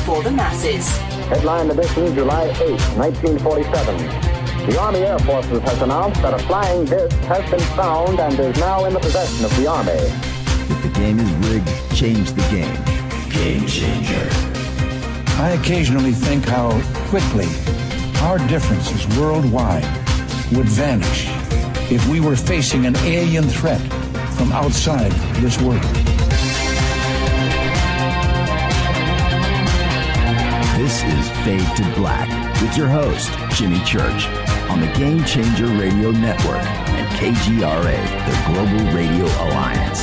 for the masses. Headline edition, July 8, 1947. The Army Air Forces has announced that a flying disc has been found and is now in the possession of the Army. If the game is rigged, change the game. Game changer. I occasionally think how quickly our differences worldwide would vanish if we were facing an alien threat from outside this world. This is Fade to Black with your host, Jimmy Church, on the Game Changer Radio Network and KGRA, the Global Radio Alliance.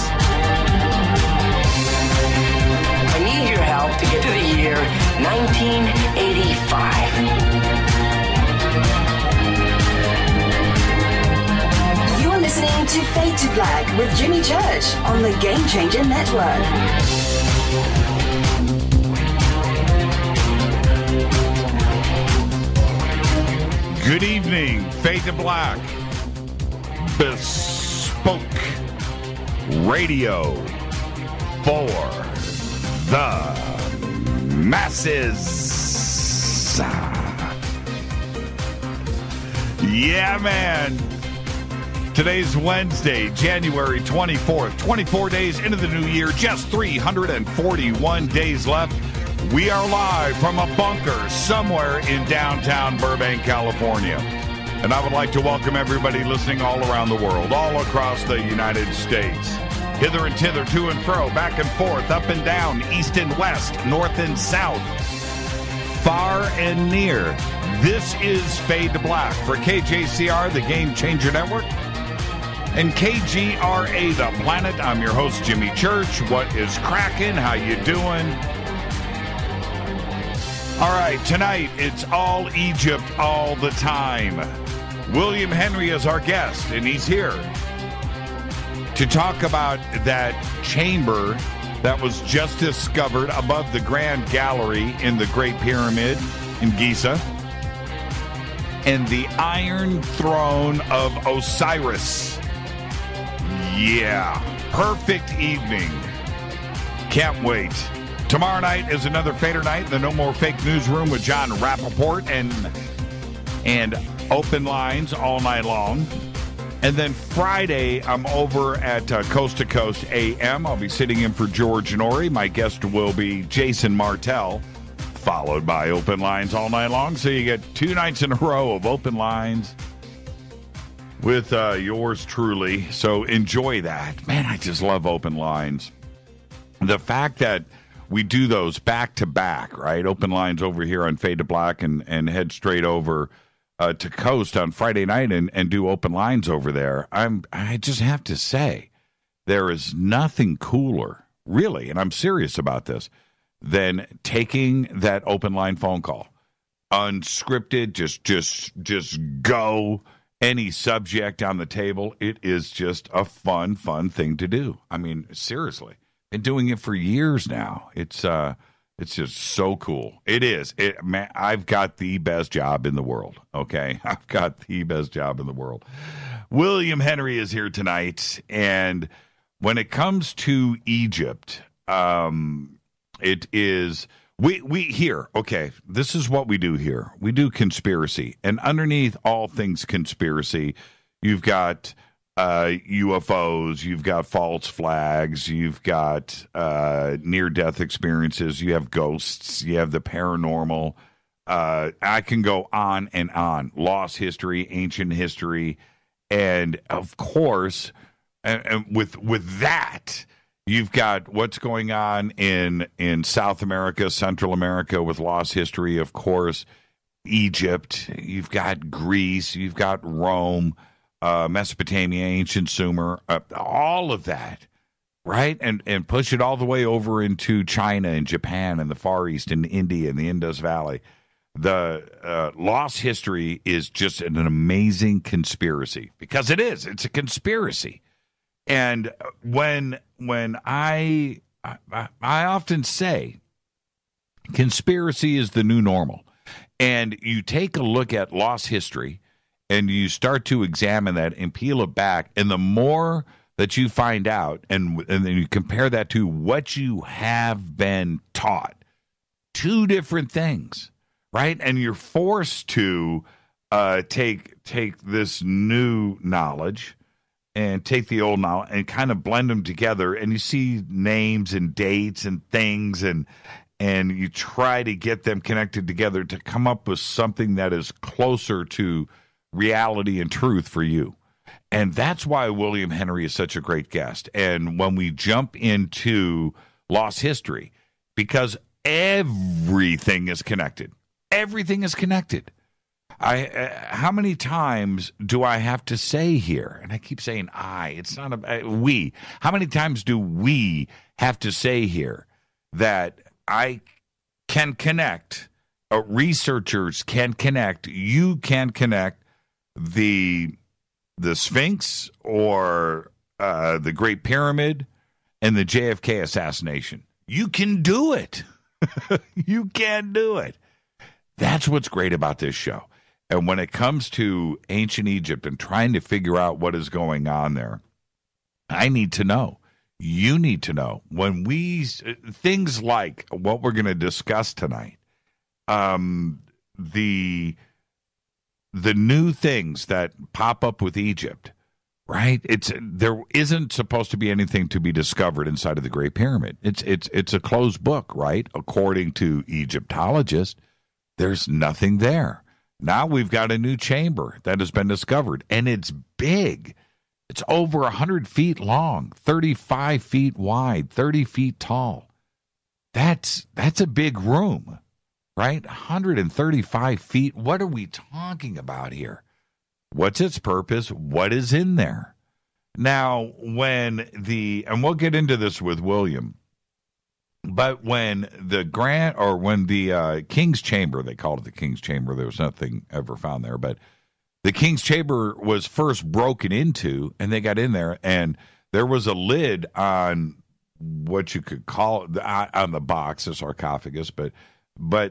I need your help to get to the year 1985. You're listening to Fade to Black with Jimmy Church on the Game Changer Network. Good evening, Fade to Black, bespoke radio for the masses. Yeah, man. Today's Wednesday, January 24th, 24 days into the new year, just 341 days left. We are live from a bunker somewhere in downtown Burbank, California. And I would like to welcome everybody listening all around the world, all across the United States. Hither and thither, to and fro, back and forth, up and down, east and west, north and south, far and near. This is Fade to Black for KJCR, the Game Changer Network, and KGRA, the Planet. I'm your host, Jimmy Church. What is cracking? How you doing? All right, tonight, it's all Egypt all the time. William Henry is our guest, and he's here to talk about that chamber that was just discovered above the Grand Gallery in the Great Pyramid in Giza, and the Iron Throne of Osiris. Yeah, perfect evening. Can't wait. Tomorrow night is another Fader night, the No More Fake Newsroom with John Rappaport and open lines all night long. And then Friday, I'm over at Coast to Coast AM. I'll be sitting in for George Norrie. My guest will be Jason Martell, followed by open lines all night long. So you get 2 nights in a row of open lines with yours truly. So enjoy that. Man, I just love open lines. The fact that we do those back to back, right? Open lines over here on Fade to Black and head straight over to Coast on Friday night and do open lines over there. I just have to say, there is nothing cooler, really, and I'm serious about this, than taking that open line phone call. Unscripted, just go, any subject on the table. It is just a fun thing to do. I mean, seriously. Been doing it for years now. It's just so cool. It is. Man, I've got the best job in the world. Okay, I've got the best job in the world. William Henry is here tonight, and when it comes to Egypt, it is we here. Okay, this is what we do here. We do conspiracy, and underneath all things conspiracy, you've got UFOs, you've got false flags, you've got near-death experiences, you have ghosts, you have the paranormal. I can go on and on. Lost history, ancient history, and of course, and with that, you've got what's going on in South America, Central America with lost history, of course, Egypt, you've got Greece, you've got Rome, Mesopotamia, ancient Sumer, all of that, right? And push it all the way over into China and Japan and the Far East and India and the Indus Valley. The lost history is just an amazing conspiracy, because it is. It's a conspiracy. And when I often say conspiracy is the new normal, and you take a look at lost history, and you start to examine that and peel it back, and the more that you find out, and then you compare that to what you have been taught two different things, right? And you're forced to take this new knowledge and take the old knowledge and kind of blend them together. And you see names and dates and things, and you try to get them connected together to come up with something that is closer to reality and truth for you. And that's why William Henry is such a great guest. And when we jump into lost history, because everything is connected. Everything is connected. How many times do I have to say here? And I keep saying it's not we. How many times do we have to say here that I can connect, researchers can connect, you can connect the Sphinx or the Great Pyramid and the JFK assassination? You can do it. You can do it. That's what's great about this show. And when it comes to ancient Egypt and trying to figure out what is going on there, I need to know. You need to know. When things like what we're going to discuss tonight, the new things that pop up with Egypt, right? There isn't supposed to be anything to be discovered inside of the Great Pyramid. It's a closed book, right? According to Egyptologists, there's nothing there. Now we've got a new chamber that has been discovered, and it's big. It's over 100 feet long, 35 feet wide, 30 feet tall. That's a big room, right? 135 feet. What are we talking about here? What's its purpose? What is in there? Now, and we'll get into this with William, but when the King's Chamber, they called it the King's Chamber, there was nothing ever found there, but the King's Chamber was first broken into, and they got in there, and there was a lid on what you could call on the box, the sarcophagus, but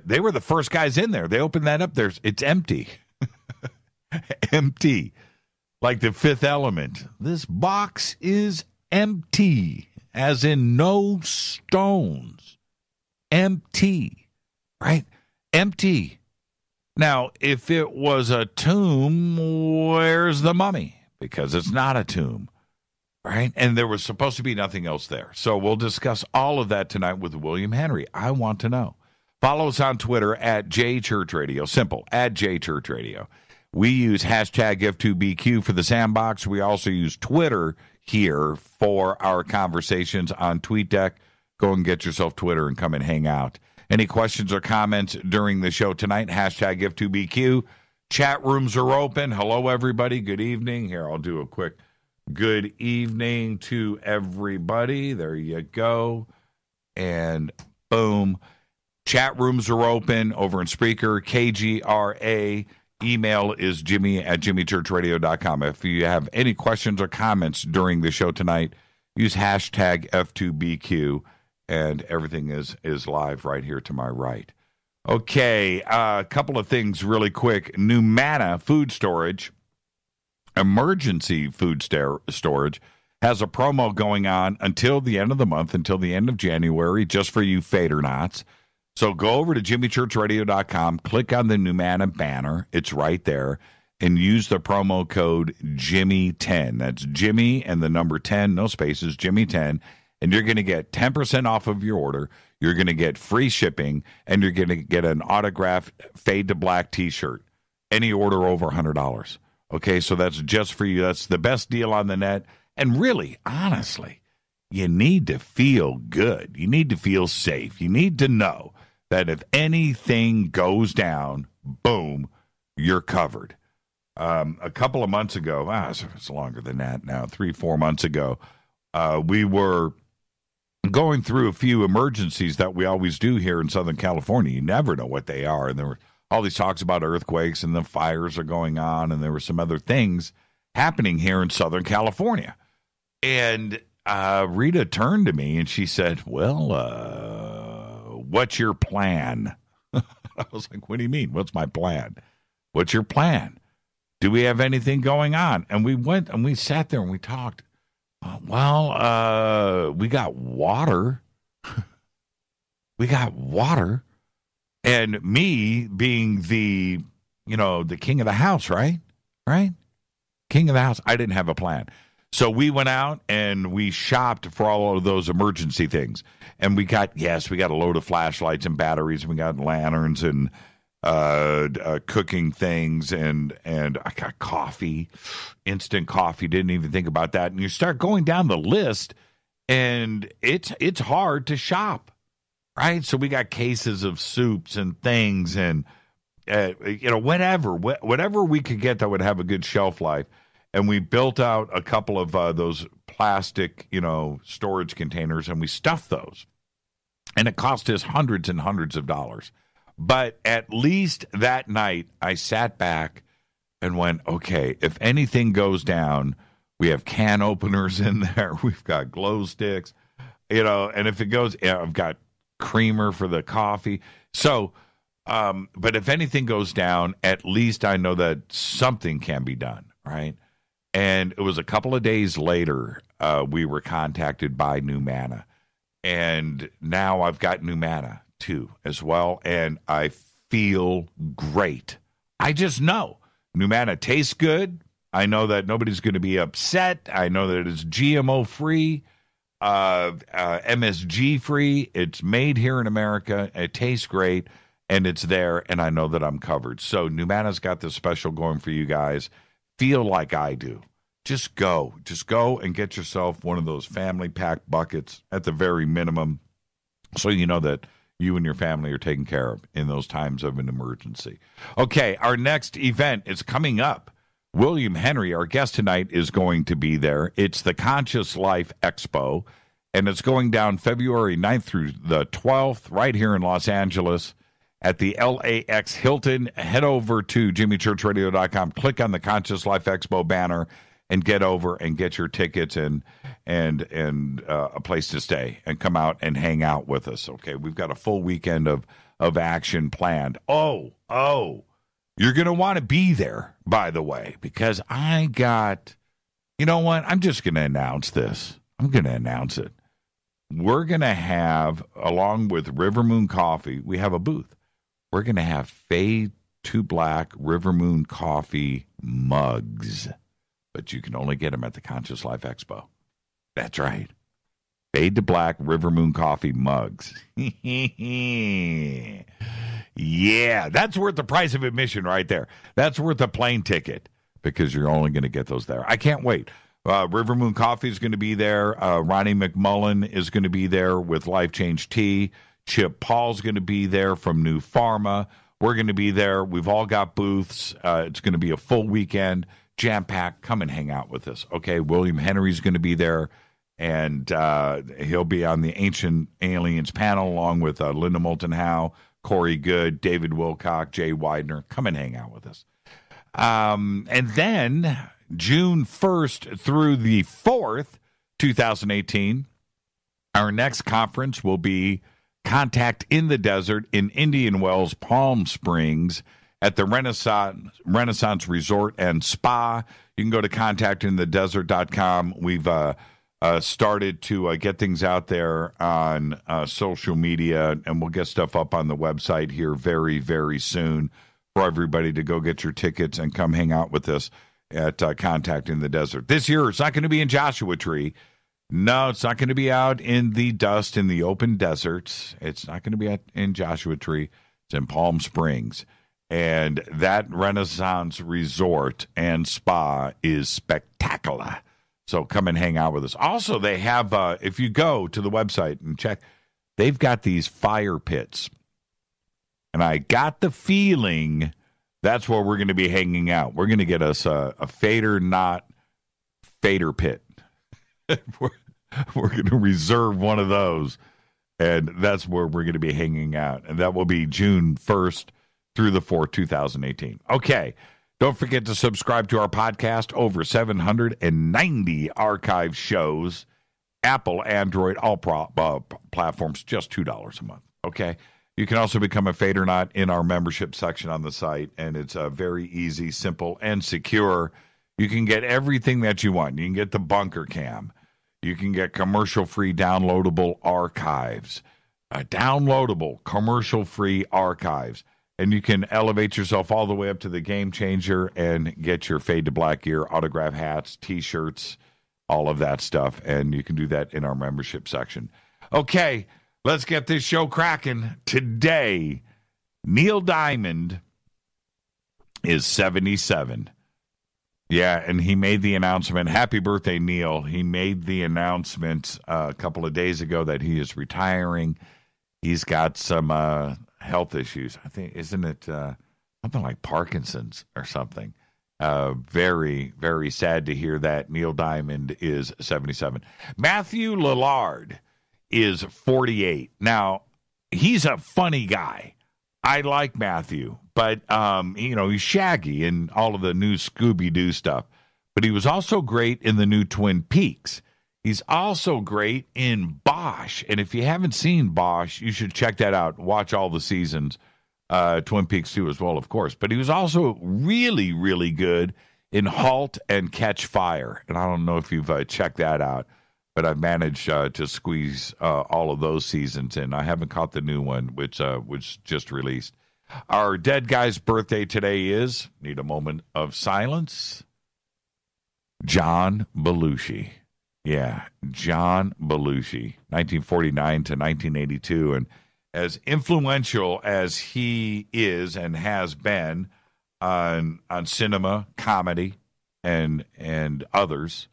they were the first guys in there. They opened that up. It's empty. Empty. Like the Fifth Element. This box is empty, as in no stones. Empty. Right? Empty. Now, if it was a tomb, where's the mummy? Because it's not a tomb. Right? And there was supposed to be nothing else there. So we'll discuss all of that tonight with William Henry. I want to know. Follow us on Twitter at JChurchRadio. Simple, at JChurchRadio. We use hashtag F2BQ for the sandbox. We also use Twitter here for our conversations on TweetDeck. Go and get yourself Twitter and come and hang out. Any questions or comments during the show tonight? Hashtag F2BQ. Chat rooms are open. Hello, everybody. Good evening. Here, I'll do a quick good evening to everybody. There you go. And boom. Chat rooms are open over in Spreaker, KGRA. Email is jimmy@jimmychurchradio.com. If you have any questions or comments during the show tonight, use hashtag F2BQ, and everything is live right here to my right. Okay, a couple of things really quick. NAMM food storage, emergency food storage, has a promo going on until the end of the month, until the end of January, just for you Fadernauts. So go over to jimmychurchradio.com, click on the NAMM banner. It's right there. And use the promo code Jimmy10. That's Jimmy and the number 10, no spaces, Jimmy10. And you're going to get 10% off of your order. You're going to get free shipping. And you're going to get an autographed Fade to Black t-shirt. Any order over $100. Okay, so that's just for you. That's the best deal on the net. And really, honestly, you need to feel good. You need to feel safe. You need to know that if anything goes down, boom, you're covered. A couple of months ago, it's longer than that now, 3-4 months ago, we were going through a few emergencies that we always do here in Southern California. You never know what they are. And there were all these talks about earthquakes and the fires are going on, and there were some other things happening here in Southern California. And Rita turned to me and she said, well, what's your plan? I was like, what do you mean? What's my plan? What's your plan? Do we have anything going on? And we went and we sat there and we talked. We got water. We got water. And me being the king of the house, right? Right? King of the house. I didn't have a plan. So we went out and we shopped for all of those emergency things. And we got a load of flashlights and batteries. And we got lanterns and cooking things. And I got coffee, instant coffee. Didn't even think about that. And you start going down the list, and it's hard to shop, right? So we got cases of soups and things and, whatever we could get that would have a good shelf life. And we built out a couple of those plastic, storage containers, and we stuffed those. And it cost us hundreds and hundreds of dollars. But at least that night, I sat back and went, okay, if anything goes down, we have can openers in there. We've got glow sticks, and if it goes, I've got creamer for the coffee. So, but if anything goes down, at least I know that something can be done, right? And it was a couple of days later, we were contacted by New Manna. And now I've got New Manna, too, as well. And I feel great. I just know New Manna tastes good. I know that nobody's going to be upset. I know that it's GMO-free, MSG-free. It's made here in America. It tastes great, and it's there, and I know that I'm covered. So New Manna's got this special going for you guys. Feel like I do. Just go and get yourself one of those family pack buckets at the very minimum, so you know that you and your family are taken care of in those times of an emergency. Okay, our next event is coming up. William Henry, our guest tonight, is going to be there. It's the Conscious Life Expo, and it's going down February 9th through the 12th right here in Los Angeles at the LAX Hilton. Head over to jimmychurchradio.com, click on the Conscious Life Expo banner, and get over and get your tickets and a place to stay and come out and hang out with us. Okay, we've got a full weekend of action planned. Oh, you're going to want to be there, by the way, because I got, you know what? I'm just going to announce this. I'm going to announce it. We're going to have, along with River Moon Coffee, we have a booth. We're going to have Fade to Black River Moon Coffee mugs, but you can only get them at the Conscious Life Expo. That's right. Fade to Black River Moon Coffee mugs. Yeah, that's worth the price of admission right there. That's worth a plane ticket because you're only going to get those there. I can't wait. River Moon Coffee is going to be there. Ronnie McMullen is going to be there with Life Change Tea. Chip Paul's going to be there from New Pharma. We're going to be there. We've all got booths. It's going to be a full weekend, jam-packed. Come and hang out with us. Okay, William Henry's going to be there, and he'll be on the Ancient Aliens panel along with Linda Moulton Howe, Corey Good, David Wilcock, Jay Widener. Come and hang out with us. And then June 1st through the 4th, 2018, our next conference will be Contact in the Desert in Indian Wells, Palm Springs at the Renaissance Resort and Spa. You can go to contactinthedesert.com. We've started to get things out there on social media, and we'll get stuff up on the website here very, very soon for everybody to go get your tickets and come hang out with us at Contact in the Desert. This year, it's not going to be in Joshua Tree. No, it's not going to be out in the dust in the open deserts. It's not going to be in Joshua Tree. It's in Palm Springs. And that Renaissance Resort and Spa is spectacular. So come and hang out with us. Also, they have, if you go to the website and check, they've got these fire pits. And I got the feeling that's where we're going to be hanging out. We're going to get us a fader, not fader pit. We're going to reserve one of those, and that's where we're going to be hanging out. And that will be June 1st through the 4th, 2018. Okay. Don't forget to subscribe to our podcast. Over 790 archive shows. Apple, Android, all platforms, just $2 a month. Okay? You can also become a Fader Not in our membership section on the site, and it's very easy, simple, and secure. You can get everything that you want. You can get the bunker cam. You can get commercial-free downloadable archives. downloadable, commercial-free archives. And you can elevate yourself all the way up to the Game Changer and get your Fade to Black gear, autograph hats, T-shirts, all of that stuff. And you can do that in our membership section. Okay, let's get this show cracking. Today, Neil Diamond is 77. Yeah, and he made the announcement. Happy birthday, Neil. He made the announcement a couple of days ago that he is retiring. He's got some health issues. I think, isn't it something like Parkinson's or something? Very, very sad to hear that. Neil Diamond is 77. Matthew Lillard is 48. Now, he's a funny guy. I like Matthew, but, he's Shaggy in all of the new Scooby-Doo stuff. But he was also great in the new Twin Peaks. He's also great in Bosch. And if you haven't seen Bosch, you should check that out. Watch all the seasons. Twin Peaks 2 as well, of course. But he was also really, really good in Halt and Catch Fire. And I don't know if you've checked that out. But I've managed to squeeze all of those seasons in. I haven't caught the new one, which was just released. Our dead guy's birthday today is, need a moment of silence, John Belushi. Yeah, John Belushi, 1949 to 1982. And as influential as he is and has been on cinema, comedy, and others,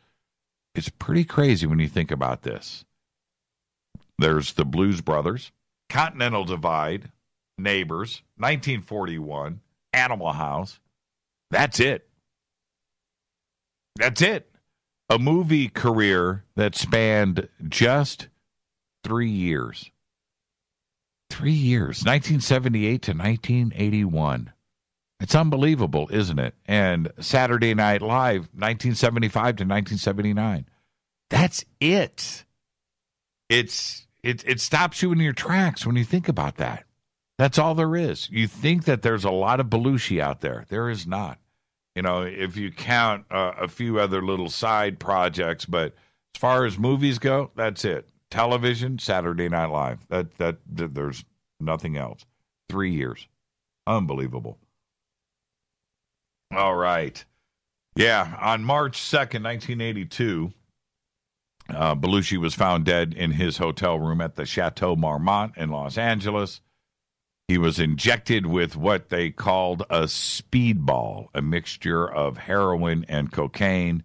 it's pretty crazy when you think about this. There's the Blues Brothers, Continental Divide, Neighbors, 1941, Animal House. That's it. That's it. A movie career that spanned just 3 years. 3 years, 1978 to 1981. It's unbelievable, isn't it? And Saturday Night Live, 1975 to 1979. That's it. It stops you in your tracks when you think about that. That's all there is. You think that there's a lot of Belushi out there. There is not. If you count a few other little side projects, but as far as movies go, that's it. Television, Saturday Night Live. That there's nothing else. 3 years. Unbelievable. All right. Yeah, on March 2nd, 1982, Belushi was found dead in his hotel room at the Chateau Marmont in Los Angeles. He was injected with what they called a speedball, a mixture of heroin and cocaine.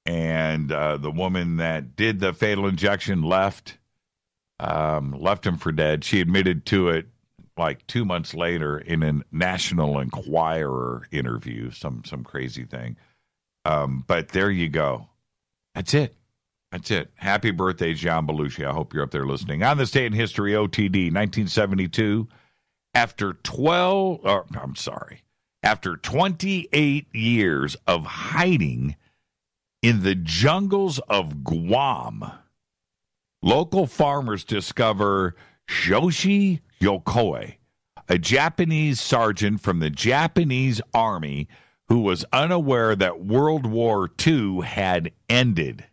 And the woman that did the fatal injection left him for dead. She admitted to it like 2 months later in a National Enquirer interview, some crazy thing. But there you go. That's it. That's it. Happy birthday, John Belushi. I hope you're up there listening. On this day in history, OTD, 1972, after 28 years of hiding in the jungles of Guam, local farmers discover Shoshi Yokoi, a Japanese sergeant from the Japanese army who was unaware that World War II had ended.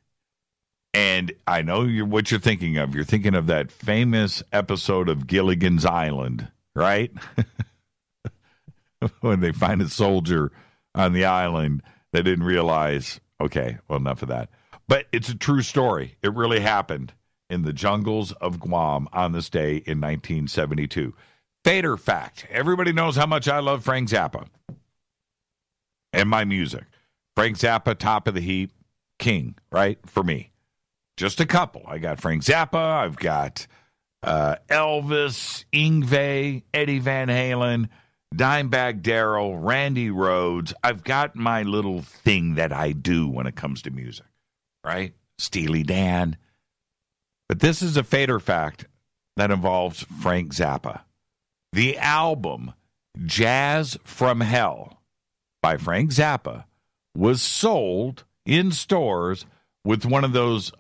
And I know what you're thinking of. You're thinking of that famous episode of Gilligan's Island, right? When they find a soldier on the island, they didn't realize, okay, well, enough of that. But it's a true story. It really happened in the jungles of Guam on this day in 1972. Fader fact. Everybody knows how much I love Frank Zappa and my music. Frank Zappa, top of the heap, king, right? For me. Just a couple. I got Frank Zappa. I've got Elvis, Yngwie, Eddie Van Halen, Dimebag Darrell, Randy Rhoads. I've got my little thing that I do when it comes to music, right? Steely Dan. But this is a fader fact that involves Frank Zappa. The album Jazz from Hell by Frank Zappa was sold in stores with one of those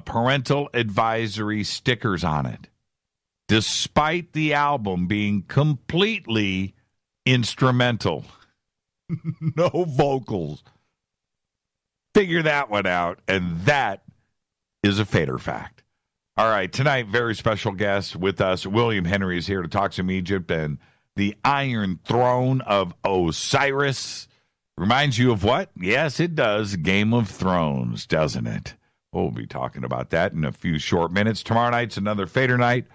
parental advisory stickers on it, despite the album being completely instrumental. No vocals. Figure that one out, and that is a fader fact. All right, tonight, very special guest with us. William Henry is here to talk some Egypt and the Iron Throne of Osiris. Reminds you of what? Yes, it does. Game of Thrones, doesn't it? We'll be talking about that in a few short minutes. Tomorrow night's another Fader night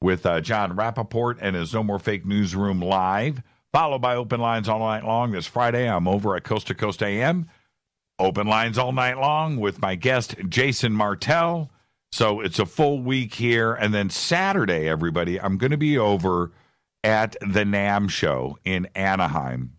with John Rappaport and his No More Fake Newsroom live, followed by Open Lines all night long. This Friday, I'm over at Coast to Coast AM. Open Lines all night long with my guest, Jason Martell. So it's a full week here. And then Saturday, everybody, I'm going to be over at the NAMM show in Anaheim.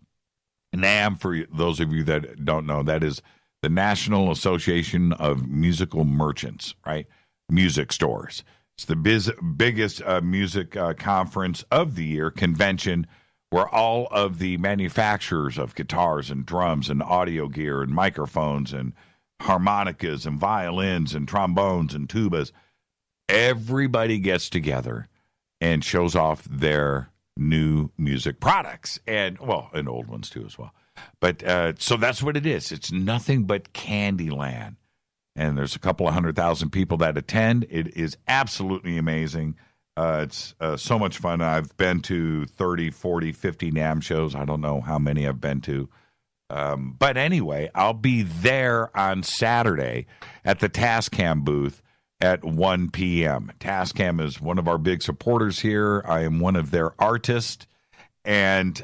NAMM, for those of you that don't know, that is the National Association of Musical Merchants, right? Music stores. It's the biggest music conference of the year, convention, where all of the manufacturers of guitars and drums and audio gear and microphones and harmonicas and violins and trombones and tubas, everybody gets together and shows off their new music products and old ones too as well. But so that's what it is. It's nothing but Candyland. And there's a couple of 100,000 people that attend. It is absolutely amazing. It's so much fun. I've been to 30, 40, 50 NAMM shows. I don't know how many I've been to. But anyway, I'll be there on Saturday at the Tascam booth at 1 p.m. Tascam is one of our big supporters here. I am one of their artists, and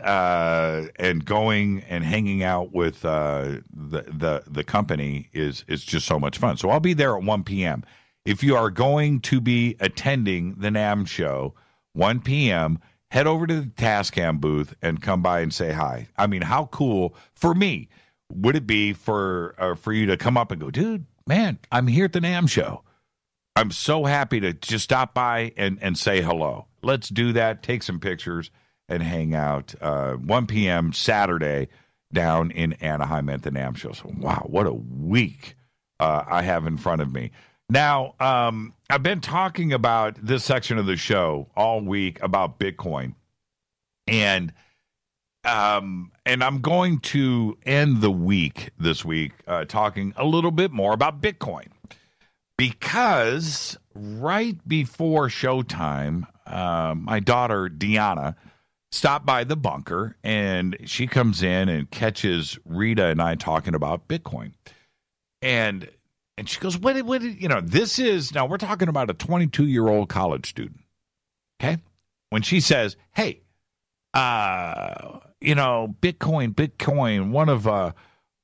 going and hanging out with the company is just so much fun. So I'll be there at 1 p.m. If you are going to be attending the NAMM show, 1 p.m., head over to the Tascam booth and come by and say hi. I mean, how cool for me would it be for you to come up and go, dude, man, I'm here at the NAMM show. I'm so happy to just stop by and say hello. Let's do that, take some pictures, and hang out 1 p.m. Saturday down in Anaheim at the NAMM show. So, wow, what a week I have in front of me. Now, I've been talking about this section of the show all week about Bitcoin, and I'm going to end the week this week talking a little bit more about Bitcoin, because right before showtime, my daughter Deanna stopped by the bunker, and she comes in and catches Rita and I talking about Bitcoin, and she goes, what, this is, now we're talking about a 22-year-old college student, okay? When she says, hey, Bitcoin, one of the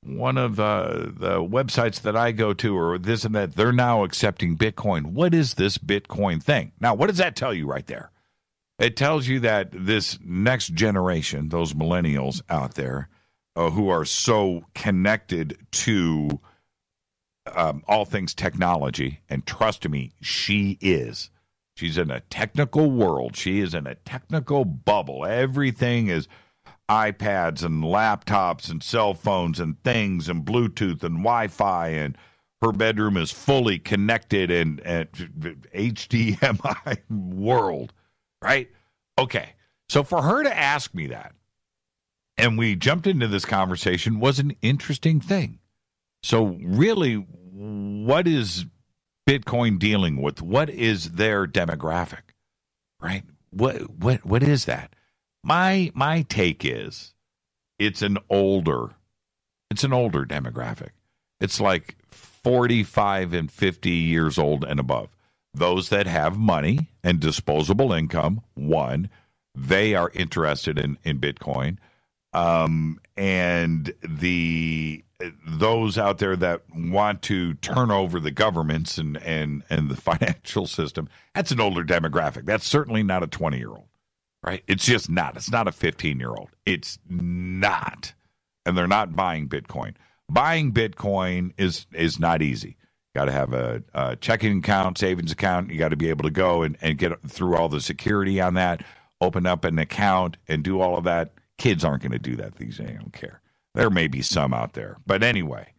websites that I go to, or this and that, they're now accepting Bitcoin. What is this Bitcoin thing? Now, what does that tell you right there? It tells you that this next generation, those millennials out there who are so connected to all things technology, and trust me, she is. She's in a technical world. She is in a technical bubble. Everything is iPads and laptops and cell phones and things and Bluetooth and Wi-Fi, and her bedroom is fully connected and HDMI world, right? Okay, so for her to ask me that, and we jumped into this conversation, was an interesting thing. So really, what is Bitcoin dealing with? What is their demographic, right? What is that? My take is it's an older demographic. It's like 45 and 50 years old and above. Those that have money and disposable income, one, they are interested in Bitcoin. And those out there that want to turn over the governments and the financial system, that's an older demographic. That's certainly not a 20-year-old, right? It's just not. It's not a 15-year-old. It's not. And they're not buying Bitcoin. Buying Bitcoin is not easy. Got to have a checking account, savings account. You got to be able to go and get through all the security on that, open up an account and do all of that. Kids aren't going to do that these days. They don't care. There may be some out there. But anyway,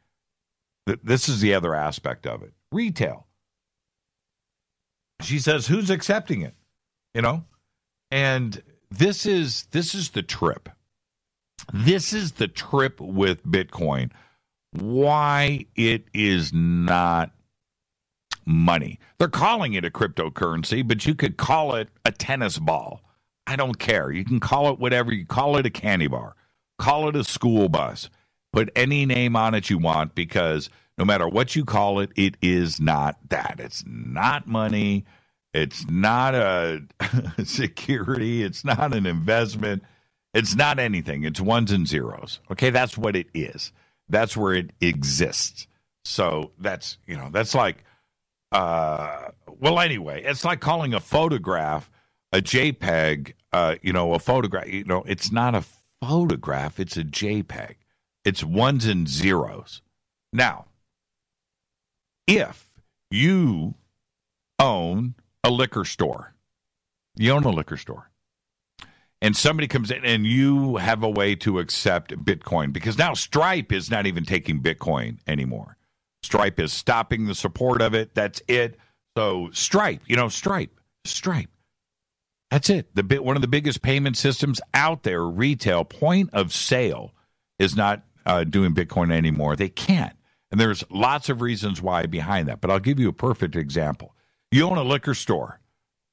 this is the other aspect of it. Retail. She says, who's accepting it? And this is the trip. This is the trip with Bitcoin. Why it is not money. They're calling it a cryptocurrency, but you could call it a tennis ball. I don't care. You can call it whatever. You call it a candy bar. Call it a school bus. Put any name on it you want, because no matter what you call it, it is not that. It's not money. It's not a security. It's not an investment. It's not anything. It's ones and zeros. Okay, that's what it is. That's where it exists. So that's like, anyway, it's like calling a photograph a JPEG, a photograph. It's not a photograph. It's a JPEG. It's ones and zeros. Now, if you own a liquor store, and somebody comes in and you have a way to accept Bitcoin, because now Stripe is not even taking Bitcoin anymore. Stripe is stopping the support of it. That's it. So Stripe. That's it. One of the biggest payment systems out there, retail, point of sale, is not doing Bitcoin anymore. They can't. And there's lots of reasons why behind that. But I'll give you a perfect example. You own a liquor store,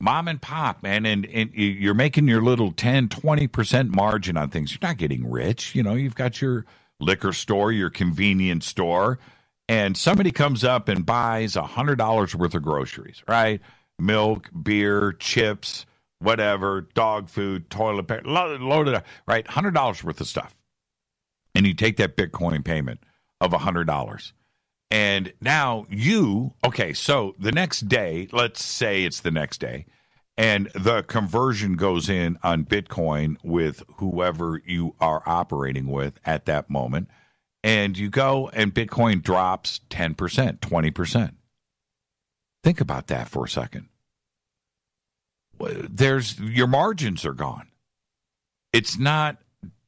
mom and pop, man, and you're making your little 10, 20% margin on things. You're not getting rich. You've got your liquor store, your convenience store, and somebody comes up and buys $100 worth of groceries, right? Milk, beer, chips, whatever, dog food, toilet paper, loaded up, right? $100 worth of stuff. And you take that Bitcoin payment of $100. And now so the next day, let's say it's the next day, and the conversion goes in on Bitcoin with whoever you are operating with at that moment, and you go and Bitcoin drops 10%, 20%. Think about that for a second. Your margins are gone. It's not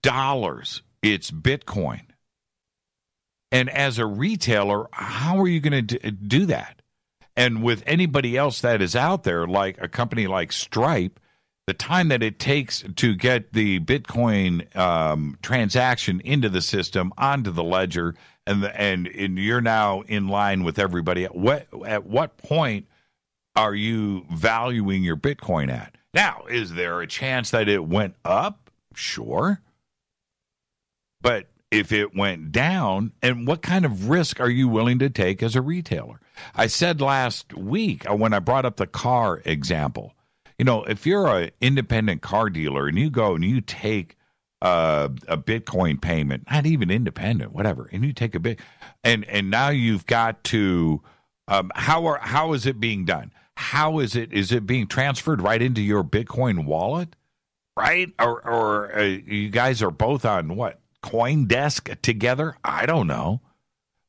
dollars, it's Bitcoin. And as a retailer, how are you going to do that? And with anybody else that is out there, like a company like Stripe, the time that it takes to get the Bitcoin transaction into the system, onto the ledger, and you're now in line with everybody. At what point are you valuing your Bitcoin at? Now, is there a chance that it went up? Sure. But if it went down, and what kind of risk are you willing to take as a retailer? I said last week when I brought up the car example, if you're an independent car dealer and you go and you take a Bitcoin payment, not even independent, whatever, and you take and now you've got to, how is it being done? Is it being transferred right into your Bitcoin wallet, right? Or you guys are both on what? CoinDesk together? I don't know.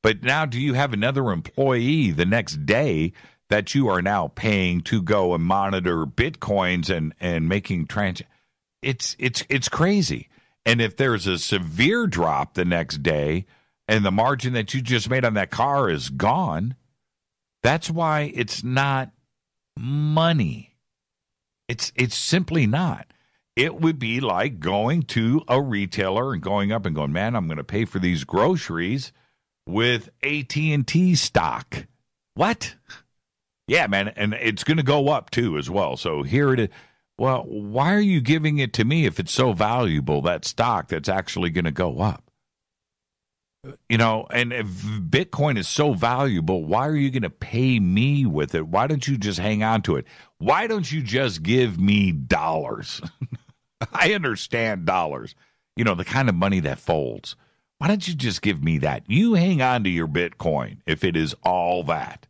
But now do you have another employee the next day that you are now paying to go and monitor Bitcoins and making it's crazy. And if there's a severe drop the next day and the margin that you just made on that car is gone, that's why it's not money. It's simply not. It would be like going to a retailer and going up and going, man, I'm going to pay for these groceries with AT&T stock. What? Yeah, man, and it's going to go up too as well. So here it is. Well, why are you giving it to me if it's so valuable, that stock that's actually going to go up? And if Bitcoin is so valuable, why are you going to pay me with it? Why don't you just hang on to it? Why don't you just give me dollars? I understand dollars, the kind of money that folds. Why don't you just give me that? You hang on to your Bitcoin if it is all that.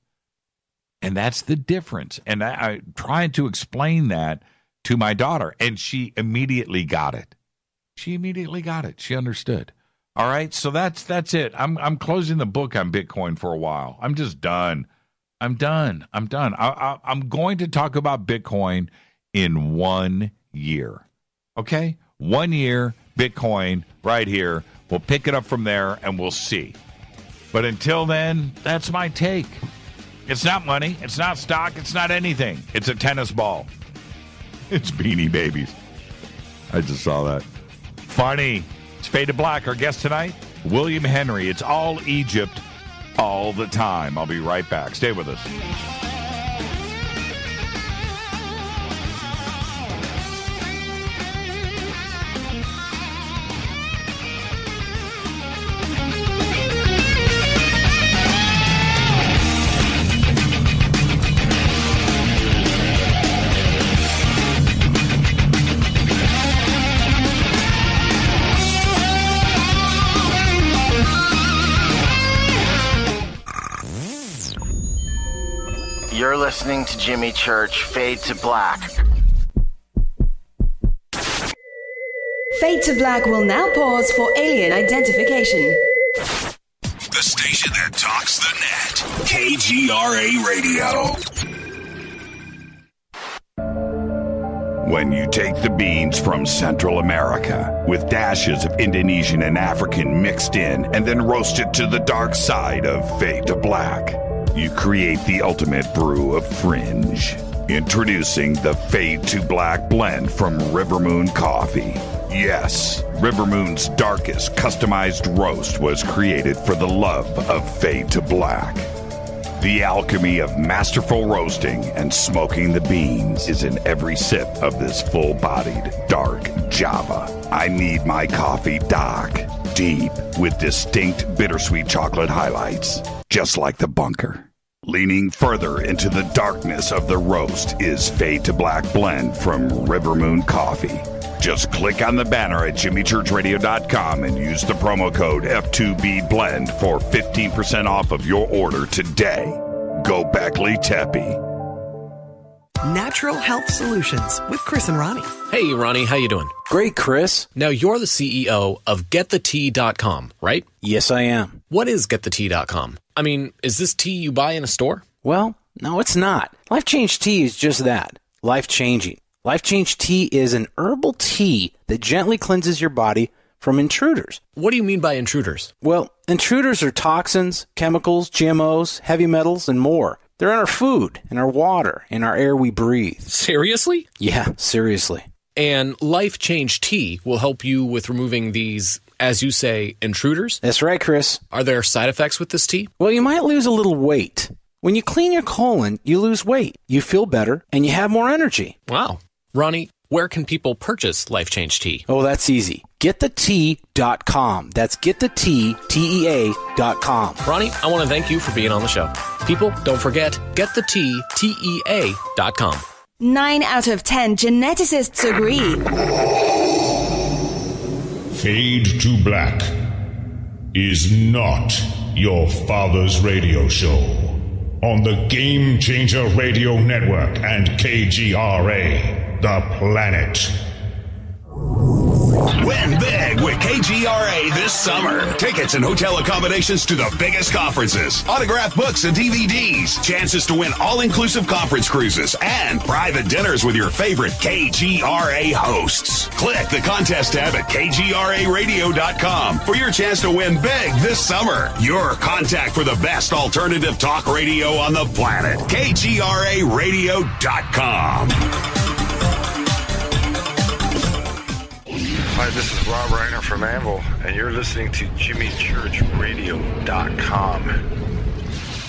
And that's the difference. And I tried to explain that to my daughter, and she immediately got it. She understood. All right, so that's it. I'm closing the book on Bitcoin for a while. I'm just done. I'm done. I'm going to talk about Bitcoin in 1 year. Okay? 1 year, Bitcoin, right here. We'll pick it up from there, and we'll see. But until then, that's my take. It's not money. It's not stock. It's not anything. It's a tennis ball. It's Beanie Babies. I just saw that. Funny. It's Faded Black. Our guest tonight, William Henry. It's all Egypt. all the time. I'll be right back. Stay with us. You're listening to Jimmy Church, Fade to Black. Fade to Black will now pause for alien identification. The station that talks the net. KGRA Radio. When you take the beans from Central America with dashes of Indonesian and African mixed in and then roast it to the dark side of Fade to Black, you create the ultimate brew of fringe. Introducing the Fade to Black blend from Rivermoon Coffee. Yes, Rivermoon's darkest customized roast was created for the love of Fade to Black. The alchemy of masterful roasting and smoking the beans is in every sip of this full-bodied, dark Java. I need my coffee dark, deep, with distinct bittersweet chocolate highlights, just like the bunker. Leaning further into the darkness of the roast is Fade to Black blend from Rivermoon Coffee. Just click on the banner at jimmychurchradio.com and use the promo code F2BBLEND for 15% off of your order today. Go Beckley Teppy. Natural Health Solutions with Chris and Ronnie. Hey, Ronnie, how you doing? Great, Chris. Now, you're the CEO of GetTheTea.com, right? Yes, I am. What is GetTheTea.com? I mean, is this tea you buy in a store? Well, no, it's not. Life Change Tea is just that. Life-changing. Life Change Tea is an herbal tea that gently cleanses your body from intruders. What do you mean by intruders? Well, intruders are toxins, chemicals, GMOs, heavy metals, and more. They're in our food, in our water, in our air we breathe. Seriously? Yeah, seriously. And Life Change Tea will help you with removing these, as you say, intruders? That's right, Chris. Are there side effects with this tea? Well, you might lose a little weight. When you clean your colon, you lose weight, you feel better, and you have more energy. Wow. Ronnie, where can people purchase Life Change Tea? Oh, that's easy. GetTheTea.com. That's GetTheTea.com. Ronnie, I want to thank you for being on the show. People, don't forget, GetTheTea.com. 9 out of 10 geneticists agree. Fade to Black is not your father's radio show on the Game Changer Radio Network and KGRA, the planet. Win big with KGRA this summer. Tickets and hotel accommodations to the biggest conferences, autographed books and DVDs, chances to win all-inclusive conference cruises, and private dinners with your favorite KGRA hosts. Click the contest tab at KGRAradio.com for your chance to win big this summer. Your contact for the best alternative talk radio on the planet. KGRAradio.com. Hi, this is Rob Reiner from Anvil, and you're listening to JimmyChurchRadio.com.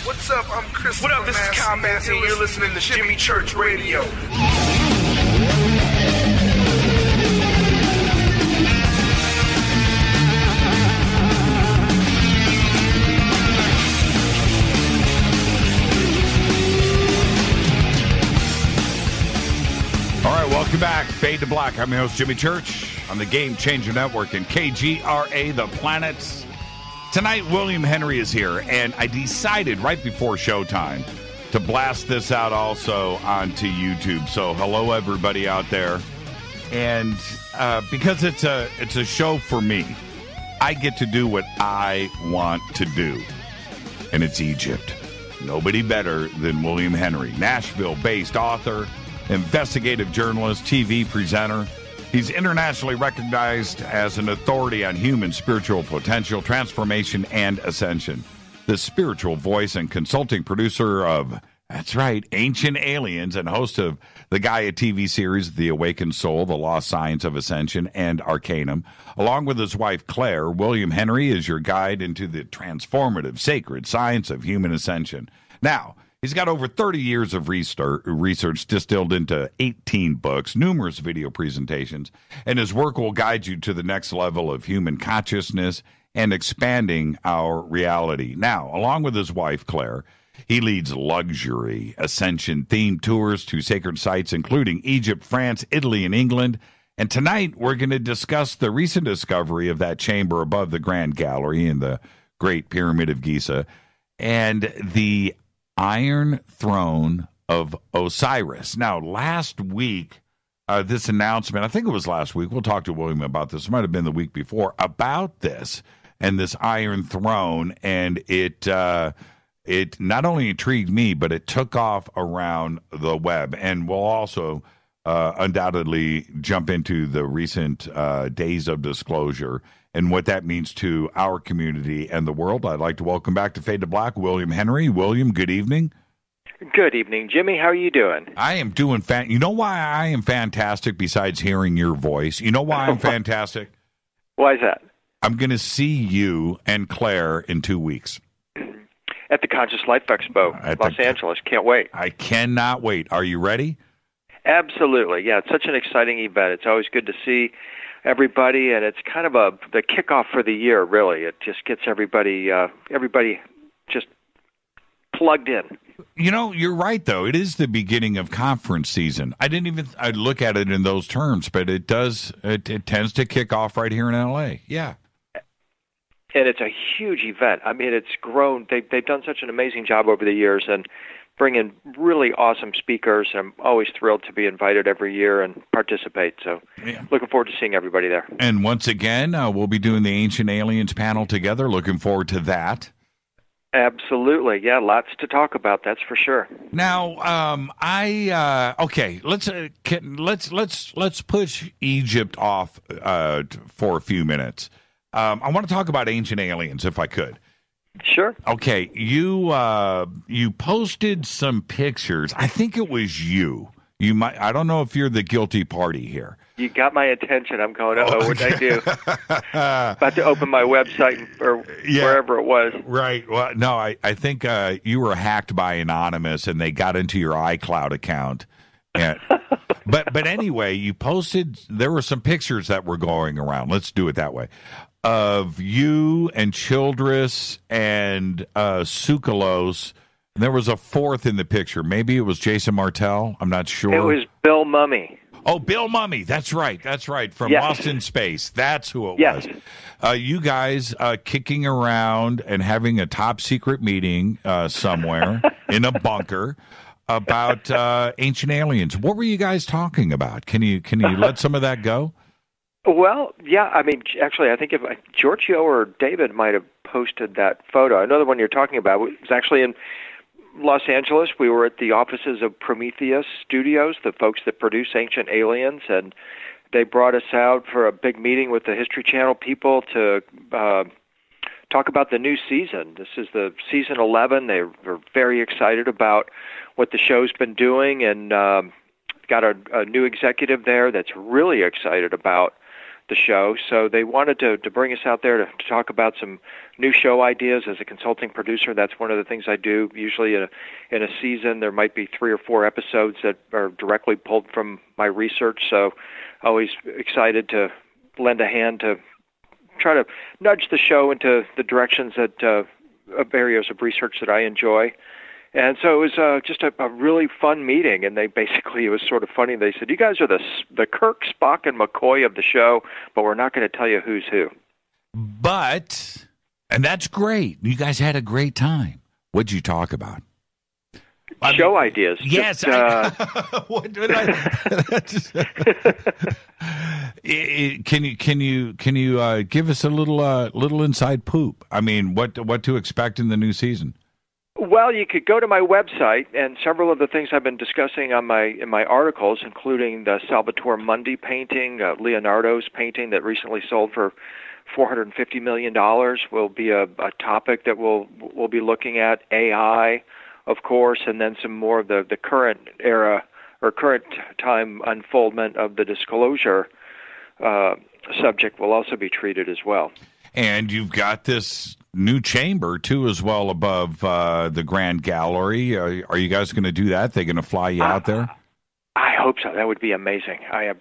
What's up? I'm Chris. What up? This is Kyle Massey, and you're listening to Jimmy Church Radio. All right, welcome back. Fade to Black. I'm your host, Jimmy Church, on the Game Changer Network and KGRA, the planet. Tonight, William Henry is here, and I decided right before showtime to blast this out also onto YouTube. So hello, everybody out there. And because it's a show for me, I get to do what I want to do, and it's Egypt. Nobody better than William Henry, Nashville-based author, investigative journalist, TV presenter. He's internationally recognized as an authority on human spiritual potential, transformation, and ascension. The spiritual voice and consulting producer of That's right. Ancient Aliens and host of the Gaia TV series, The Awakened Soul, The Lost Science of Ascension, and Arcanum. Along with his wife, Clare, William Henry is your guide into the transformative, sacred science of human ascension. Now, he's got over 30 years of research distilled into 18 books, numerous video presentations, and his work will guide you to the next level of human consciousness and expanding our reality. Now, along with his wife, Clare, he leads luxury ascension-themed tours to sacred sites, including Egypt, France, Italy, and England. And tonight, we're going to discuss the recent discovery of that chamber above the Grand Gallery in the Great Pyramid of Giza and the Iron Throne of Osiris. Now, last week, this announcement, I think it was last week, we'll talk to William about this, it might have been the week before, about this and this Iron Throne, and it not only intrigued me, but it took off around the web. And we'll also undoubtedly jump into the recent days of disclosure and what that means to our community and the world. I'd like to welcome back to Fade to Black, William Henry. William, good evening. Good evening, Jimmy. How are you doing? I am doing You know why I am fantastic besides hearing your voice? You know why I'm fantastic? Why is that? I'm going to see you and Claire in 2 weeks. At the Conscious Life Expo, Los Angeles. Can't wait. I cannot wait. Are you ready? Absolutely. Yeah, it's such an exciting event. It's always good to see everybody, and it's kind of the kickoff for the year, really. It just gets everybody just plugged in. You know, you're right, though. It is the beginning of conference season. I didn't even look at it in those terms, but it does. It tends to kick off right here in L.A. Yeah. And it's a huge event. I mean, it's grown. They've done such an amazing job over the years and bring in really awesome speakers. I'm always thrilled to be invited every year and participate. So looking forward to seeing everybody there. And once again, we'll be doing the Ancient Aliens panel together. Looking forward to that. Absolutely. Yeah, lots to talk about, that's for sure. Now, okay, let's push Egypt off for a few minutes. I want to talk about Ancient Aliens, if I could. Sure. Okay, you posted some pictures. I think it was you. You might. I don't know if you're the guilty party here. You got my attention. I'm going, what did I do? About to open my website or wherever it was. Right. Well, no, I think you were hacked by Anonymous, and they got into your iCloud account. And, but anyway, you posted. There were some pictures that were going around. Let's do it that way. Of you and Childress and Tsoukalos. And there was a fourth in the picture. Maybe it was Jason Martell. I'm not sure. It was Bill Mummy. Oh, Bill Mummy. That's right. From Lost in Space. That's who it was. You guys kicking around and having a top secret meeting somewhere in a bunker about ancient aliens. What were you guys talking about? Can you let some of that go? Well, yeah. I mean, actually, I think if Giorgio or David might have posted that photo. I know the one you're talking about was actually in Los Angeles. We were at the offices of Prometheus Studios, the folks that produce Ancient Aliens, and they brought us out for a big meeting with the History Channel people to talk about the new season. This is the season 11. They were very excited about what the show's been doing, and got a new executive there that's really excited about the show. So they wanted to bring us out there to talk about some new show ideas. As a consulting producer, that's one of the things I do. Usually in a season, there might be 3 or 4 episodes that are directly pulled from my research. So always excited to lend a hand to try to nudge the show into the directions that areas of research that I enjoy. And so it was just a really fun meeting, and it was sort of funny. They said, you guys are the Kirk, Spock, and McCoy of the show, but we're not going to tell you who's who. And that's great. You guys had a great time. What'd you talk about? Show ideas. Yes. What did Can you give us a little inside poop? I mean, what to expect in the new season? Well, you could go to my website, and several of the things I've been discussing in my articles, including the Salvatore Mundi painting, Leonardo's painting that recently sold for $450 million, will be a topic that we'll be looking at. AI, of course, and then some more of the current era or current time unfoldment of the disclosure subject will also be treated as well. And you've got this new chamber, too, as well, above the Grand Gallery. Are you guys going to do that? They're going to fly you out there? I hope so. That would be amazing. I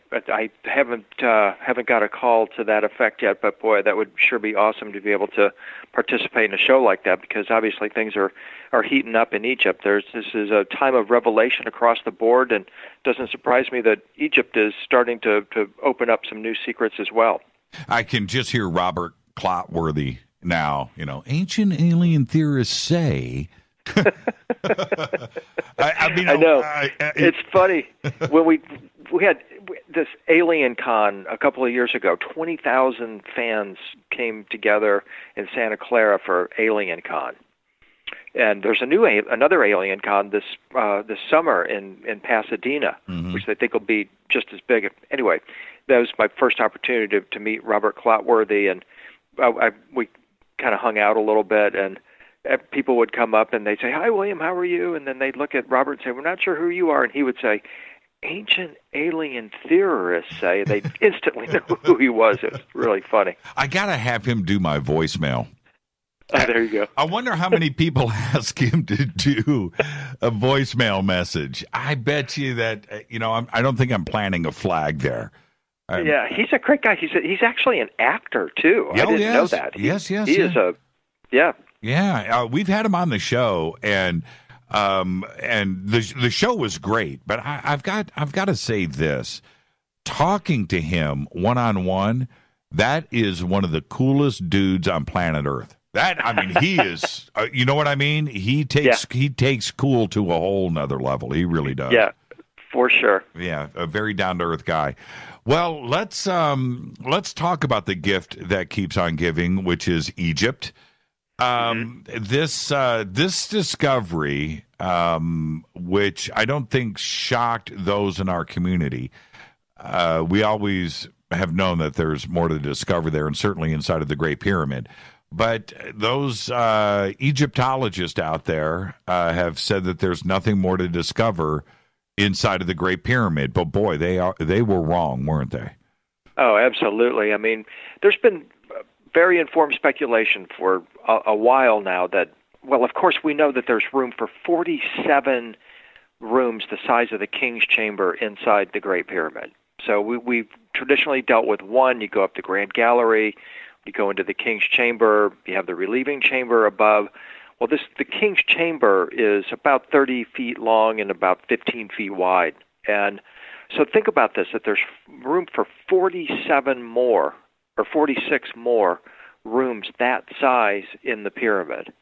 haven't got a call to that effect yet, but boy, that would sure be awesome to be able to participate in a show like that, because obviously things are heating up in Egypt. This is a time of revelation across the board, and it doesn't surprise me that Egypt is starting to open up some new secrets as well. I can just hear Robert Clotworthy now. Ancient alien theorists say. I know. It's funny. When we had this Alien Con a couple of years ago, 20,000 fans came together in Santa Clara for Alien Con. And there's another Alien Con this summer in Pasadena, which I think will be just as big. Anyway, that was my first opportunity to meet Robert Clotworthy, and we kind of hung out a little bit, and people would come up and they'd say, "Hi, William, how are you?" And then they'd look at Robert and say, "We're not sure who you are." And he would say, "Ancient alien theorists say." They instantly knew who he was. It was really funny. I got to have him do my voicemail. There you go. I wonder how many people ask him to do a voicemail message. I bet you that, I don't think I'm planting a flag there. Yeah, he's a great guy. He's actually an actor, too. I didn't know that. Yes. He is yeah. Yeah, we've had him on the show, and the show was great. But I've got to say this: talking to him one-on-one, that is one of the coolest dudes on planet Earth. He is. You know what I mean? He takes cool to a whole nother level. He really does. Yeah, for sure. Yeah, a very down-to-earth guy. Well, let's talk about the gift that keeps on giving, which is Egypt. This discovery, which I don't think shocked those in our community. We always have known that there's more to discover there, and certainly inside of the Great Pyramid. But those Egyptologists out there have said that there's nothing more to discover inside of the Great Pyramid. But boy, they were wrong, weren't they? Oh, absolutely. I mean, there's been very informed speculation for a while now that, well, of course, we know that there's room for 47 rooms the size of the King's Chamber inside the Great Pyramid. So we've traditionally dealt with one. You go up the Grand Gallery, you go into the King's Chamber, you have the relieving chamber above. Well, the King's Chamber is about 30 feet long and about 15 feet wide. And so think about this, that there's room for 47 more or 46 more rooms that size in the pyramid.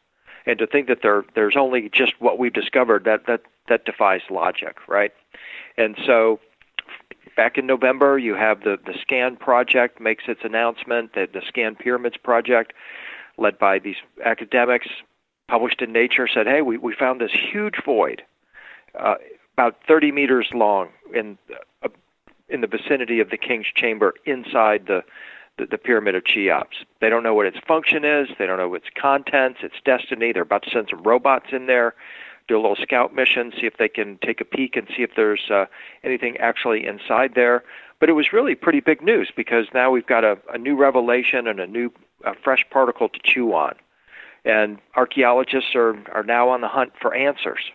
And to think that there's only just what we've discovered, that defies logic, right? And so back in November, you have the SCAN project makes its announcement, that the SCAN Pyramids project, led by these academics, published in Nature, said, hey, we found this huge void, about 30 meters long in the vicinity of the King's Chamber inside the Pyramid of Cheops. They don't know what its function is. They don't know its contents, its destiny. They're about to send some robots in there, do a little scout mission, see if they can take a peek and see if there's anything actually inside there. But it was really pretty big news because now we've got a new revelation and a fresh particle to chew on. And archaeologists are now on the hunt for answers.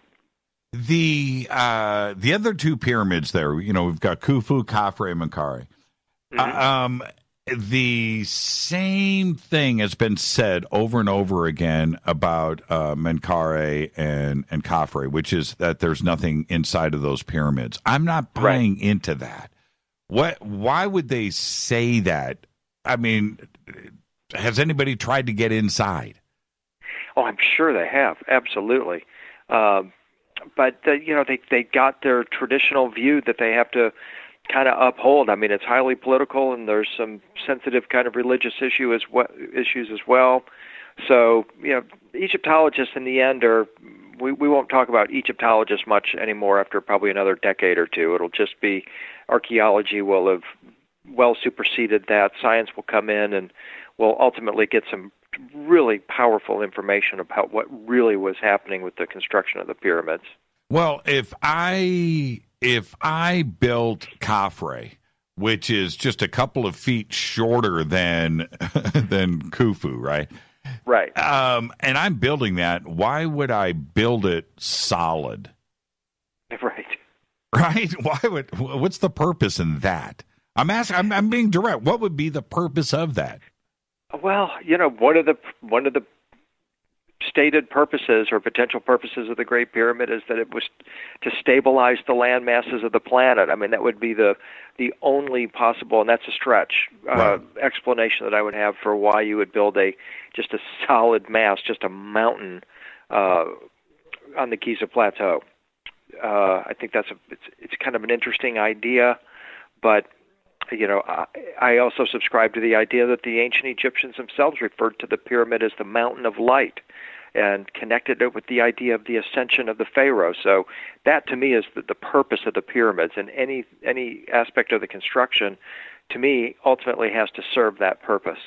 The other two pyramids there, we've got Khufu, Khafre, and Menkaure. Mm-hmm. The same thing has been said over and over again about Menkaure and Khafre, which is that there's nothing inside of those pyramids. I'm not buying into that. Why would they say that? I mean, has anybody tried to get inside? Oh, I'm sure they have, absolutely. But they got their traditional view that they have to kind of uphold. I mean, it's highly political, and there's some sensitive kind of religious issues as well. So, Egyptologists in the end we won't talk about Egyptologists much anymore after probably another decade or two. It'll just be archaeology will have well superseded that. Science will come in and we'll ultimately get some really powerful information about what really was happening with the construction of the pyramids. Well, if I built Khafre, which is just a couple of feet shorter than Khufu, right? Right. And I'm building that, why would I build it solid? Right. Right? What's the purpose in that? I'm asking. I'm being direct. What would be the purpose of that? Well, one of the stated purposes or potential purposes of the Great Pyramid is that it was to stabilize the land masses of the planet. I mean, that would be the only possible, and that's a stretch, explanation that I would have for why you would build just a solid mass, just a mountain on the Giza Plateau. I think it's kind of an interesting idea, but I also subscribe to the idea that the ancient Egyptians themselves referred to the pyramid as the mountain of light and connected it with the idea of the ascension of the pharaoh. So that, to me, is the purpose of the pyramids, and any aspect of the construction, to me, ultimately has to serve that purpose.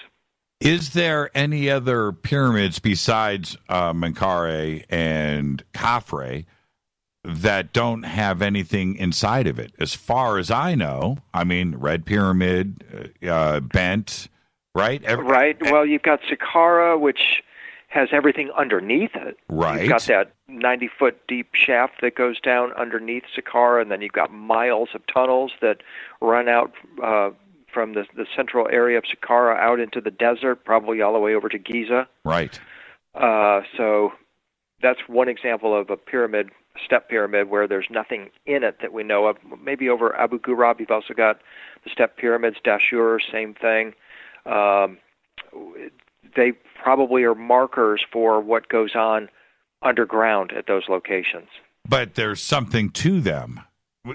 Is there any other pyramids besides Menkaure and Khafre that don't have anything inside of it? As far as I know, I mean, Red Pyramid, Bent, right? Right. Well, you've got Saqqara, which has everything underneath it. Right. You've got that 90-foot deep shaft that goes down underneath Saqqara, and then you've got miles of tunnels that run out from the central area of Saqqara out into the desert, probably all the way over to Giza. Right. So that's one example of a pyramid, step pyramid, where there's nothing in it that we know of. Maybe over Abu Ghurab, you've also got the step pyramids, Dashur, same thing. They probably are markers for what goes on underground at those locations. But there's something to them,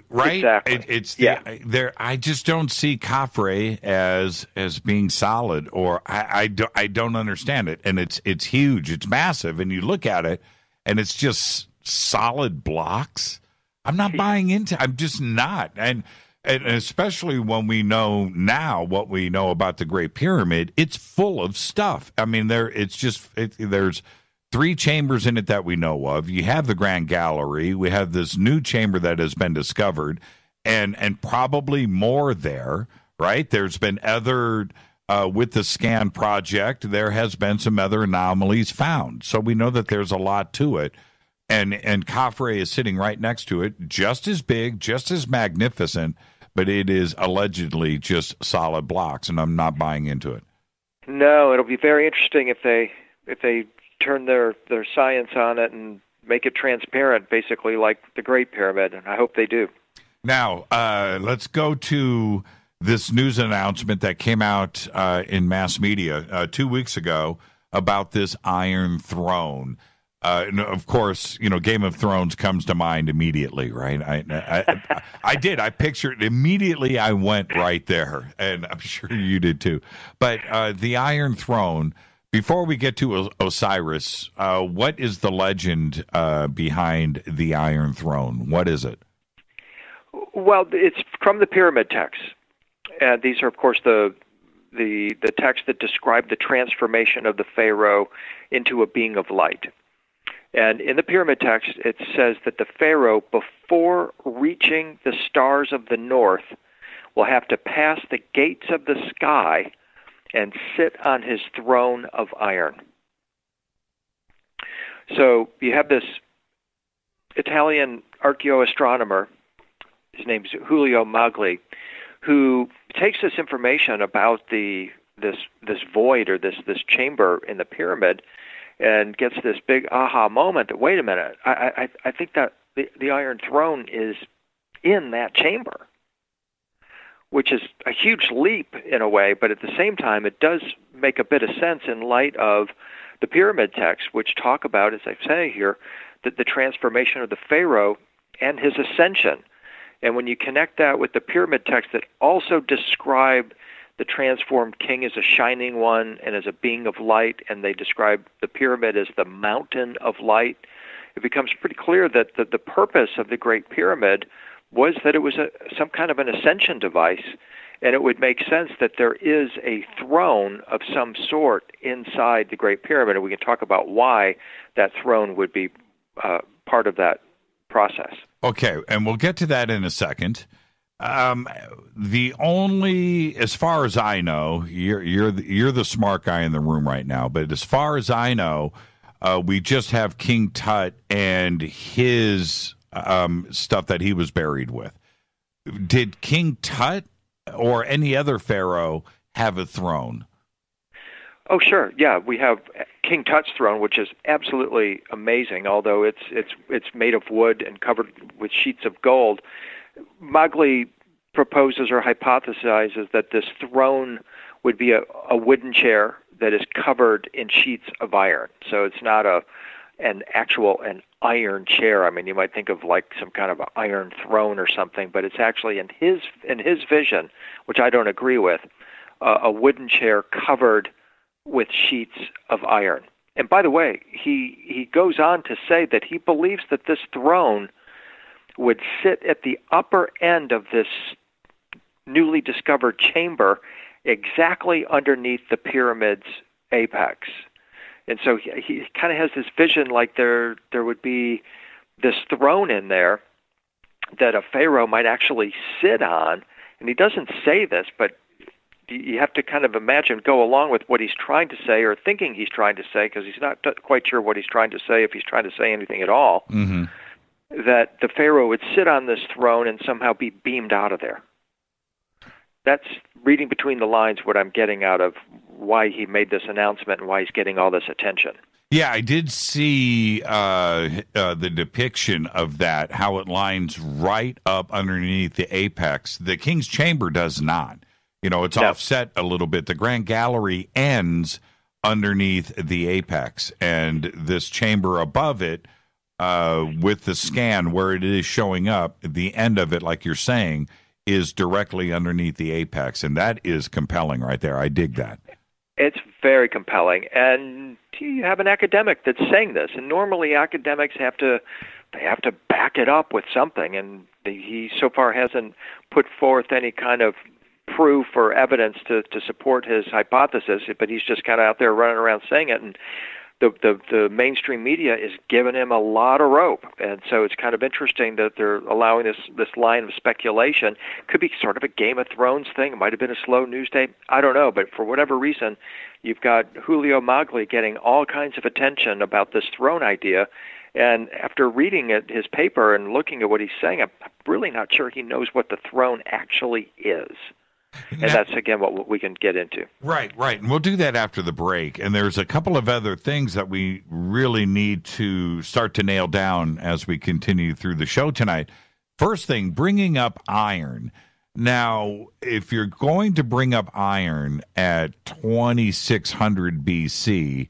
right? Exactly. I just don't see Khafre as being solid, or I don't understand it. And it's huge, it's massive, and you look at it, and it's just solid blocks. I'm not buying into. I'm just not, and especially when we know now what we know about the Great Pyramid, it's full of stuff. I mean, there's 3 chambers in it that we know of. You have the Grand Gallery. We have this new chamber that has been discovered, and probably more there, right? There's been other, with the scan project, there has been some other anomalies found. So we know that there's a lot to it. And Khafre is sitting right next to it, just as big, just as magnificent, but it is allegedly just solid blocks, and I'm not buying into it. No, it'll be very interesting if they turn their science on it and make it transparent, basically like the Great Pyramid, and I hope they do. Now, let's go to this news announcement that came out in mass media 2 weeks ago about this Iron Throne. And of course, Game of Thrones comes to mind immediately, right? I did. I pictured immediately. I went right there, and I'm sure you did too. But the Iron Throne. Before we get to Osiris, what is the legend behind the Iron Throne? What is it? Well, it's from the pyramid texts, and these are, of course, the texts that describe the transformation of the pharaoh into a being of light. And in the pyramid text, it says that the pharaoh, before reaching the stars of the north, will have to pass the gates of the sky and sit on his throne of iron. So you have this Italian archaeoastronomer, his name's Julio Magli, who takes this information about this void or this chamber in the pyramid and gets this big aha moment that, wait a minute, I think that the Iron Throne is in that chamber, which is a huge leap in a way, but at the same time it does make a bit of sense in light of the pyramid texts, which talk about, as I say here, that the transformation of the pharaoh and his ascension. And when you connect that with the pyramid texts that also describe the transformed king as a shining one and as a being of light, and they describe the pyramid as the mountain of light, it becomes pretty clear that the purpose of the Great Pyramid was that it was some kind of an ascension device, And it would make sense that there is a throne of some sort inside the Great Pyramid, and we can talk about why that throne would be part of that process. Okay, and we'll get to that in a second. The only, as far as I know, you're the smart guy in the room right now, but as far as I know, we just have King Tut and his stuff that he was buried with. Did King Tut or any other pharaoh have a throne? Oh, sure. Yeah, we have King Tut's throne, which is absolutely amazing, although it's made of wood and covered with sheets of gold. Mowgli proposes or hypothesizes that this throne would be a wooden chair that is covered in sheets of iron. So it's not an iron chair. I mean, you might think of like some kind of an iron throne or something, but it's actually in his vision, which I don't agree with, a wooden chair covered with sheets of iron. And by the way, he goes on to say that he believes that this throne would sit at the upper end of this newly discovered chamber, exactly underneath the pyramid's apex. And so he kind of has this vision like there would be this throne in there that a pharaoh might actually sit on. And he doesn't say this, but you have to kind of go along with what he's trying to say or thinking he's trying to say, because he's not quite sure what he's trying to say, if he's trying to say anything at all, that the pharaoh would sit on this throne and somehow be beamed out of there. That's reading between the lines what I'm getting out of why he made this announcement and why he's getting all this attention. Yeah, I did see the depiction of that, how it lines right up underneath the apex. The King's Chamber does not. You know, it's offset a little bit. The Grand Gallery ends underneath the apex, and this chamber above it, with the scan where it is showing up, the end of it, like you're saying, is directly underneath the apex, and that is compelling right there. I dig that. It's very compelling, and you have an academic that's saying this, and normally academics have to back it up with something, and he so far hasn't put forth any kind of proof or evidence to support his hypothesis, but he's just kind of out there running around saying it, and the mainstream media is giving him a lot of rope. And so it's kind of interesting that they're allowing this line of speculation. Could be sort of a Game of Thrones thing. It might have been a slow news day. I don't know. But for whatever reason, you've got Julio Mowgli getting all kinds of attention about this throne idea. And after reading his paper and looking at what he's saying, I'm really not sure he knows what the throne actually is. And that's, again, what we can get into. Right. And we'll do that after the break. And there's a couple of other things that we really need to start to nail down as we continue through the show tonight. First thing, bringing up iron. Now, if you're going to bring up iron at 2600 BC,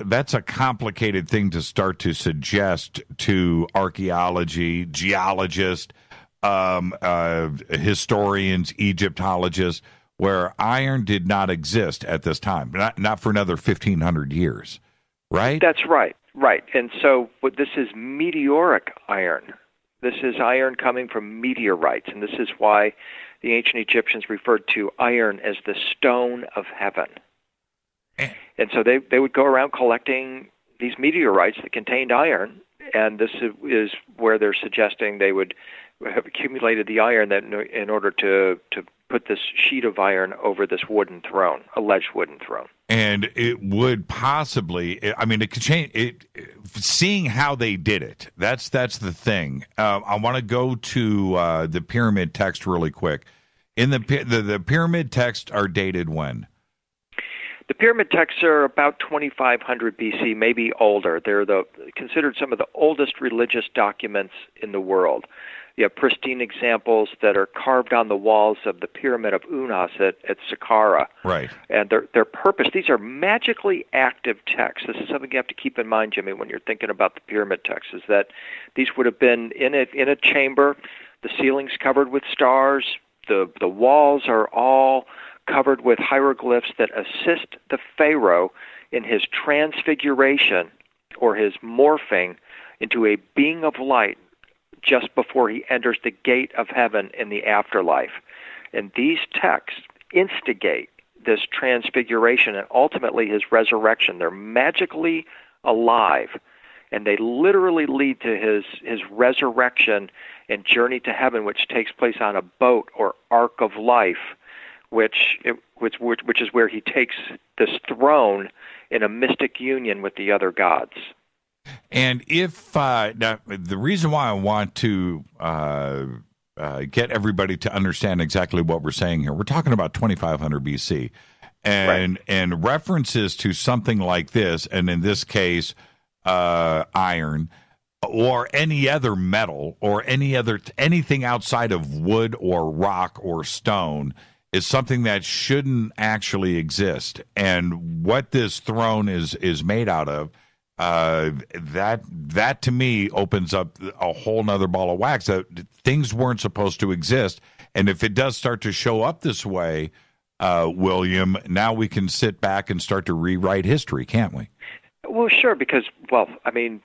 that's a complicated thing to start to suggest to archaeology, geologists, historians, Egyptologists, where iron did not exist at this time, not for another 1,500 years, right? That's right. And so this is meteoric iron. This is iron coming from meteorites, and this is why the ancient Egyptians referred to iron as the stone of heaven. And so they would go around collecting these meteorites that contained iron, and this is where they're suggesting they would have accumulated the iron that in order to put this sheet of iron over this wooden throne, alleged wooden throne. And it would possibly, I mean, it could change it. Seeing how they did it, that's the thing. I want to go to the pyramid text really quick. In the pyramid texts are dated when? The pyramid texts are about 2500 BC, maybe older. They're considered some of the oldest religious documents in the world. You have pristine examples that are carved on the walls of the Pyramid of Unas at Saqqara. Right. And their purpose, these are magically active texts. This is something you have to keep in mind, Jimmy, when you're thinking about the pyramid texts, is that these would have been in a chamber, the ceiling's covered with stars, the walls are all covered with hieroglyphs that assist the pharaoh in his transfiguration or his morphing into a being of light just before he enters the gate of heaven in the afterlife. And these texts instigate this transfiguration and ultimately his resurrection. They're magically alive, and they literally lead to his resurrection and journey to heaven, which takes place on a boat or ark of life, which is where he takes this throne in a mystic union with the other gods. And if now, the reason why I want to get everybody to understand exactly what we're saying here, we're talking about 2500 BC, and references to something like this, and in this case, iron, or any other metal, or anything outside of wood or rock or stone, is something that shouldn't actually exist. And what this throne is made out of, that to me opens up a whole nother ball of wax. That things weren't supposed to exist, and if it does start to show up this way, William, now we can sit back and start to rewrite history, can't we? Well, sure, because, I mean,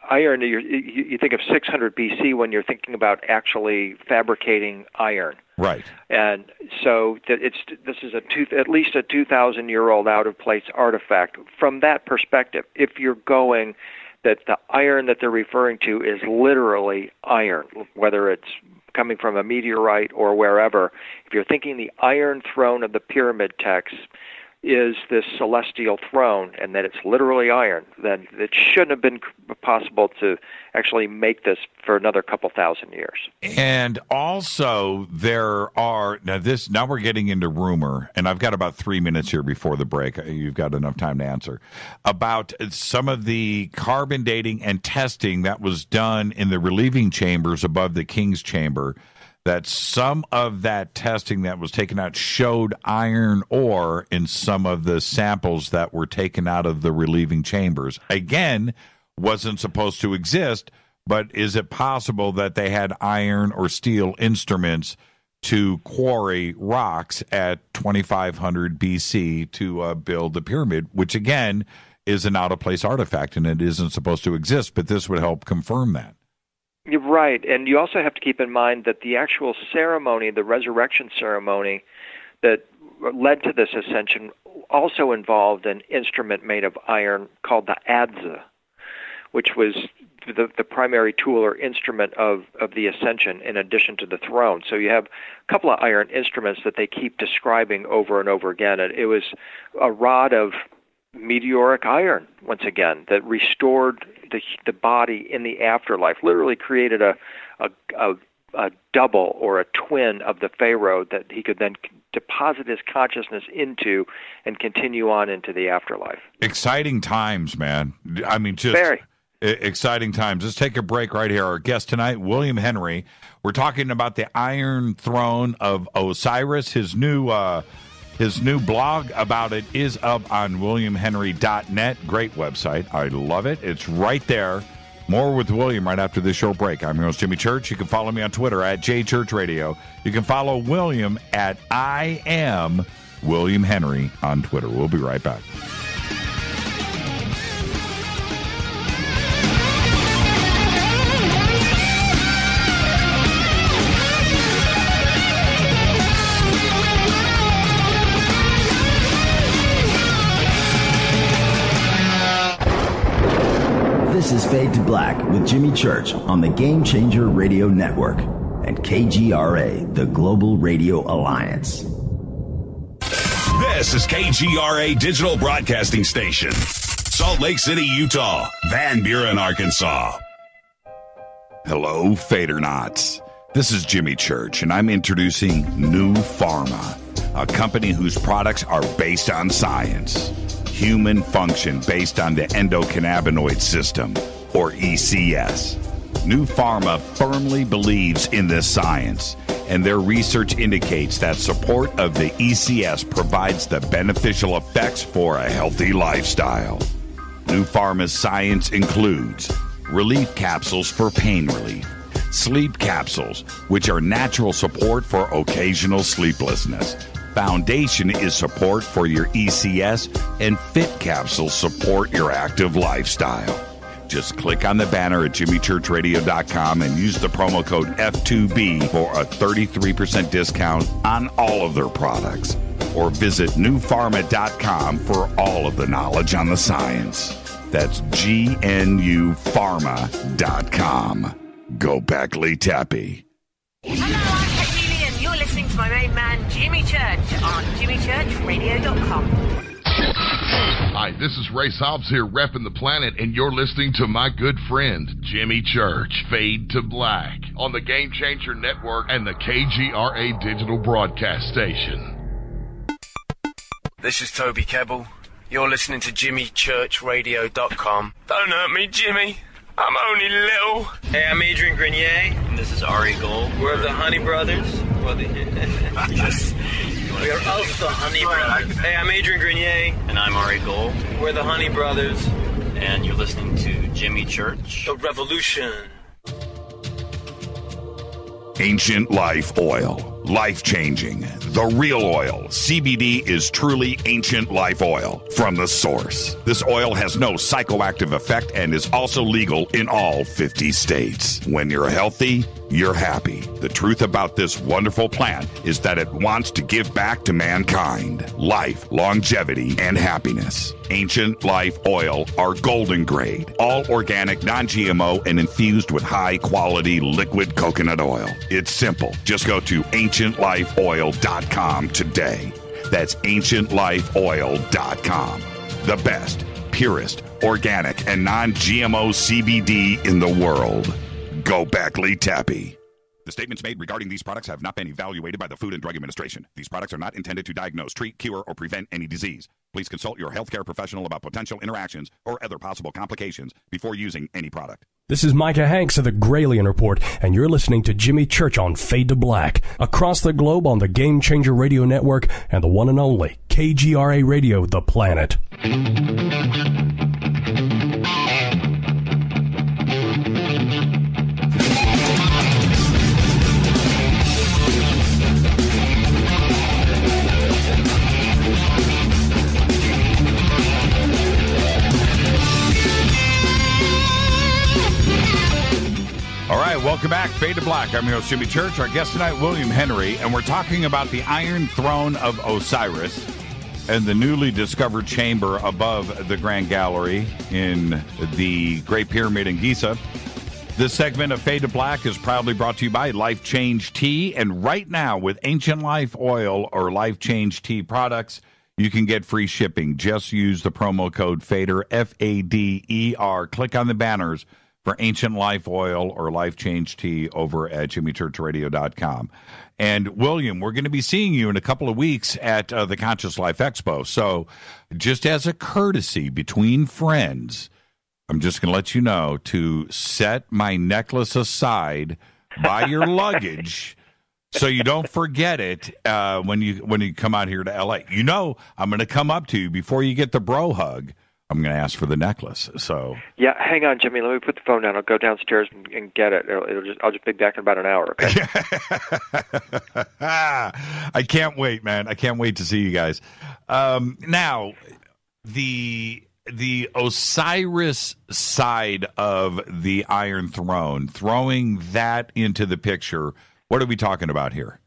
iron, you think of 600 BC when you're thinking about actually fabricating iron. Right. And so this is at least a 2,000-year-old out-of-place artifact. From that perspective, if you're going that the iron that they're referring to is literally iron, whether it's coming from a meteorite or wherever, if you're thinking the Iron Throne of the Pyramid text is this celestial throne and that it's literally iron, then it shouldn't have been possible to actually make this for another couple thousand years. And also now we're getting into rumor, and I've got about 3 minutes here before the break. You've got enough time to answer about some of the carbon dating and testing that was done in the relieving chambers above the king's chamber, that some of that testing that was taken out showed iron ore in some of the samples that were taken out of the relieving chambers. Again, wasn't supposed to exist, but is it possible that they had iron or steel instruments to quarry rocks at 2500 BC to build the pyramid, which again is an out-of-place artifact and it isn't supposed to exist, but this would help confirm that. You're right, and you also have to keep in mind that the actual ceremony, the resurrection ceremony that led to this ascension, also involved an instrument made of iron called the adze, which was the primary tool or instrument of the ascension in addition to the throne. So you have a couple of iron instruments that they keep describing over and over again. It was a rod of meteoric iron, once again, that restored the body in the afterlife, literally created a double or a twin of the pharaoh that he could then deposit his consciousness into and continue on into the afterlife. Exciting times, man. I mean, just very exciting times. Let's take a break right here. Our guest tonight, William Henry. We're talking about the Iron Throne of Osiris. His new blog about it is up on WilliamHenry.net. Great website. I love it. It's right there. More with William right after this short break. I'm your host, Jimmy Church. You can follow me on Twitter at JChurchRadio. You can follow William at I am William Henry on Twitter. We'll be right back. This is Fade to Black with Jimmy Church on the Game Changer Radio Network and KGRA, the Global Radio Alliance. This is KGRA Digital Broadcasting Station, Salt Lake City, Utah, Van Buren, Arkansas. Hello, Fadernauts. This is Jimmy Church, and I'm introducing New Pharma, a company whose products are based on science. Human function based on the endocannabinoid system, or ECS. New Pharma firmly believes in this science, and their research indicates that support of the ECS provides the beneficial effects for a healthy lifestyle. New Pharma's science includes relief capsules for pain relief, sleep capsules, which are natural support for occasional sleeplessness. Foundation is support for your ECS, and Fit capsules support your active lifestyle. Just click on the banner at jimmychurchradio.com and use the promo code F2B for a 33% discount on all of their products. Or visit newpharma.com for all of the knowledge on the science. That's GNUpharma.com. Go back, Lee Tappy. Hello, I'm Katie, and you're listening to my main man, Jimmy Church, on jimmychurchradio.com. Hi, this is Ray Hobbs here, repping the planet, and you're listening to my good friend, Jimmy Church, Fade to Black, on the Game Changer Network and the KGRA digital broadcast station. This is Toby Kebbell. You're listening to jimmychurchradio.com. Don't hurt me, Jimmy. I'm only little. Hey, I'm Adrian Grenier. And this is Ari Gold. We're the Honey Brothers. Yes. We are of the Honey Brothers. Hey, I'm Adrian Grenier. And I'm Ari Gold. We're the Honey Brothers. And you're listening to Jimmy Church. The Revolution. Ancient Life Oil. Life-changing. The real oil. CBD is truly ancient life oil from the source. This oil has no psychoactive effect and is also legal in all 50 states. When you're healthy, you're happy. The truth about this wonderful plant is that it wants to give back to mankind life, longevity, and happiness. Ancient Life Oil are golden grade, all organic, non-GMO, and infused with high-quality liquid coconut oil. It's simple. Just go to ancientlifeoil.com today. That's ancientlifeoil.com. The best, purest, organic, and non-GMO CBD in the world. Go back, Lee Tappy. The statements made regarding these products have not been evaluated by the Food and Drug Administration. These products are not intended to diagnose, treat, cure, or prevent any disease. Please consult your healthcare professional about potential interactions or other possible complications before using any product. This is Micah Hanks of the Gralien Report, and you're listening to Jimmy Church on Fade to Black, across the globe on the Game Changer Radio Network and the one and only KGRA Radio, The Planet. All right, welcome back. Fade to Black. I'm your host, Jimmy Church. Our guest tonight, William Henry, and we're talking about the Iron Throne of Osiris and the newly discovered chamber above the Grand Gallery in the Great Pyramid in Giza. This segment of Fade to Black is proudly brought to you by Life Change Tea. And right now, with Ancient Life Oil or Life Change Tea products, you can get free shipping. Just use the promo code FADER, F-A-D-E-R. Click on the banners for Ancient Life Oil or Life Change Tea over at jimmychurchradio.com. And, William, we're going to be seeing you in a couple of weeks at the Conscious Life Expo. So just as a courtesy between friends, I'm just going to let you know to set my necklace aside by your luggage so you don't forget it when you come out here to L.A. You know I'm going to come up to you before you get the bro hug. I'm going to ask for the necklace. So yeah, hang on, Jimmy. Let me put the phone down. I'll go downstairs and get it. I'll just be back in about an hour. Okay. I can't wait, man. I can't wait to see you guys. Now, the Osiris side of the Iron Throne, throwing that into the picture. What are we talking about here?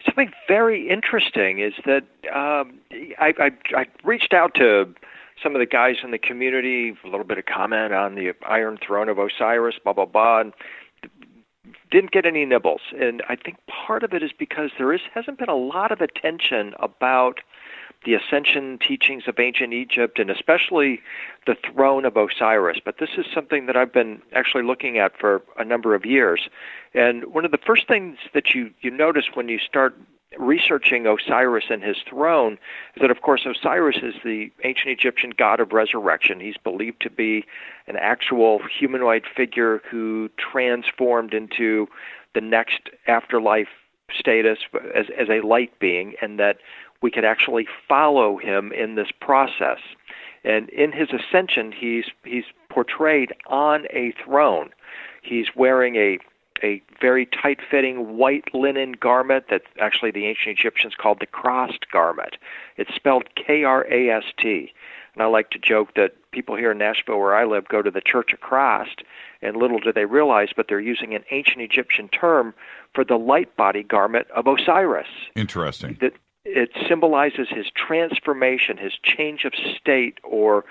Something very interesting is that I reached out to some of the guys in the community, a little bit of comment on the Iron Throne of Osiris, blah, blah, blah, and didn't get any nibbles. And I think part of it is because there hasn't been a lot of attention about the ascension teachings of ancient Egypt, and especially the throne of Osiris. But this is something that I've been actually looking at for a number of years. And one of the first things that you notice when you start researching Osiris and his throne is that, of course, Osiris is the ancient Egyptian god of resurrection. He's believed to be an actual humanoid figure who transformed into the next afterlife status as a light being, and that we could actually follow him in this process. And in his ascension, he's portrayed on a throne. He's wearing a very tight-fitting white linen garment that actually the ancient Egyptians called the crossed garment. It's spelled K-R-A-S-T. And I like to joke that people here in Nashville, where I live, go to the Church of Christ, and little do they realize, but they're using an ancient Egyptian term for the light body garment of Osiris. Interesting. That it symbolizes his transformation, his change of state, or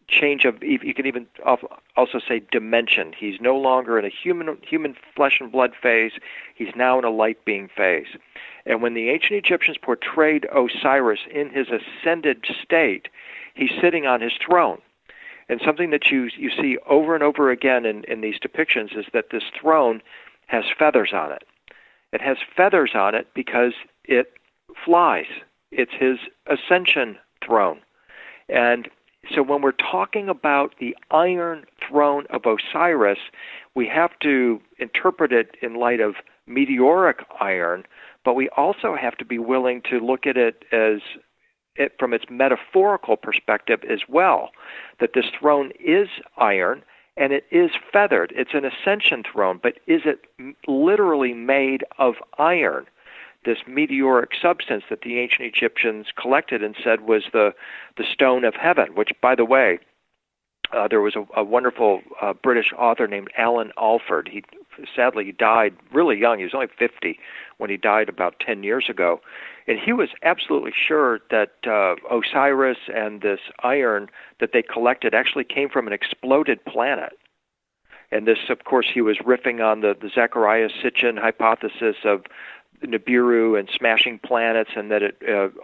change of, you can even also say dimension. He's no longer in a human flesh and blood phase. He's now in a light being phase. And when the ancient Egyptians portrayed Osiris in his ascended state, he's sitting on his throne. And something that you see over and over again in these depictions is that this throne has feathers on it. It has feathers on it because it flies. It's his ascension throne. And so when we're talking about the iron throne of Osiris, we have to interpret it in light of meteoric iron, but we also have to be willing to look at it from its metaphorical perspective as well, that this throne is iron and it is feathered. It's an ascension throne, but is it literally made of iron? This meteoric substance that the ancient Egyptians collected and said was the stone of heaven, which, by the way, there was a wonderful British author named Alan Alford. Sadly, he died really young. He was only 50 when he died about 10 years ago. And he was absolutely sure that Osiris and this iron that they collected actually came from an exploded planet. And this, of course, he was riffing on the Saqqara-Sitchin hypothesis of Nibiru and smashing planets, and that it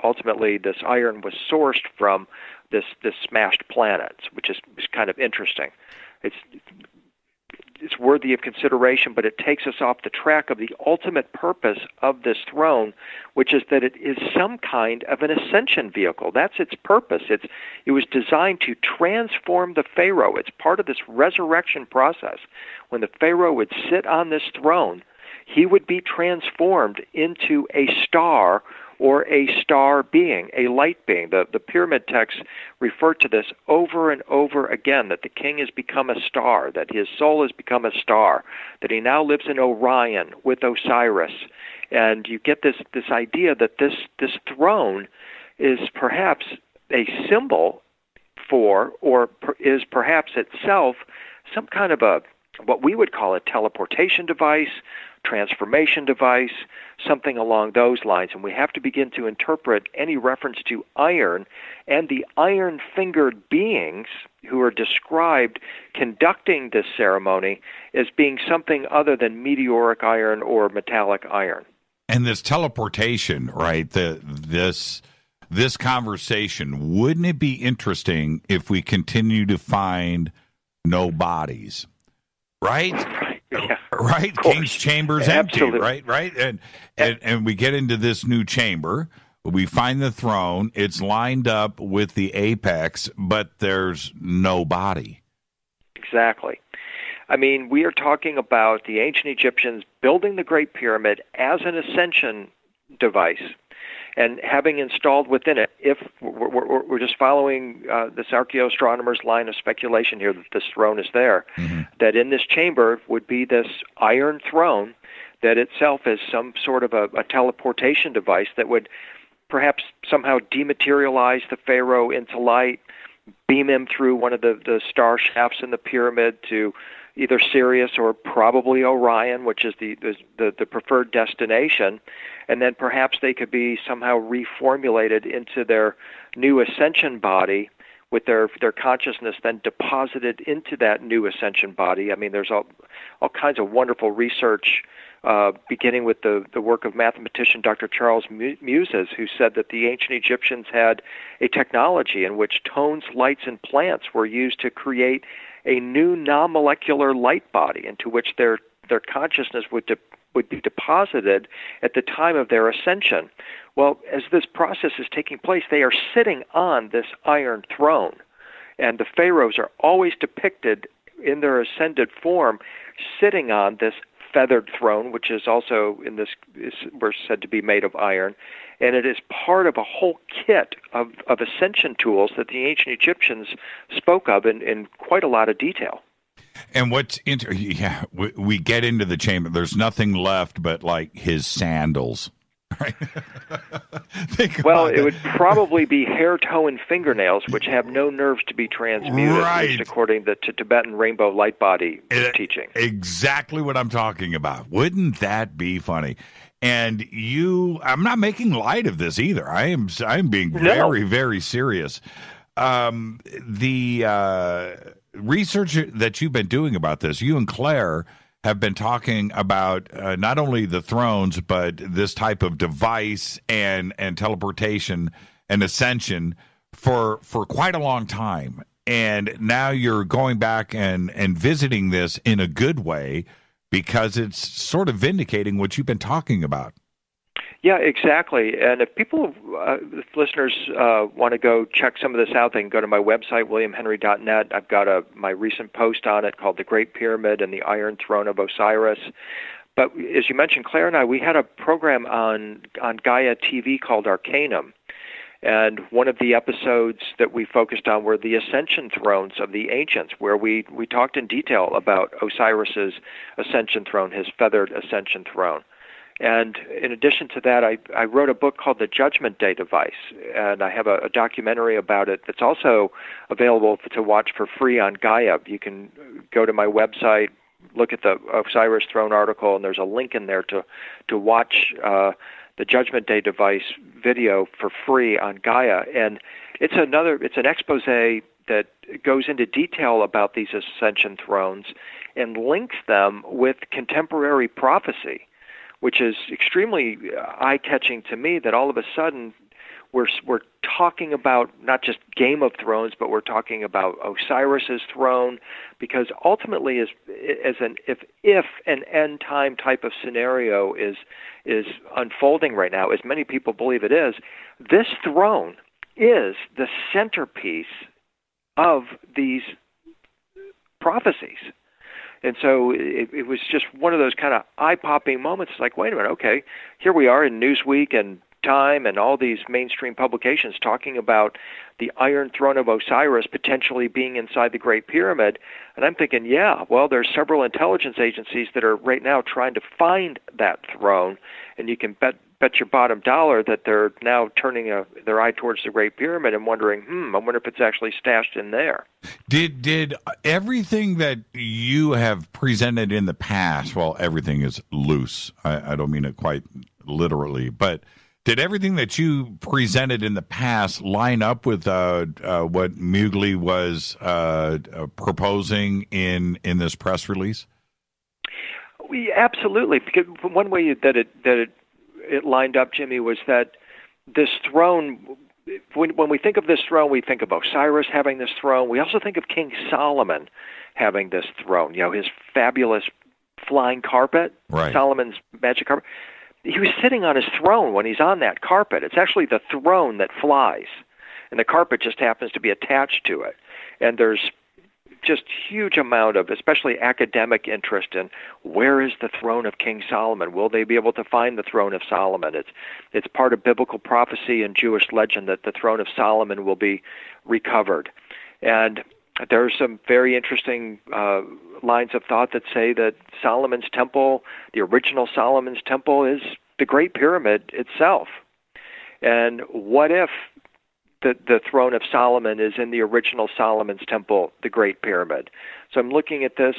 ultimately this iron was sourced from this smashed planets, which is kind of interesting. It's worthy of consideration, but it takes us off the track of the ultimate purpose of this throne, which is that it is some kind of an ascension vehicle. That's its purpose. It was designed to transform the Pharaoh. It's part of this resurrection process. When the Pharaoh would sit on this throne, he would be transformed into a star or a star being, a light being. The pyramid texts refer to this over and over again, that the king has become a star, that his soul has become a star, that he now lives in Orion with Osiris. And you get this idea that this throne is perhaps a symbol for, or is perhaps itself, some kind of what we would call a teleportation device, transformation device, something along those lines. And we have to begin to interpret any reference to iron and the iron-fingered beings who are described conducting this ceremony as being something other than meteoric iron or metallic iron. And this teleportation, right, this conversation, wouldn't it be interesting if we continue to find no bodies? Right? Yeah, right? King's Chamber's Absolutely. empty, right? And we get into this new chamber. We find the throne. It's lined up with the apex, but there's no body. Exactly. I mean, we are talking about the ancient Egyptians building the Great Pyramid as an ascension device and having installed within it, if we're just following this archaeoastronomer's line of speculation here that this throne is there, that in this chamber would be this iron throne that itself is some sort of a teleportation device that would perhaps somehow dematerialize the pharaoh into light, beam him through one of the star shafts in the pyramid to either Sirius or probably Orion, which is the preferred destination, and then perhaps they could be somehow reformulated into their new ascension body, with their consciousness then deposited into that new ascension body. I mean, there's all kinds of wonderful research, beginning with the work of mathematician Dr. Charles Muses, who said that the ancient Egyptians had a technology in which tones, lights, and plants were used to create a new non-molecular light body into which their consciousness would be deposited at the time of their ascension. Well, as this process is taking place, they are sitting on this iron throne, and the pharaohs are always depicted in their ascended form sitting on this feathered throne, which is also we're said to be made of iron, and it is part of a whole kit of ascension tools that the ancient Egyptians spoke of in quite a lot of detail. And we get into the chamber. There's nothing left but like his sandals, right? It would probably be hair, toe, and fingernails, which have no nerves to be transmuted, at least according to Tibetan rainbow light body teaching. Exactly what I'm talking about. Wouldn't that be funny? And I'm not making light of this either. I am being very, very serious. The research that you've been doing about this, you and Clare have been talking about not only the thrones, but this type of device and teleportation and ascension for quite a long time. And now you're going back and visiting this in a good way because it's sort of vindicating what you've been talking about. Yeah, exactly. And if people, if listeners want to go check some of this out, they can go to my website, williamhenry.net. I've got my recent post on it called The Great Pyramid and the Iron Throne of Osiris. But as you mentioned, Claire and I, we had a program on Gaia TV called Arcanum. And one of the episodes that we focused on were the ascension thrones of the ancients, where we talked in detail about Osiris's ascension throne, his feathered ascension throne. And in addition to that, I wrote a book called The Judgment Day Device, and I have a documentary about it that's also available to watch for free on Gaia. You can go to my website, look at the Osiris Throne article, and there's a link in there to watch the Judgment Day Device video for free on Gaia. And it's an expose that goes into detail about these ascension thrones and links them with contemporary prophecy, which is extremely eye-catching to me, that all of a sudden we're talking about not just Game of Thrones, but we're talking about Osiris's throne, because ultimately, if an end-time type of scenario is unfolding right now, as many people believe it is, this throne is the centerpiece of these prophecies. And so it was just one of those kind of eye-popping moments. It's like, wait a minute, okay, here we are in Newsweek and Time and all these mainstream publications talking about the Iron Throne of Osiris potentially being inside the Great Pyramid. And I'm thinking, yeah, well, there's several intelligence agencies that are right now trying to find that throne, and you can bet your bottom dollar that they're now turning their eye towards the Great Pyramid and wondering, I wonder if it's actually stashed in there. Did everything that you have presented in the past, well, everything is loose. I don't mean it quite literally, but did everything that you presented in the past line up with what Mugli was proposing in this press release? Absolutely, because one way that it lined up, Jimmy, was that this throne, when we think of this throne, we think of Osiris having this throne. We also think of King Solomon having this throne, his fabulous flying carpet, right. Solomon's magic carpet. He was sitting on his throne when he's on that carpet. It's actually the throne that flies, and the carpet just happens to be attached to it. And there's just huge amount of, especially academic interest in where is the throne of King Solomon? Will they be able to find the throne of Solomon? It's part of biblical prophecy and Jewish legend that the throne of Solomon will be recovered. And there are some very interesting lines of thought that say that Solomon's temple, the original Solomon's temple, is the Great Pyramid itself. And what if the throne of Solomon is in the original Solomon's temple, the Great Pyramid? So I'm looking at this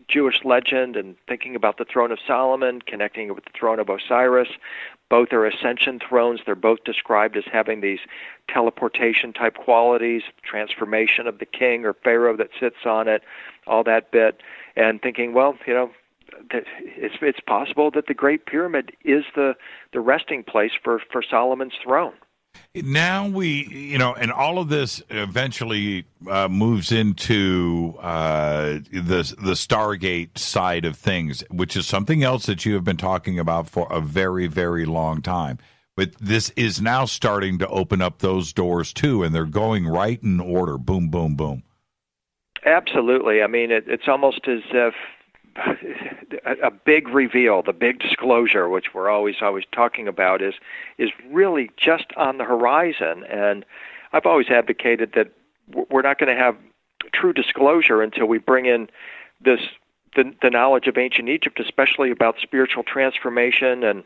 Jewish legend and thinking about the throne of Solomon, connecting it with the throne of Osiris. Both are ascension thrones. They're both described as having these teleportation-type qualities, transformation of the king or pharaoh that sits on it, all that bit. And thinking, well, it's possible that the Great Pyramid is the resting place for Solomon's throne. Now and all of this eventually moves into the Stargate side of things, which is something else that you have been talking about for a very, very long time. But this is now starting to open up those doors too, and they're going right in order. Boom, boom, boom. Absolutely. I mean, it's almost as if a big reveal, the big disclosure, which we're always talking about, is really just on the horizon. And I've always advocated that we're not going to have true disclosure until we bring in the knowledge of ancient Egypt, especially about spiritual transformation and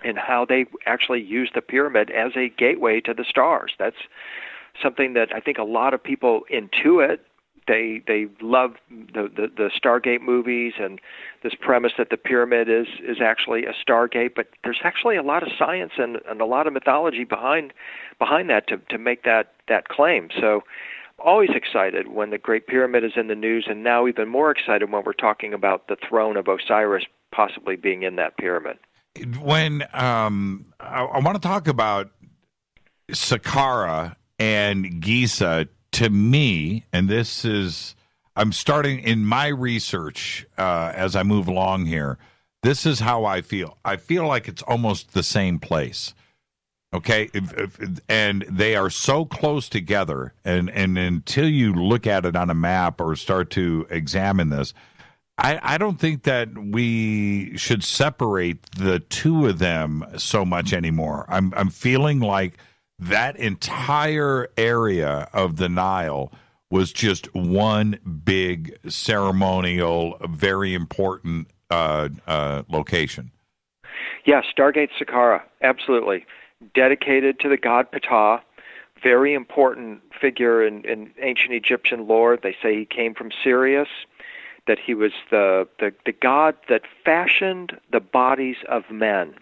and how they actually used the pyramid as a gateway to the stars. That's something that I think a lot of people intuit. They love the Stargate movies and this premise that the pyramid is actually a Stargate, but there's actually a lot of science and a lot of mythology behind that to make that claim. So always excited when the Great Pyramid is in the news, and now even more excited when we're talking about the throne of Osiris possibly being in that pyramid. When I want to talk about Saqqara and Giza, to me, and this is, I'm starting in my research as I move along here, this is how I feel. I feel like it's almost the same place. Okay, and they are so close together, and until you look at it on a map or start to examine this, I don't think that we should separate the two of them so much anymore. I'm feeling like that entire area of the Nile was just one big ceremonial, very important location. Yeah, Stargate Saqqara, absolutely. Dedicated to the god Ptah, very important figure in ancient Egyptian lore. They say he came from Sirius, that he was the god that fashioned the bodies of men.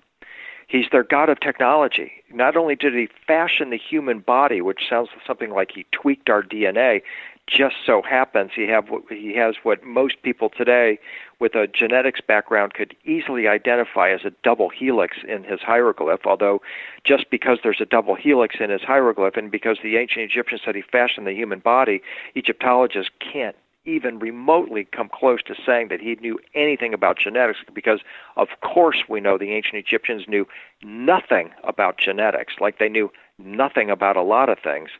He's their god of technology. Not only did he fashion the human body, which sounds something like he tweaked our DNA, just so happens he has what most people today with a genetics background could easily identify as a double helix in his hieroglyph, although just because there's a double helix in his hieroglyph and because the ancient Egyptians said he fashioned the human body, Egyptologists can't even remotely come close to saying that he knew anything about genetics, because of course we know the ancient Egyptians knew nothing about genetics, like they knew nothing about a lot of things.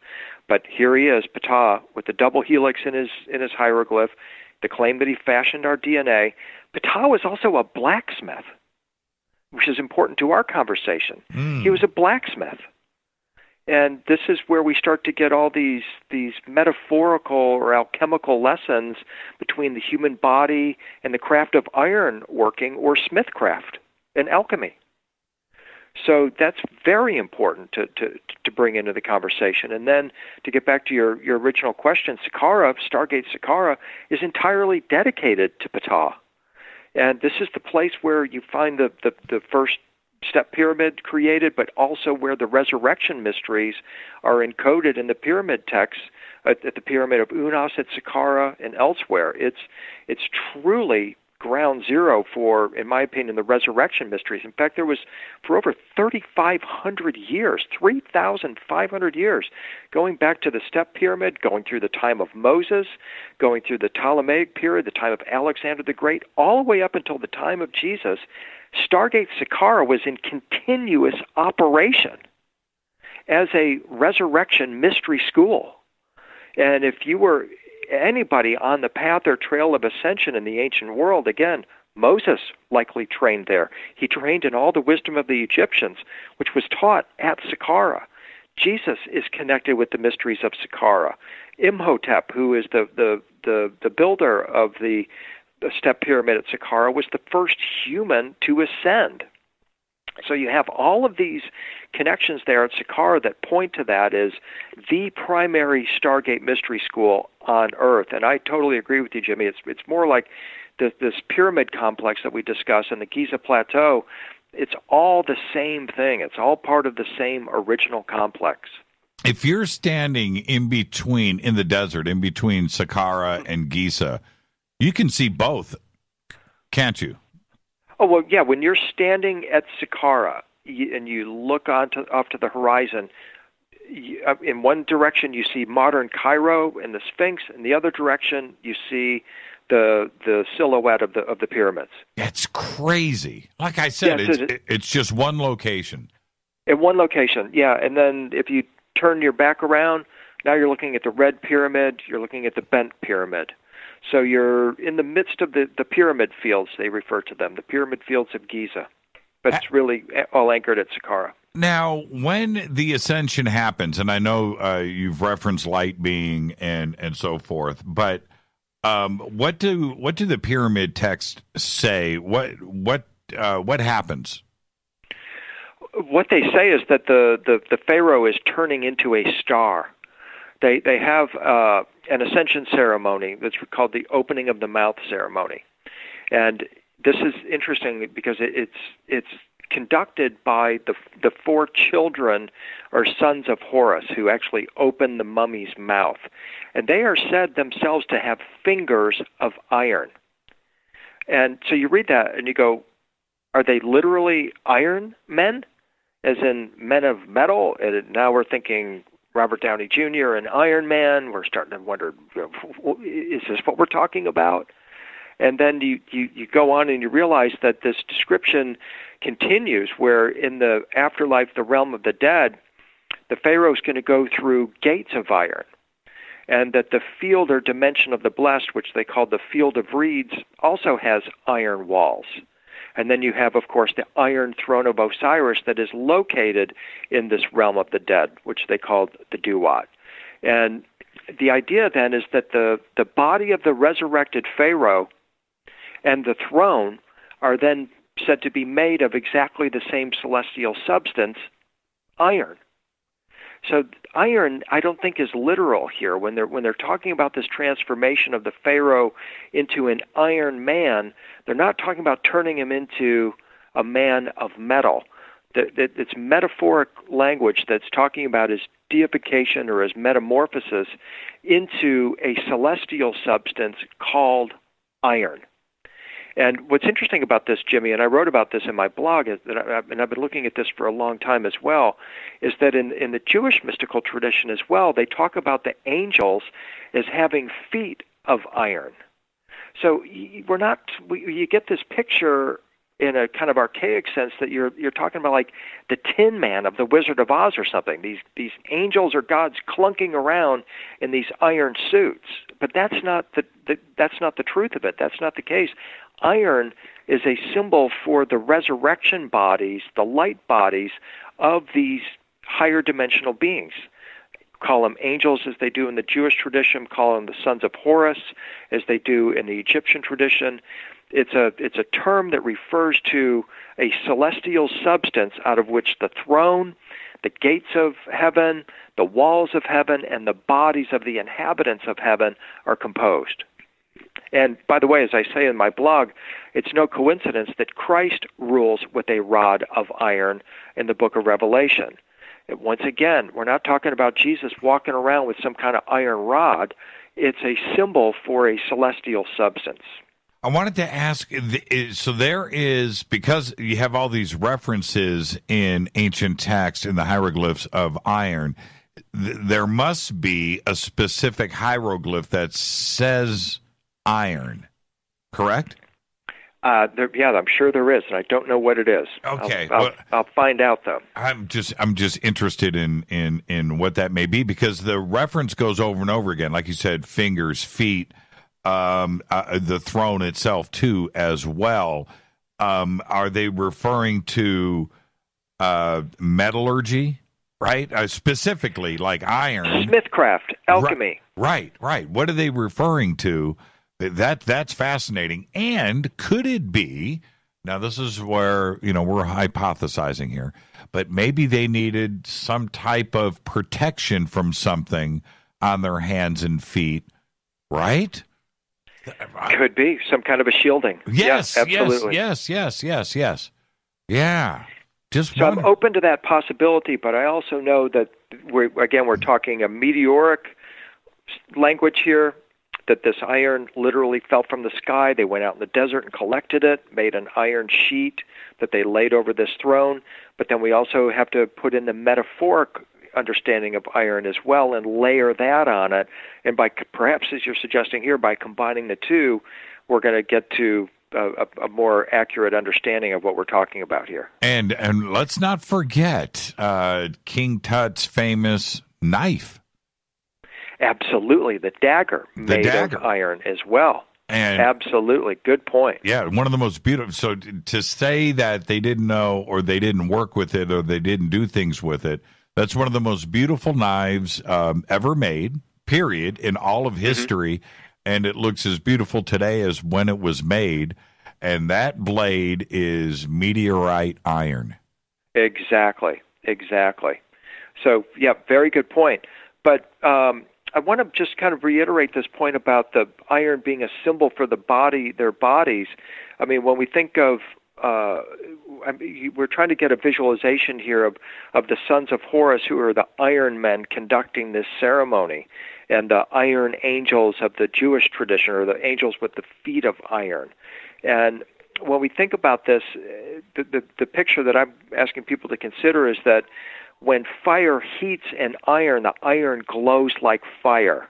But here he is, Ptah, with the double helix in his hieroglyph, the claim that he fashioned our DNA. Ptah was also a blacksmith, which is important to our conversation. He was a blacksmith. And this is where we start to get all these metaphorical or alchemical lessons between the human body and the craft of iron working or smithcraft and alchemy. So that's very important to bring into the conversation. And then to get back to your original question, Saqqara, Stargate Saqqara, is entirely dedicated to Ptah. And this is the place where you find the first step pyramid created, but also where the resurrection mysteries are encoded in the pyramid texts at the pyramid of Unas, at Saqqara, and elsewhere. It's truly ground zero for, in my opinion, the resurrection mysteries. In fact, there was, for over 3,500 years, 3,500 years, going back to the step pyramid, going through the time of Moses, going through the Ptolemaic period, the time of Alexander the Great, all the way up until the time of Jesus, Stargate Saqqara was in continuous operation as a resurrection mystery school. And if you were anybody on the path or trail of ascension in the ancient world, again, Moses likely trained there. He trained in all the wisdom of the Egyptians, which was taught at Saqqara. Jesus is connected with the mysteries of Saqqara. Imhotep, who is the builder of the step pyramid at Saqqara, was the first human to ascend. So you have all of these connections there at Saqqara that point to that as the primary Stargate mystery school on Earth. And I totally agree with you, Jimmy. It's more like this pyramid complex that we discuss in the Giza Plateau. It's all the same thing. It's all part of the same original complex. If you're standing in the desert, in between Saqqara and Giza, you can see both, can't you? Oh, well, yeah, when you're standing at Saqqara and you look off to the horizon, in one direction you see modern Cairo and the Sphinx, in the other direction you see the silhouette of the pyramids. It's crazy. Like I said, yes, it's just one location. In one location, yeah. And then if you turn your back around, now you're looking at the Red Pyramid, you're looking at the Bent Pyramid. So you're in the midst of the pyramid fields, they refer to them, the pyramid fields of Giza. But it's really all anchored at Saqqara. Now, when the ascension happens, and I know you've referenced light being and so forth, but what do the pyramid texts say? What happens? what they say is that the pharaoh is turning into a star. They have an ascension ceremony that's called the opening of the mouth ceremony, and this is interesting because it's conducted by the 4 children or sons of Horus who actually open the mummy's mouth, and they are said themselves to have fingers of iron. And so you read that and you go, are they literally iron men, as in men of metal? And now we're thinking Robert Downey Jr. and Iron Man. We're starting to wonder, is this what we're talking about? And then you go on and you realize that this description continues where in the afterlife, the realm of the dead, the Pharaoh's going to go through gates of iron. And that the field or dimension of the blessed, which they call the field of reeds, also has iron walls. And then you have, of course, the iron throne of Osiris that is located in this realm of the dead, which they called the Duat. And the idea then is that the body of the resurrected Pharaoh and the throne are then said to be made of exactly the same celestial substance, iron. So iron, I don't think, is literal here. When they're talking about this transformation of the Pharaoh into an iron man, they're not talking about turning him into a man of metal. It's metaphoric language that's talking about his deification or his metamorphosis into a celestial substance called iron. And what's interesting about this, Jimmy, and I wrote about this in my blog, and I've been looking at this for a long time as well, is that in the Jewish mystical tradition as well, they talk about the angels as having feet of iron. So you get this picture in a kind of archaic sense that you're talking about like the Tin Man of the Wizard of Oz or something. These angels or gods clunking around in these iron suits, but that's not the truth of it. That's not the case. Iron is a symbol for the resurrection bodies, the light bodies of these higher dimensional beings. Call them angels as they do in the Jewish tradition, call them the sons of Horus as they do in the Egyptian tradition. It's a term that refers to a celestial substance out of which the throne, the gates of heaven, the walls of heaven, and the bodies of the inhabitants of heaven are composed. And by the way, as I say in my blog, it's no coincidence that Christ rules with a rod of iron in the book of Revelation. And once again, we're not talking about Jesus walking around with some kind of iron rod. It's a symbol for a celestial substance. I wanted to ask, so there is, because you have all these references in ancient texts in the hieroglyphs of iron, there must be a specific hieroglyph that says iron, correct? I'm sure there is, and I don't know what it is. Okay, I'll find out though. I'm just interested in what that may be, because the reference goes over and over again, like you said, fingers, feet, the throne itself too, as well. Are they referring to metallurgy? Right, specifically like iron, smithcraft, alchemy. Right. What are they referring to? That's fascinating. And could it be, now this is where, we're hypothesizing here, but maybe they needed some type of protection from something on their hands and feet, right? Could be some kind of a shielding. Yes, absolutely. Yes. Yeah. I'm open to that possibility, but I also know that we're talking a meteoric language here, that this iron literally fell from the sky. They went out in the desert and collected it, made an iron sheet that they laid over this throne. But then we also have to put in the metaphoric understanding of iron as well and layer that on it. And by perhaps, as you're suggesting here, by combining the two, we're going to get to a more accurate understanding of what we're talking about here. And let's not forget King Tut's famous knife. Absolutely, the dagger made of iron as well. And absolutely, good point. Yeah, one of the most beautiful. So to say that they didn't know, or they didn't work with it, or they didn't do things with it, that's one of the most beautiful knives ever made, period, in all of history. And it looks as beautiful today as when it was made. And that blade is meteorite iron. Exactly. So, yeah, very good point. But I want to just kind of reiterate this point about the iron being a symbol for their bodies. I mean, when we think of, we're trying to get a visualization here of the sons of Horus, who are the iron men conducting this ceremony, and the iron angels of the Jewish tradition, or the angels with the feet of iron. And when we think about this, the picture that I'm asking people to consider is that when fire heats an iron, the iron glows like fire.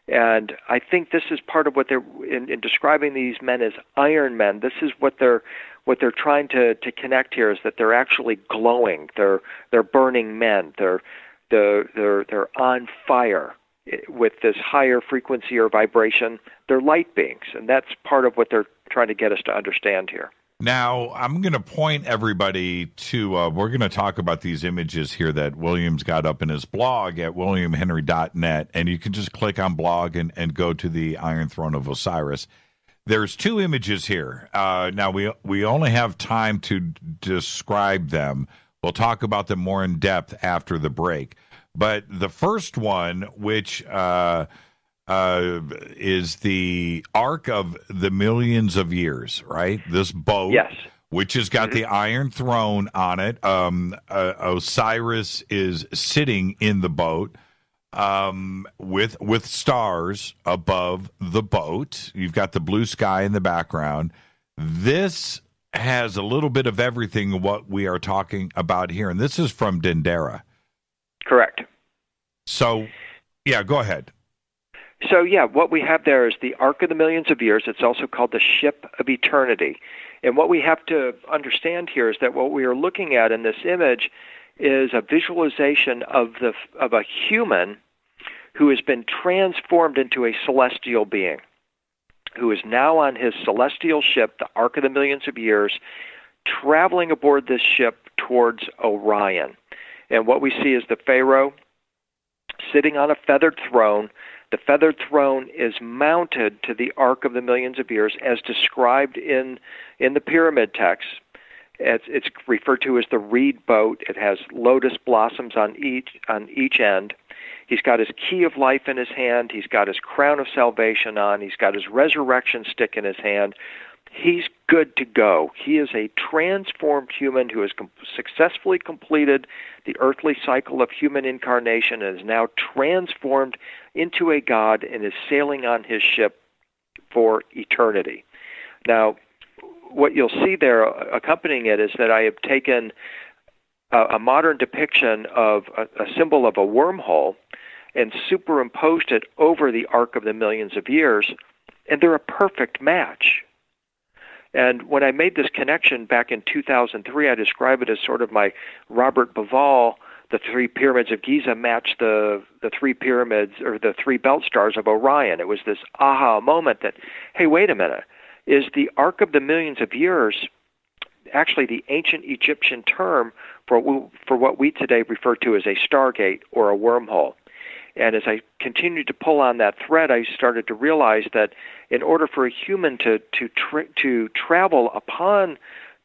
And I think this is part of what they're in describing these men as iron men. This is what they're trying to connect here, is that they're actually glowing. They're burning men. They're on fire with this higher frequency or vibration. They're light beings, and that's part of what they're trying to get us to understand here. Now, I'm going to point everybody to, we're going to talk about these images here that William's got up in his blog at williamhenry.net, and you can just click on blog and go to the Iron Throne of Osiris. There's two images here. Now, we only have time to describe them. We'll talk about them more in depth after the break. But the first one, which is the Ark of the Millions of Years, right? This boat, yes, which has got the Iron Throne on it. Osiris is sitting in the boat with stars above the boat. You've got the blue sky in the background. This has a little bit of everything what we are talking about here, and this is from Dendara. Correct. So, yeah, go ahead. So, yeah, what we have there is the Ark of the Millions of Years. It's also called the Ship of Eternity. And what we have to understand here is that what we are looking at in this image is a visualization of a human who has been transformed into a celestial being, who is now on his celestial ship, the Ark of the Millions of Years, traveling aboard this ship towards Orion. And what we see is the Pharaoh sitting on a feathered throne. The feathered throne is mounted to the Ark of the Millions of Years as described in the pyramid text. It's referred to as the reed boat. It has lotus blossoms on each end. He's got his key of life in his hand. He's got his crown of salvation on. He's got his resurrection stick in his hand. He's good to go. He is a transformed human who has successfully completed the earthly cycle of human incarnation and is now transformed into a god and is sailing on his ship for eternity. Now, what you'll see there accompanying it is that I have taken a modern depiction of a symbol of a wormhole and superimposed it over the Ark of the Millions of Years, and they're a perfect match. And when I made this connection back in 2003, I describe it as sort of my Robert Bauval, the three pyramids of Giza match the three pyramids, or the three belt stars of Orion. It was this aha moment that, hey, wait a minute, is the Ark of the Millions of Years actually the ancient Egyptian term for what we today refer to as a Stargate or a wormhole? And as I continued to pull on that thread, I started to realize that in order for a human to travel upon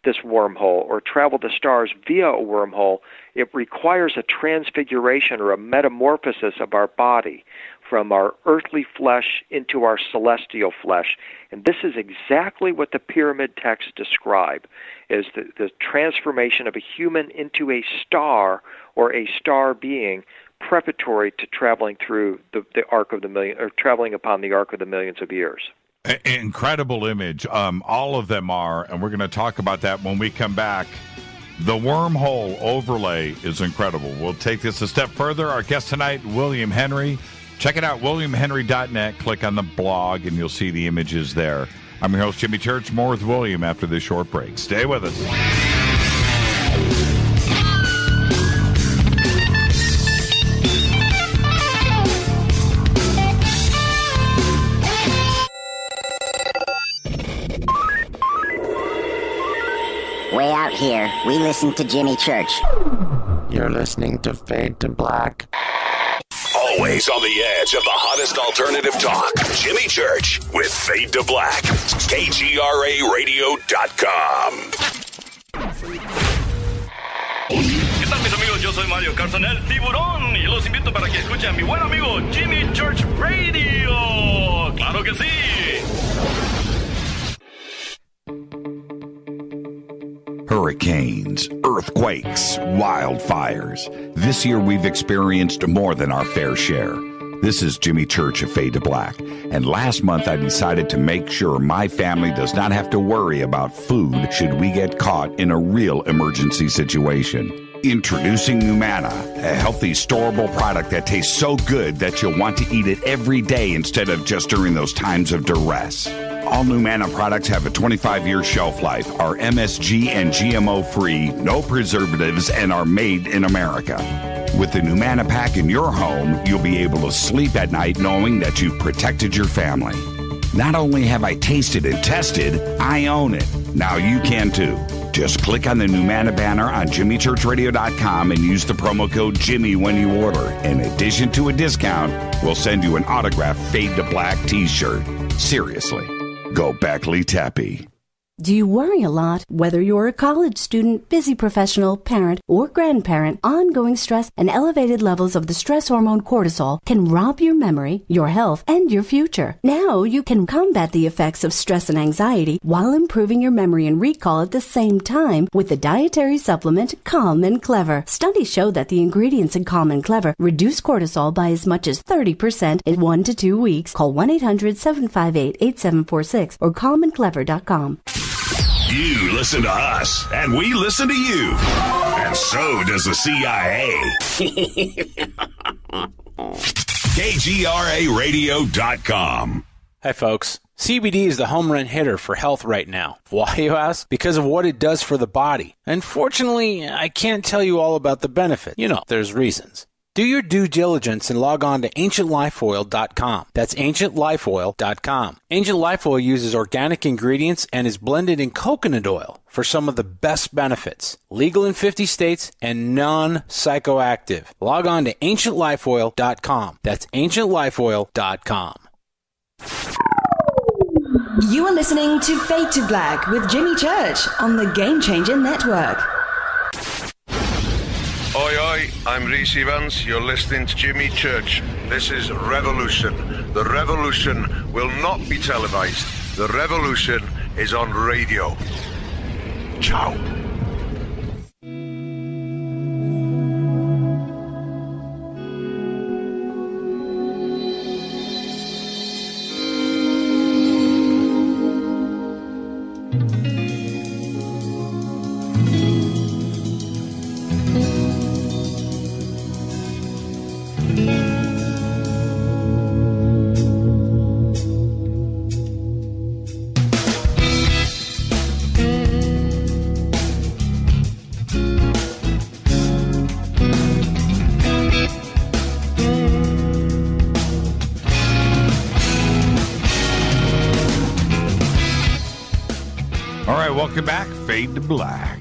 this wormhole or travel the stars via a wormhole, it requires a transfiguration or a metamorphosis of our body from our earthly flesh into our celestial flesh. And this is exactly what the pyramid texts describe, is the transformation of a human into a star or a star being, preparatory to traveling through the Ark of the Million, or traveling upon the Ark of the Millions of Years. Incredible image. All of them are, and we're going to talk about that when we come back. The wormhole overlay is incredible. We'll take this a step further. Our guest tonight, William Henry. Check it out, williamhenry.net. Click on the blog, and you'll see the images there. I'm your host, Jimmy Church. More with William after this short break. Stay with us. Way out here, we listen to Jimmy Church. You're listening to Fade to Black. Always on the edge of the hottest alternative talk. Jimmy Church with Fade to Black. KGRAradio.com. soy Mario Carson, el tiburón, y los invito para que escuchen a mi buen amigo Jimmy Church Radio. ¡Claro que sí! Hurricanes, earthquakes, wildfires. This year we've experienced more than our fair share. This is Jimmy Church of Fade to Black, and last month I decided to make sure my family does not have to worry about food should we get caught in a real emergency situation. Introducing Numana, a healthy, storable product that tastes so good that you'll want to eat it every day instead of just during those times of duress. All Numana products have a 25-year shelf life, are MSG and GMO-free, no preservatives, and are made in America. With the Numana pack in your home, you'll be able to sleep at night knowing that you've protected your family. Not only have I tasted and tested, I own it. Now you can too. Just click on the Numana banner on JimmyChurchRadio.com and use the promo code Jimmy when you order. In addition to a discount, we'll send you an autographed Fade to Black t-shirt. Seriously. Go Beckley Tappy. Do you worry a lot? Whether you're a college student, busy professional, parent, or grandparent, ongoing stress and elevated levels of the stress hormone cortisol can rob your memory, your health, and your future. Now you can combat the effects of stress and anxiety while improving your memory and recall at the same time with the dietary supplement Calm and Clever. Studies show that the ingredients in Calm and Clever reduce cortisol by as much as 30% in 1 to 2 weeks. Call 1-800-758-8746 or calmandclever.com. You listen to us, and we listen to you. And so does the CIA. KGRARadio.com. Hi, folks. CBD is the home run hitter for health right now. Why, you ask? Because of what it does for the body. Unfortunately, I can't tell you all about the benefit. You know, there's reasons. Do your due diligence and log on to ancientlifeoil.com. That's ancientlifeoil.com. Ancient Life Oil uses organic ingredients and is blended in coconut oil for some of the best benefits. Legal in 50 states and non-psychoactive. Log on to ancientlifeoil.com. That's ancientlifeoil.com. You are listening to Fade to Black with Jimmy Church on the Game Changer Network. Oi, oi, I'm Reese Evans. You're listening to Jimmy Church. This is Revolution. The revolution will not be televised. The revolution is on radio. Ciao. Welcome back, Fade to Black.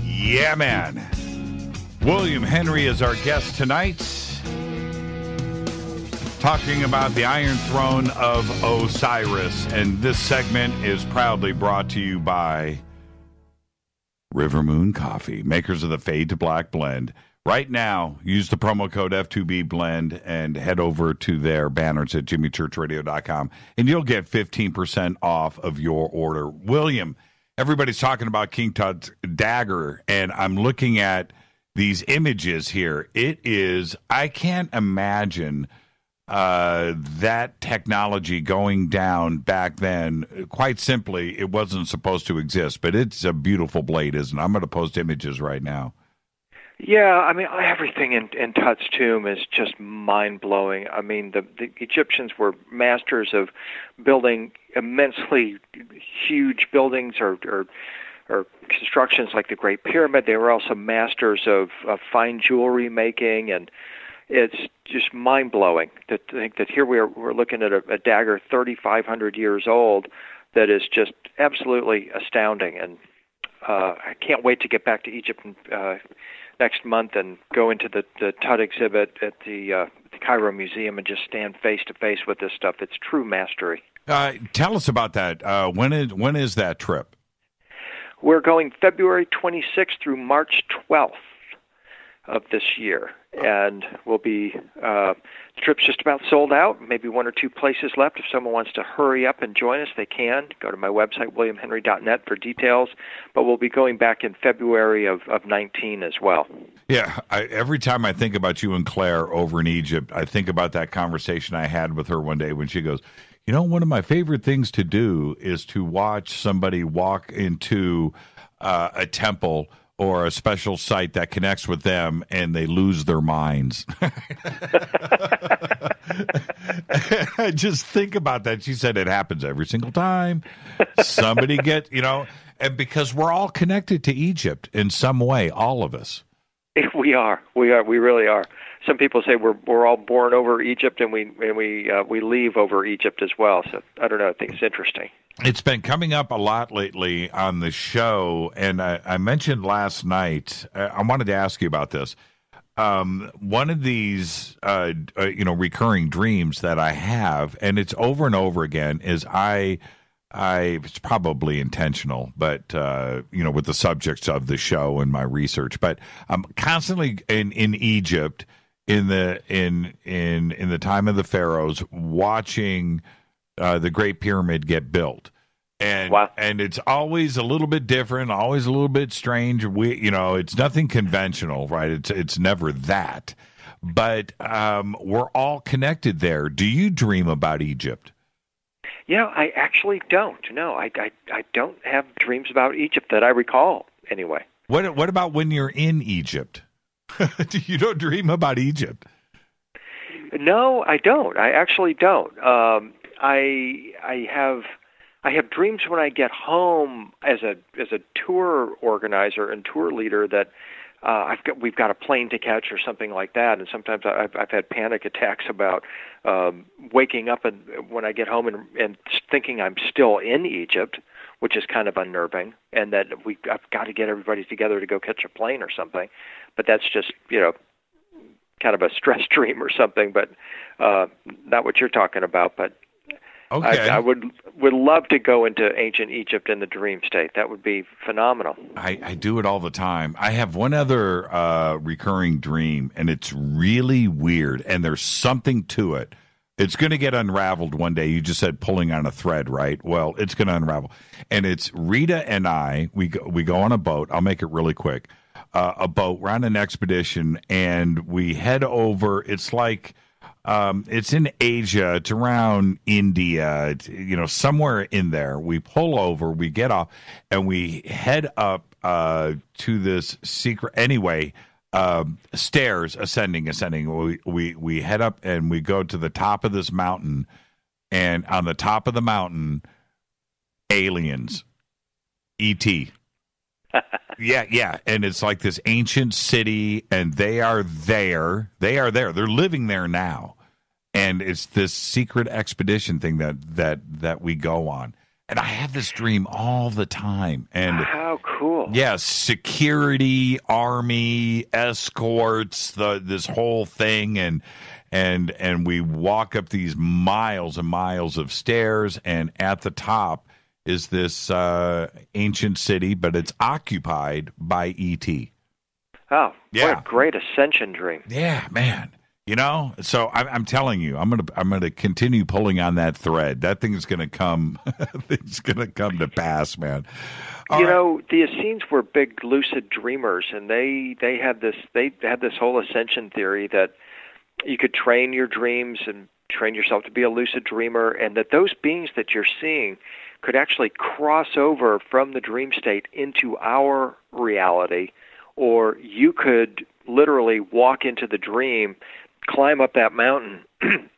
Yeah, man. William Henry is our guest tonight, talking about the Iron Throne of Osiris. And this segment is proudly brought to you by River Moon Coffee, makers of the Fade to Black blend. Right now, use the promo code F2B blend and head over to their banners at JimmyChurchRadio.com, and you'll get 15% off of your order. William, everybody's talking about King Tut's dagger, and I'm looking at these images here. It is, I can't imagine that technology going down back then. Quite simply, it wasn't supposed to exist, but it's a beautiful blade, isn't it? I'm going to post images right now. Yeah, I mean, everything in Tut's tomb is just mind-blowing. I mean, the Egyptians were masters of building immensely huge buildings or constructions like the Great Pyramid. They were also masters of fine jewelry making, and it's just mind-blowing to think that here we're looking at a dagger 3,500 years old that is just absolutely astounding. And I can't wait to get back to Egypt next month and go into the Tut exhibit at the Cairo Museum and just stand face to face with this stuff. It's true mastery. Tell us about that. When is that trip? We're going February 26th through March 12th. of this year, and we'll be the trip's just about sold out. Maybe one or two places left. If someone wants to hurry up and join us, they can go to my website, williamhenry.net, for details. But we'll be going back in February of 19 as well. Yeah, every time I think about you and Clare over in Egypt, I think about that conversation I had with her one day when she goes, you know, one of my favorite things to do is to watch somebody walk into a temple or a special site that connects with them, and they lose their minds. I just think about that. She said it happens every single time. Somebody and because we're all connected to Egypt in some way, all of us. We are. We really are. Some people say we're all born over Egypt, and we leave over Egypt as well. So I don't know. I think it's interesting. It's been coming up a lot lately on the show, and I mentioned last night. I wanted to ask you about this. One of these, recurring dreams that I have, and it's over and over again, is it's probably intentional, but with the subjects of the show and my research. But I'm constantly in Egypt in the time of the pharaohs, watching the Great Pyramid get built. And wow. And it's always a little bit different, always a little bit strange. It's nothing conventional, right? It's never that. But we're all connected there. Do you dream about Egypt? I actually don't. No, I don't have dreams about Egypt that I recall, anyway. What about when you're in Egypt? You don't dream about Egypt? No, I don't. I actually don't. I have dreams when I get home as a tour organizer and tour leader that we've got a plane to catch or something like that, and sometimes I've had panic attacks about waking up and when I get home and thinking I'm still in Egypt, which is kind of unnerving, and that I've got to get everybody together to go catch a plane or something. But that's just kind of a stress dream or something, but not what you're talking about. But okay. I would love to go into ancient Egypt in the dream state. That would be phenomenal. I do it all the time. I have one other recurring dream, and it's really weird, and there's something to it. It's going to get unraveled one day. You just said pulling on a thread, right? Well, it's going to unravel. And it's Rita and I, we go on a boat. I'll make it really quick. A boat. We're on an expedition, and we head over. It's like... it's in Asia. It's around India, somewhere in there. We pull over, we get off, and we head up to this secret. Anyway, stairs, ascending. We head up and we go to the top of this mountain, and on the top of the mountain, aliens, E.T. Yeah, and it's like this ancient city, and they are there. They're living there now, and it's this secret expedition thing that we go on. And I have this dream all the time. And how cool! Yeah, security, army, escorts, this whole thing, and we walk up these miles and miles of stairs, and at the top is this ancient city, but it's occupied by E.T. Oh, yeah. What a great ascension dream! Yeah, man. So I'm telling you, I'm gonna continue pulling on that thread. That thing's gonna come. It's gonna come to pass, man. The Essenes were big lucid dreamers, and they had this whole ascension theory that you could train your dreams and train yourself to be a lucid dreamer, and that those beings that you're seeing could actually cross over from the dream state into our reality, or you could literally walk into the dream, climb up that mountain,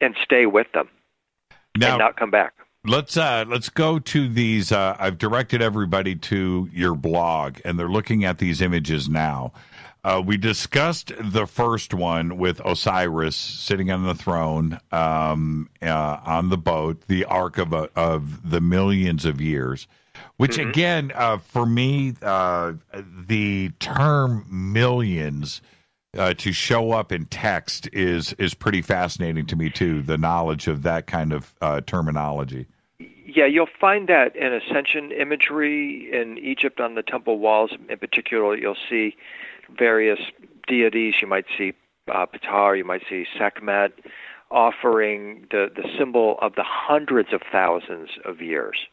and stay with them and not come back. Let's go to these. I've directed everybody to your blog, and they're looking at these images now. We discussed the first one with Osiris sitting on the throne on the boat, the Ark of the millions of years, which again, for me, the term millions to show up in text is pretty fascinating to me too. The knowledge of that kind of terminology. Yeah, you'll find that in ascension imagery in Egypt on the temple walls. In particular, you'll see various deities. You might see Ptah, you might see Sekhmet, offering the symbol of the hundreds of thousands of years,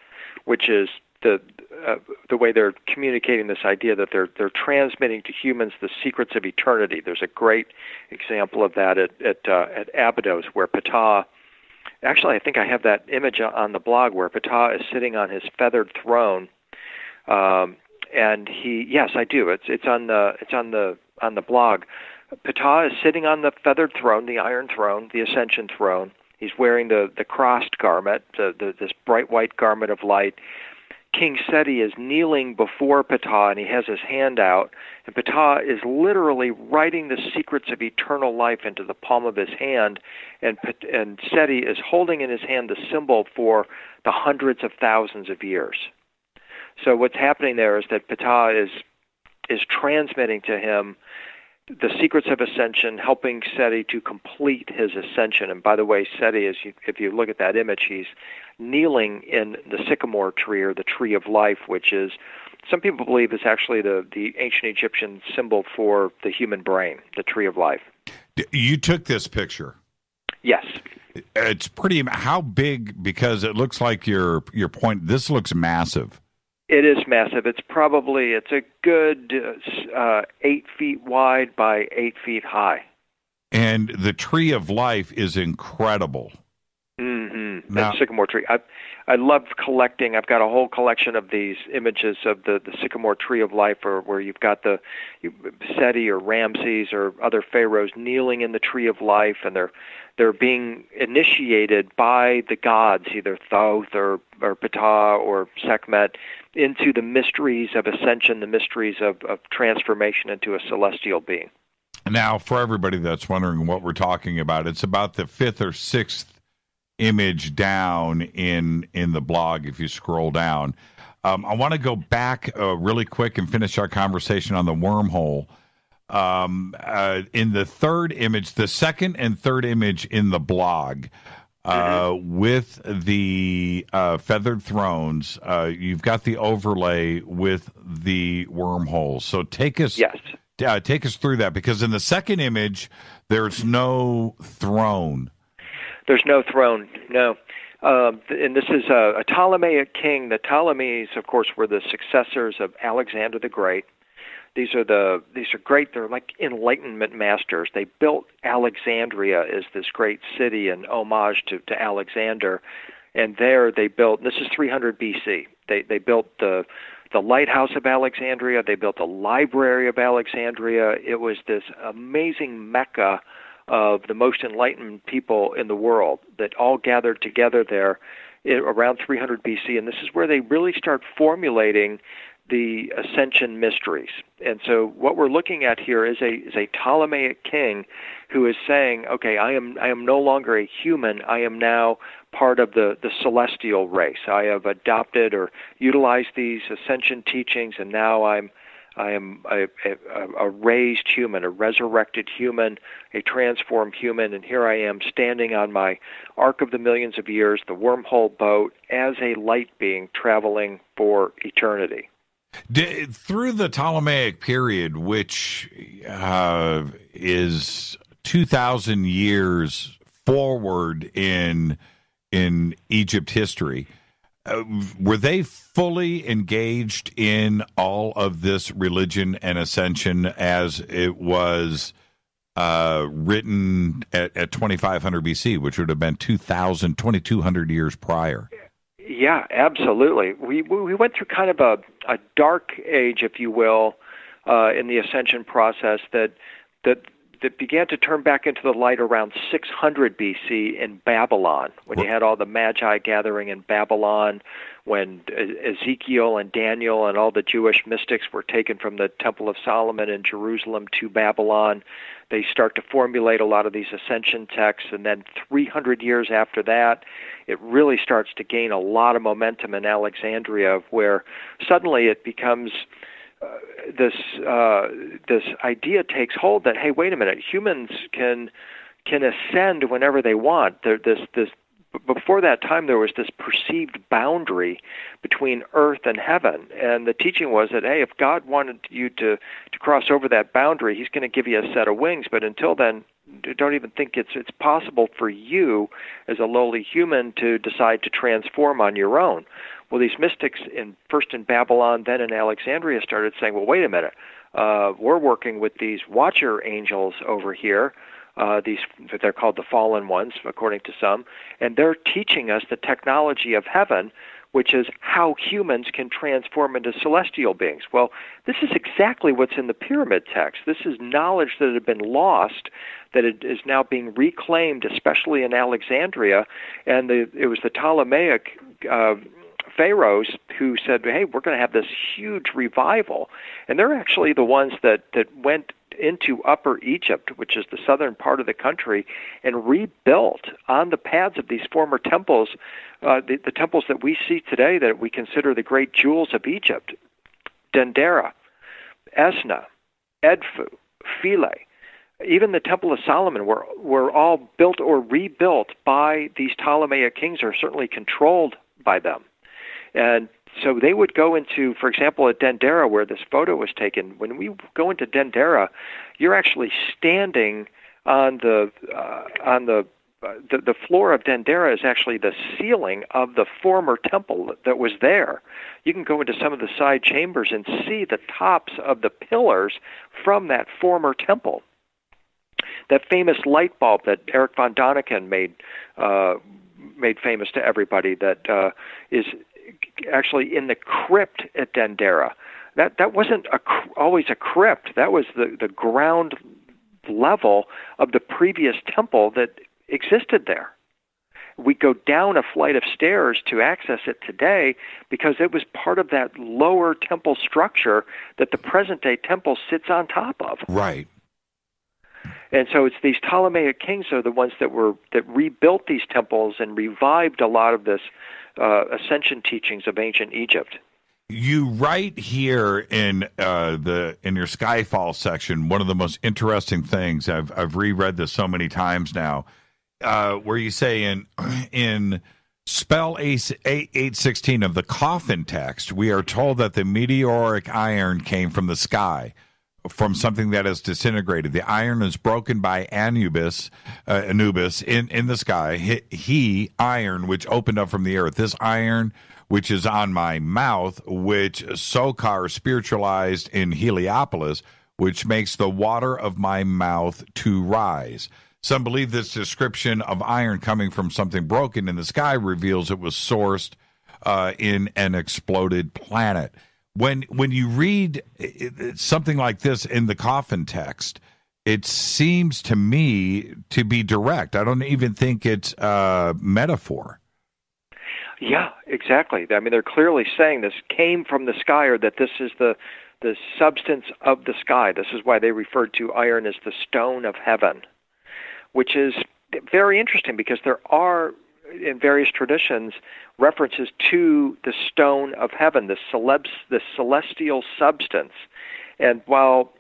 which is the way they're communicating this idea that they're transmitting to humans the secrets of eternity. There's a great example of that at Abydos, where Ptah, actually I think I have that image on the blog, where Ptah is sitting on his feathered throne, and yes, I do. It's on the blog. Ptah is sitting on the feathered throne, the iron throne, the ascension throne. He's wearing the crossed garment, this bright white garment of light. King Seti is kneeling before Ptah, and he has his hand out, and Ptah is literally writing the secrets of eternal life into the palm of his hand, and Seti is holding in his hand the symbol for the hundreds of thousands of years. So what's happening there is that Ptah is transmitting to him the secrets of ascension, helping Seti to complete his ascension. And by the way, Seti, if you look at that image, he's kneeling in the sycamore tree, or the tree of life, which is, some people believe, is actually the ancient Egyptian symbol for the human brain, the tree of life. You took this picture? Yes. It's pretty. How big? Because it looks like your point. This looks massive. It is massive. It's a good 8 feet wide by 8 feet high. And the tree of life is incredible. Mm-hmm. The sycamore tree. I love collecting. I've got a whole collection of these images of the sycamore tree of life, where you've got Seti or Ramses or other pharaohs kneeling in the tree of life, and they're being initiated by the gods, either Thoth or Ptah or Sekhmet, into the mysteries of ascension, the mysteries of transformation into a celestial being. Now, for everybody that's wondering what we're talking about, it's about the 5th or 6th image down in the blog if you scroll down. I want to go back really quick and finish our conversation on the wormhole. In the third image, the second and third image in the blog, with the feathered thrones, you've got the overlay with the wormhole. So take us through that, because in the second image, there's no throne. There's no throne, no. And this is a Ptolemaic king. The Ptolemies, of course, were the successors of Alexander the Great. These are great. They're like Enlightenment masters. They built Alexandria as this great city in homage to Alexander, and there they built. This is 300 BC. They built the lighthouse of Alexandria. They built the library of Alexandria. It was this amazing mecca of the most enlightened people in the world that all gathered together there around 300 BC, and this is where they really start formulating the ascension mysteries. And so what we're looking at here is a Ptolemaic king who is saying, okay, I am no longer a human. I am now part of the celestial race. I have adopted or utilized these ascension teachings, and now I am a raised human, a resurrected human, a transformed human, and here I am standing on my Ark of the Millions of Years, the wormhole boat, as a light being traveling for eternity. Through the Ptolemaic period, which is 2,000 years forward in Egypt history, were they fully engaged in all of this religion and ascension as it was written at 2500 BC, which would have been 2,200 years prior? Yeah, absolutely. We went through kind of a dark age, if you will, in the ascension process that began to turn back into the light around 600 BC in Babylon, when you had all the Magi gathering in Babylon, when Ezekiel and Daniel and all the Jewish mystics were taken from the Temple of Solomon in Jerusalem to Babylon. They start to formulate a lot of these ascension texts, and then 300 years after that, it really starts to gain a lot of momentum in Alexandria, where suddenly it becomes this idea takes hold that, hey, wait a minute, humans can ascend whenever they want. This before that time, there was this perceived boundary between earth and heaven. And the teaching was that, hey, if God wanted you to cross over that boundary, he's going to give you a set of wings. But until then, don't even think it's possible for you as a lowly human to decide to transform on your own. Well, these mystics, first in Babylon, then in Alexandria, started saying, well, wait a minute. We're working with these watcher angels over here. They're called the fallen ones, according to some, and they're teaching us the technology of heaven, which is how humans can transform into celestial beings. Well, this is exactly what's in the pyramid text. This is knowledge that had been lost, that it is now being reclaimed, especially in Alexandria, and it was the Ptolemaic pharaohs who said, hey, we're going to have this huge revival. And they're actually the ones that went into Upper Egypt, which is the southern part of the country, and rebuilt on the pads of these former temples, the temples that we see today that we consider the great jewels of Egypt. Dendara, Esna, Edfu, Philae, even the Temple of Solomon were all built or rebuilt by these Ptolemaic kings, or certainly controlled by them. And so they would go into, for example, at Dendara, where this photo was taken. When we go into Dendara, you're actually standing on the floor of Dendara is actually the ceiling of the former temple that was there. You can go into some of the side chambers and see the tops of the pillars from that former temple. That famous light bulb that Eric von Däniken made famous to everybody, that is actually in the crypt at Dendara. That wasn't always a crypt. That was the ground level of the previous temple that existed there. We go down a flight of stairs to access it today because it was part of that lower temple structure that the present-day temple sits on top of. Right. And so it's these Ptolemaic kings are the ones that rebuilt these temples and revived a lot of this ascension teachings of ancient Egypt. You write here in your Skyfall section, one of the most interesting things, I've reread this so many times now, where you say in spell 816 of the coffin text, we are told that the meteoric iron came from the sky, from something that is disintegrated. The iron is broken by Anubis in the sky. He, iron, which opened up from the earth. This iron, which is on my mouth, which Sokar spiritualized in Heliopolis, which makes the water of my mouth to rise. Some believe this description of iron coming from something broken in the sky reveals it was sourced in an exploded planet. When you read something like this in the coffin text, it seems to me to be direct. I don't even think it's a metaphor. Yeah, exactly. I mean, they're clearly saying this came from the sky, or that this is the substance of the sky. This is why they referred to iron as the stone of heaven, which is very interesting because there are, in various traditions, references to the stone of heaven, the celestial substance. And while,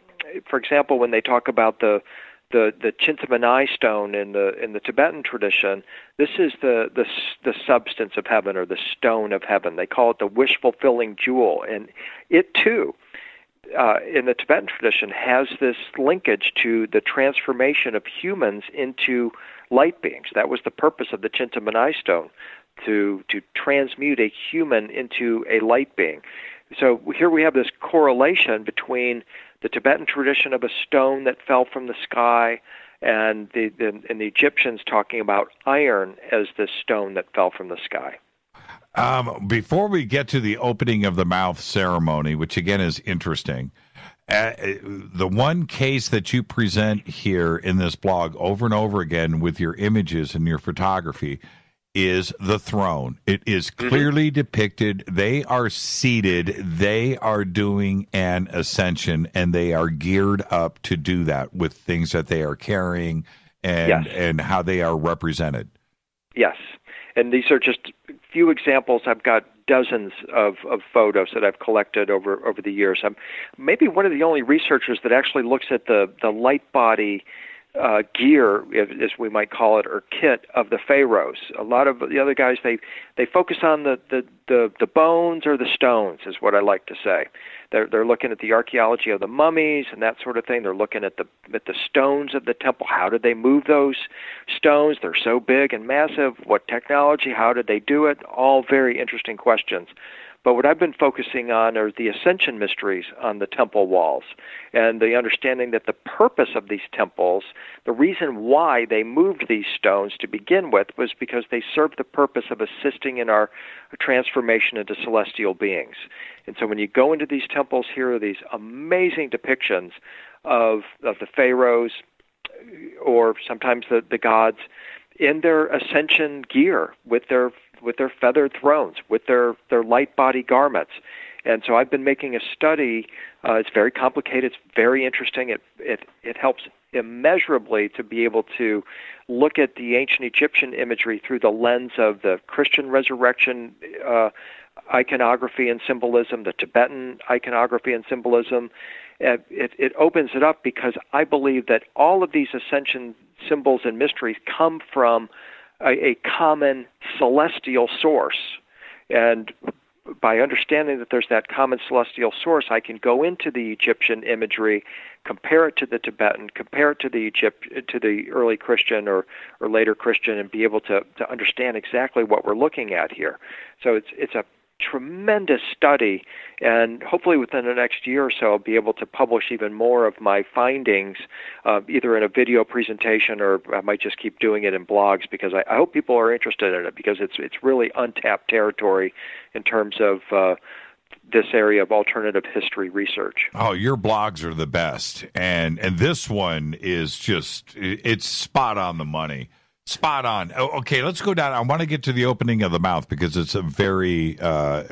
for example, when they talk about the Chintamani stone in the Tibetan tradition, this is the substance of heaven, or the stone of heaven. They call it the wish-fulfilling jewel. And it, too, in the Tibetan tradition, has this linkage to the transformation of humans into light beings. That was the purpose of the Chintamani stone, to transmute a human into a light being. So here we have this correlation between the Tibetan tradition of a stone that fell from the sky and the Egyptians talking about iron as the stone that fell from the sky. Before we get to the opening of the mouth ceremony, which again is interesting, the one case that you present here in this blog over and over again with your images and your photography is the throne. It is clearly depicted. They are seated. They are doing an ascension, and they are geared up to do that with things that they are carrying and how they are represented. Yes. And these are just a few examples. I've got dozens of photos that I've collected over the years. I'm maybe one of the only researchers that actually looks at the light body gear, as we might call it, or kit of the pharaohs. A lot of the other guys, they focus on the bones or the stones, is what I like to say. They're looking at the archaeology of the mummies and that sort of thing. They're looking at the stones of the temple. How did they move those stones? They're so big and massive. What technology? How did they do it? All very interesting questions. But what I've been focusing on are the ascension mysteries on the temple walls, and the understanding that the purpose of these temples, the reason why they moved these stones to begin with, was because they served the purpose of assisting in our transformation into celestial beings. And so when you go into these temples, here are these amazing depictions of the pharaohs, or sometimes the gods, in their ascension gear, with their feathered thrones, with their light body garments. And so I've been making a study. It's very complicated. It's very interesting. It helps immeasurably to be able to look at the ancient Egyptian imagery through the lens of the Christian resurrection iconography and symbolism, the Tibetan iconography and symbolism. It opens it up, because I believe that all of these ascension symbols and mysteries come from a common celestial source. And by understanding that there's that common celestial source, I can go into the Egyptian imagery, compare it to the Tibetan, compare it to the early Christian or later Christian, and be able to understand exactly what we're looking at here. So it's a tremendous study, and hopefully within the next year or so I'll be able to publish even more of my findings, either in a video presentation, or I might just keep doing it in blogs, because I hope people are interested in it, because it's really untapped territory in terms of this area of alternative history research. Oh, your blogs are the best, and this one is it's spot on the money. Spot on. Okay, let's go down. I want to get to the opening of the mouth, because it's a very, I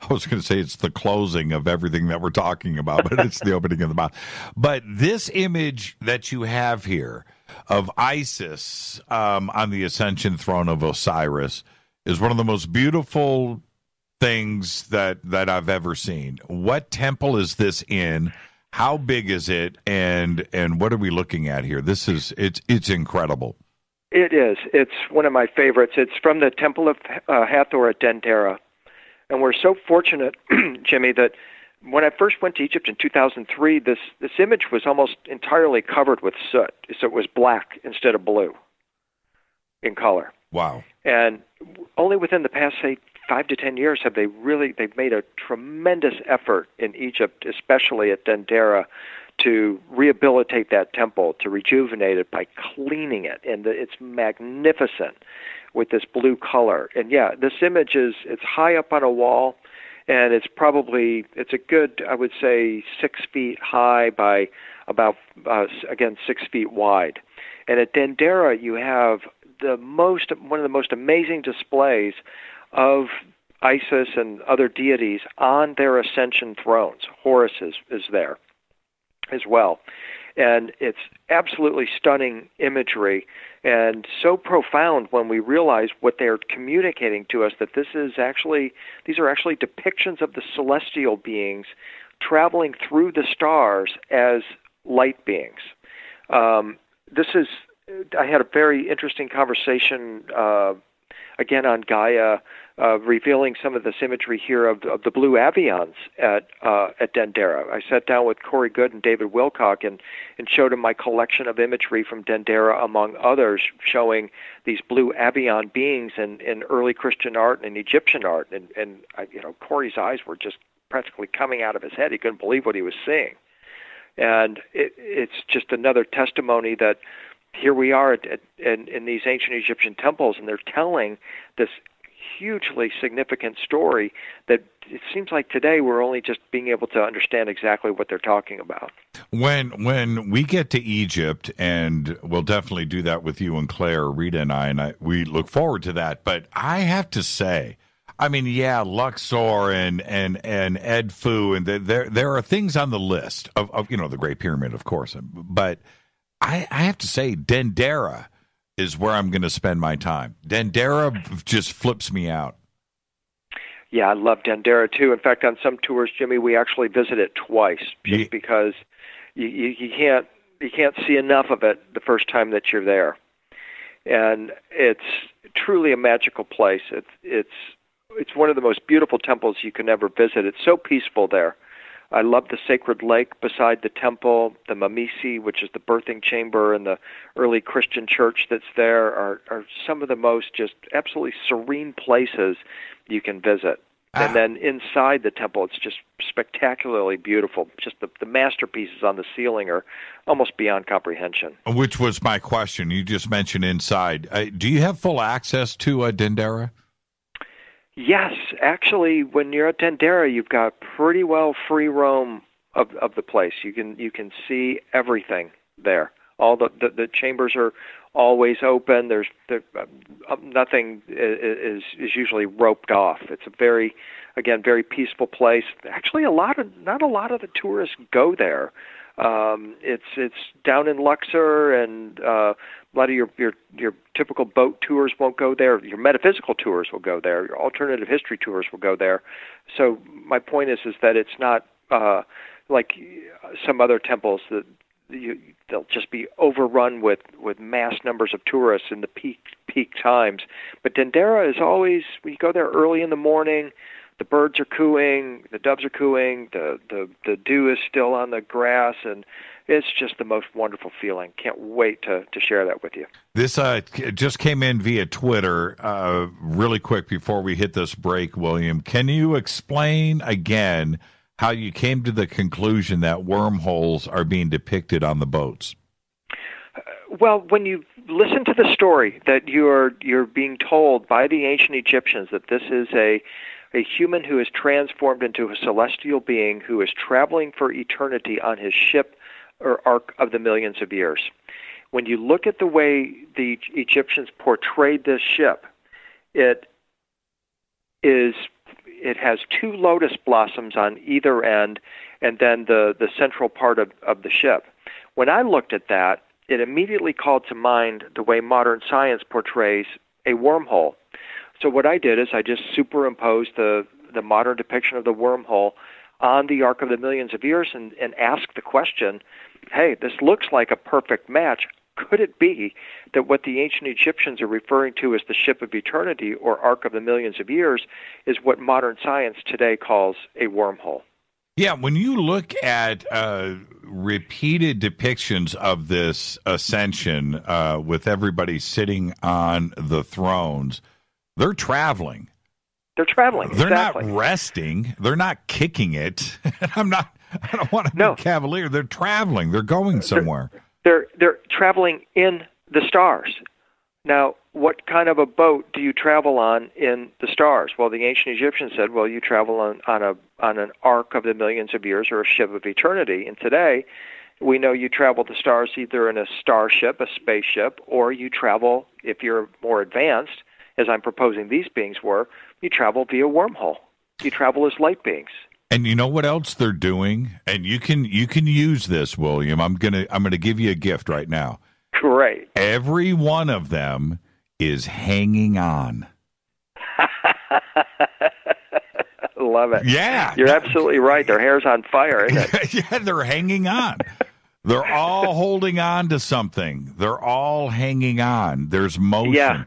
was going to say it's the closing of everything that we're talking about, but it's the opening of the mouth. But this image that you have here of Isis on the ascension throne of Osiris is one of the most beautiful things that I've ever seen. What temple is this in? How big is it? And what are we looking at here? It's incredible. It is. It's one of my favorites. It's from the Temple of Hathor at Dendara. And we're so fortunate, Jimmy, that when I first went to Egypt in 2003, this image was almost entirely covered with soot. So it was black instead of blue in color. Wow. And only within the past, say, 5 to 10 years they've made a tremendous effort in Egypt, especially at Dendara, to rehabilitate that temple, to rejuvenate it by cleaning it, and it's magnificent with this blue color. And yeah, this image it's high up on a wall, and it's a good, I would say, 6 feet high by about 6 feet wide. And at Dendara, you have one of the most amazing displays of Isis and other deities on their ascension thrones. Horus is there as well. And it's absolutely stunning imagery, and so profound when we realize what they're communicating to us, that these are actually depictions of the celestial beings traveling through the stars as light beings. I had a very interesting conversation again on Gaia, revealing some of this imagery here of the blue Avians at Dendara. I sat down with Corey Good and David Wilcock and showed them my collection of imagery from Dendara, among others, showing these blue Avian beings in early Christian art and Egyptian art. And Corey's eyes were just practically coming out of his head. He couldn't believe what he was seeing. And it's just another testimony that here we are in these ancient Egyptian temples, and they're telling this hugely significant story that it seems like today we're only just being able to understand exactly what they're talking about. When we get to Egypt, and we'll definitely do that with you and Claire, Rita and I, we look forward to that. But I have to say, I mean, yeah, Luxor and Edfu, and there are things on the list of the Great Pyramid, of course, but I have to say, Dendara is where I'm going to spend my time. Dendara just flips me out. Yeah, I love Dendara too. In fact, on some tours, Jimmy, we actually visit it twice, just because you can't see enough of it the first time that you're there. And it's truly a magical place. It's one of the most beautiful temples you can ever visit. It's so peaceful there. I love the sacred lake beside the temple. The Mamisi, which is the birthing chamber, and the early Christian church that's there are some of the most just absolutely serene places you can visit. And then inside the temple, it's just spectacularly beautiful. Just the masterpieces on the ceiling are almost beyond comprehension. Which was my question. You just mentioned inside. Do you have full access to Dendara? Yes. Actually, when you're at Dendara, you've got pretty well free roam of the place. You can see everything there. All the chambers are always open. There's nothing is usually roped off. It's a very peaceful place. Actually, not a lot of the tourists go there. It's down in Luxor, and a lot of your typical boat tours won't go there. Your metaphysical tours will go there. Your alternative history tours will go there. So my point is that it's not like some other temples that they'll just be overrun with mass numbers of tourists in the peak times. But Dendara is always, when you go there early in the morning, the birds are cooing, the doves are cooing, the dew is still on the grass, and it's just the most wonderful feeling. Can't wait to share that with you. This just came in via Twitter really quick before we hit this break, William. Can you explain again how you came to the conclusion that wormholes are being depicted on the boats? Well, when you listen to the story that you're being told by the ancient Egyptians that this is a human who is transformed into a celestial being who is traveling for eternity on his ship or ark of the millions of years. When you look at the way the Egyptians portrayed this ship, it has two lotus blossoms on either end, and then the central part of the ship. When I looked at that, it immediately called to mind the way modern science portrays a wormhole. So what I did is I just superimposed the modern depiction of the wormhole on the Ark of the Millions of Years and asked the question, hey, this looks like a perfect match. Could it be that what the ancient Egyptians are referring to as the Ship of Eternity or Ark of the Millions of Years is what modern science today calls a wormhole? Yeah, when you look at repeated depictions of this ascension with everybody sitting on the thrones, they're traveling. They're traveling. They're exactly. not resting. They're not kicking it. I don't want to be cavalier. They're traveling. They're going somewhere. They're traveling in the stars. Now, what kind of a boat do you travel on in the stars? Well, the ancient Egyptians said, well, you travel on an ark of the millions of years or a ship of eternity. And today, we know you travel the stars either in a starship, a spaceship, or you travel, if you're more advanced, as I'm proposing these beings were, you travel via wormhole. You travel as light beings. And you know what else they're doing? And you can use this, William. I'm gonna give you a gift right now. Great. Every one of them is hanging on. Love it. Yeah. You're absolutely right. Their hair's on fire, isn't it? Yeah, they're hanging on. They're all holding on to something. They're all hanging on. There's motion. Yeah.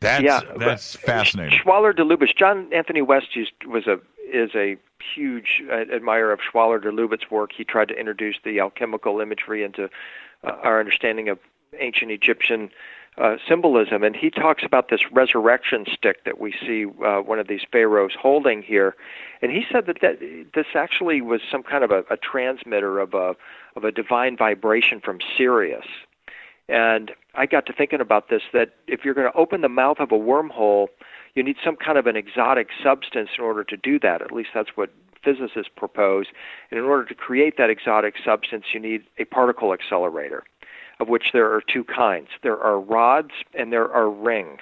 That's fascinating. Schwaller de Lubitz. John Anthony West is a huge admirer of Schwaller de Lubitz's work. He tried to introduce the alchemical imagery into our understanding of ancient Egyptian symbolism, and he talks about this resurrection stick that we see one of these pharaohs holding here. And he said that this actually was some kind of a transmitter of a divine vibration from Sirius. And I got to thinking about this, that if you're going to open the mouth of a wormhole, you need some kind of an exotic substance in order to do that. At least that's what physicists propose. And in order to create that exotic substance, you need a particle accelerator, of which there are two kinds. There are rods and there are rings.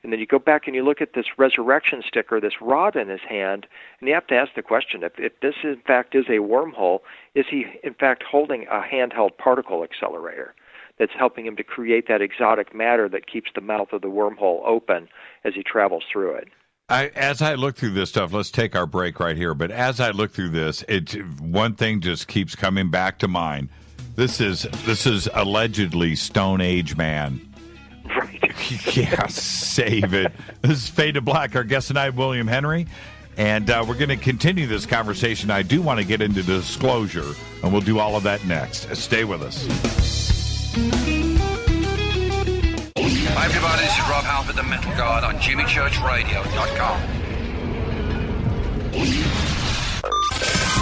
And then you go back and you look at this resurrection stick or this rod in his hand, and you have to ask the question, if this in fact is a wormhole, is he in fact holding a handheld particle accelerator that's helping him to create that exotic matter that keeps the mouth of the wormhole open as he travels through it? As I look through this stuff, let's take our break right here, but as I look through this, one thing just keeps coming back to mind. This is allegedly Stone Age man. Right. Yeah, save it. This is Fade to Black. Our guest tonight, William Henry. And we're going to continue this conversation. I do want to get into disclosure, and we'll do all of that next. Stay with us. Hi, everybody. This is Rob Halford, the Metal Guard, on JimmyChurchRadio.com.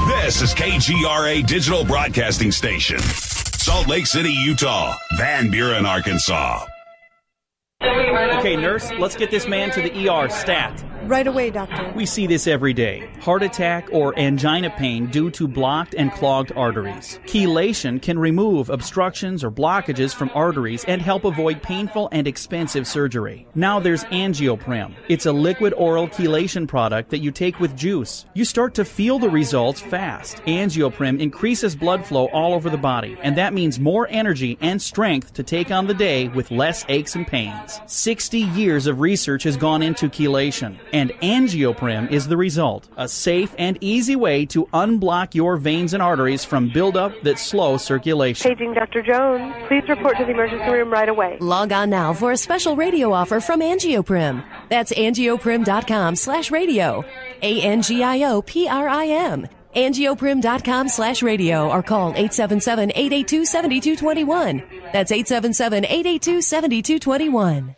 This is KGRA Digital Broadcasting Station. Salt Lake City, Utah. Van Buren, Arkansas. Okay, nurse, let's get this man to the ER stat. Right away, doctor. We see this every day. Heart attack or angina pain due to blocked and clogged arteries. Chelation can remove obstructions or blockages from arteries and help avoid painful and expensive surgery. Now there's Angioprim. It's a liquid oral chelation product that you take with juice. You start to feel the results fast. Angioprim increases blood flow all over the body, and that means more energy and strength to take on the day with less aches and pains. 60 years of research has gone into chelation, and Angioprim is the result. A safe and easy way to unblock your veins and arteries from buildup that slow circulation. Paging Dr. Jones. Please report to the emergency room right away. Log on now for a special radio offer from Angioprim. That's angioprim.com/radio. ANGIOPRIM. Angioprim.com/radio or call 877-882-7221. That's 877-882-7221.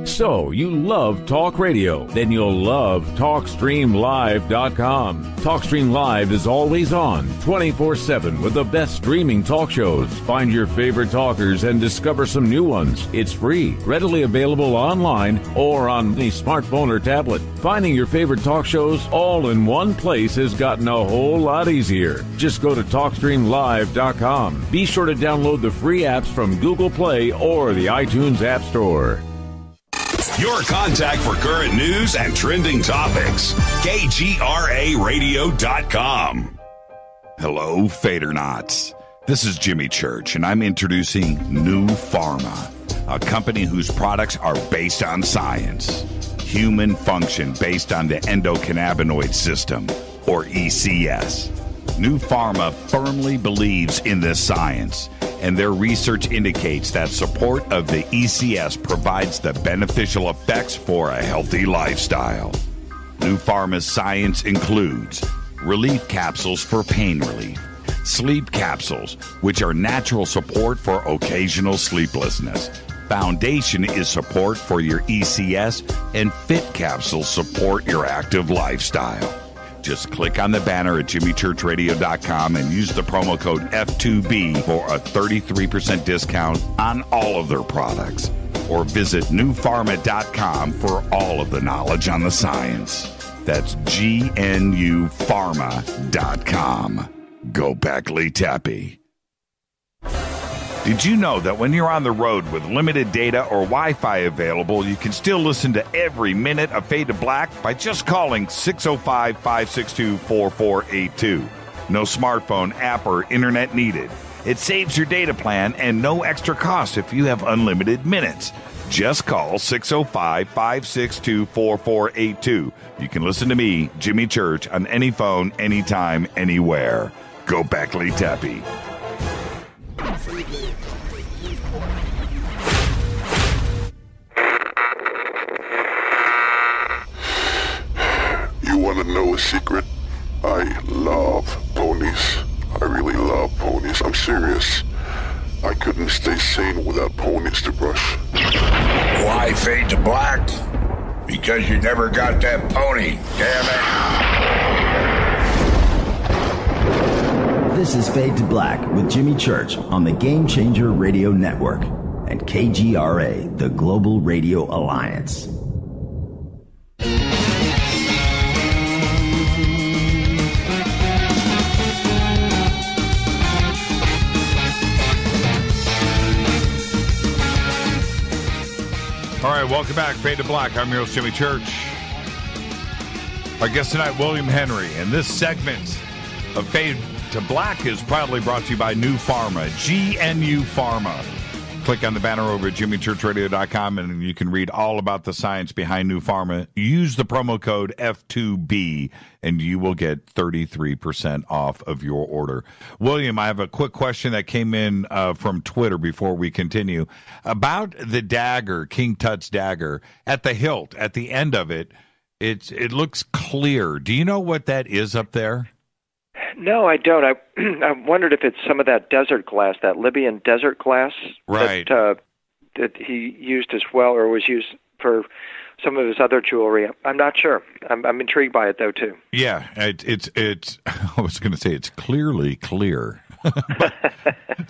So, you love talk radio? Then you'll love TalkStreamLive.com. TalkStream Live is always on, 24/7 with the best streaming talk shows. Find your favorite talkers and discover some new ones. It's free, readily available online or on any smartphone or tablet. Finding your favorite talk shows all in one place has gotten a whole lot easier. Just go to TalkStreamLive.com. Be sure to download the free apps from Google Play or the iTunes App Store. Your contact for current news and trending topics. KGRARadio.com. Hello, Fadernauts. This is Jimmy Church, and I'm introducing New Pharma, a company whose products are based on science. Human function based on the endocannabinoid system, or ECS. New Pharma firmly believes in this science, and their research indicates that support of the ECS provides the beneficial effects for a healthy lifestyle. New Pharma's science includes relief capsules for pain relief, sleep capsules, which are natural support for occasional sleeplessness. Foundation is support for your ECS, and Fit capsules support your active lifestyle. Just click on the banner at JimmyChurchRadio.com and use the promo code F2B for a 33% discount on all of their products. Or visit newpharma.com for all of the knowledge on the science. That's GNUpharma.com. Go Beckley Tappy. Did you know that when you're on the road with limited data or Wi-Fi available, you can still listen to every minute of Fade to Black by just calling 605-562-4482. No smartphone, app, or internet needed. It saves your data plan and no extra cost if you have unlimited minutes. Just call 605-562-4482. You can listen to me, Jimmy Church, on any phone, anytime, anywhere. Go Beckley Tappy. You want to know a secret? I love ponies. I really love ponies. I'm serious. I couldn't stay sane without ponies to brush. Why Fade to Black? Because you never got that pony, damn it. This is Fade to Black with Jimmy Church on the Game Changer Radio Network and KGRA, the Global Radio Alliance. All right, welcome back, Fade to Black. I'm your host, Jimmy Church. Our guest tonight, William Henry, and this segment of Fade to Black is proudly brought to you by New Pharma, GNU Pharma. Click on the banner over at jimmychurchradio.com, and you can read all about the science behind New Pharma. Use the promo code F2B, and you will get 33% off of your order. William, I have a quick question that came in from Twitter before we continue. About the dagger, King Tut's dagger, at the hilt, at the end of it, it looks clear. Do you know what that is up there? No, I don't. I wondered if it's some of that desert glass, that Libyan desert glass, right? That he used as well, or was used for some of his other jewelry. I'm not sure. I'm intrigued by it though too. Yeah, it's. I was going to say it's clearly clear,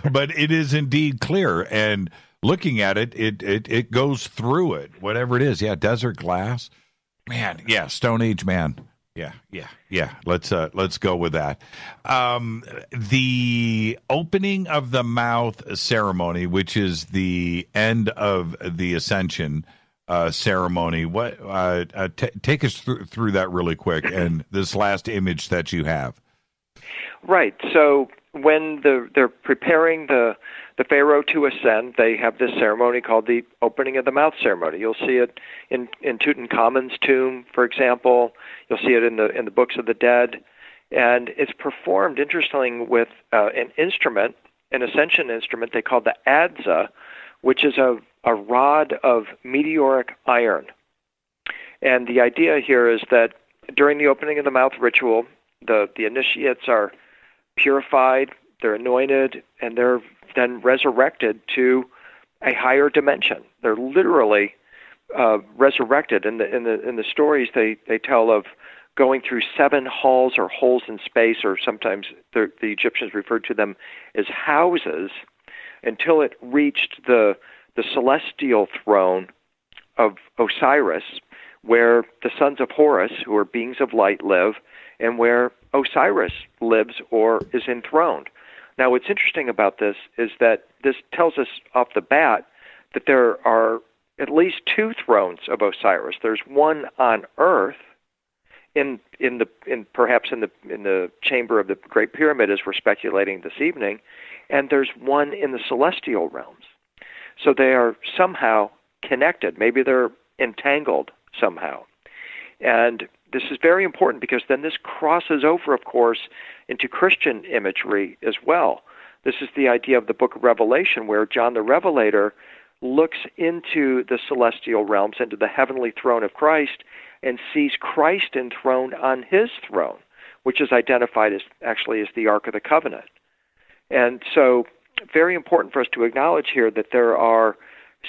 but it is indeed clear. And looking at it, it goes through it. Whatever it is, yeah, desert glass, man. Yeah, Stone Age man. Yeah. Let's go with that. The opening of the mouth ceremony, which is the end of the ascension ceremony. What? Take us through that really quick, and this last image that you have. Right. So when they're preparing the pharaoh to ascend, they have this ceremony called the opening of the mouth ceremony. You'll see it in Tutankhamun's tomb, for example. You'll see it in the books of the dead, and it's performed, interestingly, with an instrument, an ascension instrument they call the adza, which is a rod of meteoric iron. And the idea here is that during the opening of the mouth ritual, the initiates are purified, they're anointed, and they're then resurrected to a higher dimension. They're literally resurrected. In the stories they tell of going through 7 halls or holes in space, or sometimes the Egyptians referred to them as houses, until it reached the celestial throne of Osiris, where the sons of Horus, who are beings of light, live, and where Osiris lives or is enthroned. Now, what's interesting about this is that this tells us off the bat that there are at least 2 thrones of Osiris. There's one on Earth, perhaps in the chamber of the Great Pyramid, as we're speculating this evening, and there's one in the celestial realms. So they are somehow connected. Maybe they're entangled somehow. And this is very important because then this crosses over, of course, into Christian imagery as well. This is the idea of the book of Revelation, where John the Revelator looks into the celestial realms, into the heavenly throne of Christ, and sees Christ enthroned on his throne, which is identified as the Ark of the Covenant. And so very important for us to acknowledge here that there are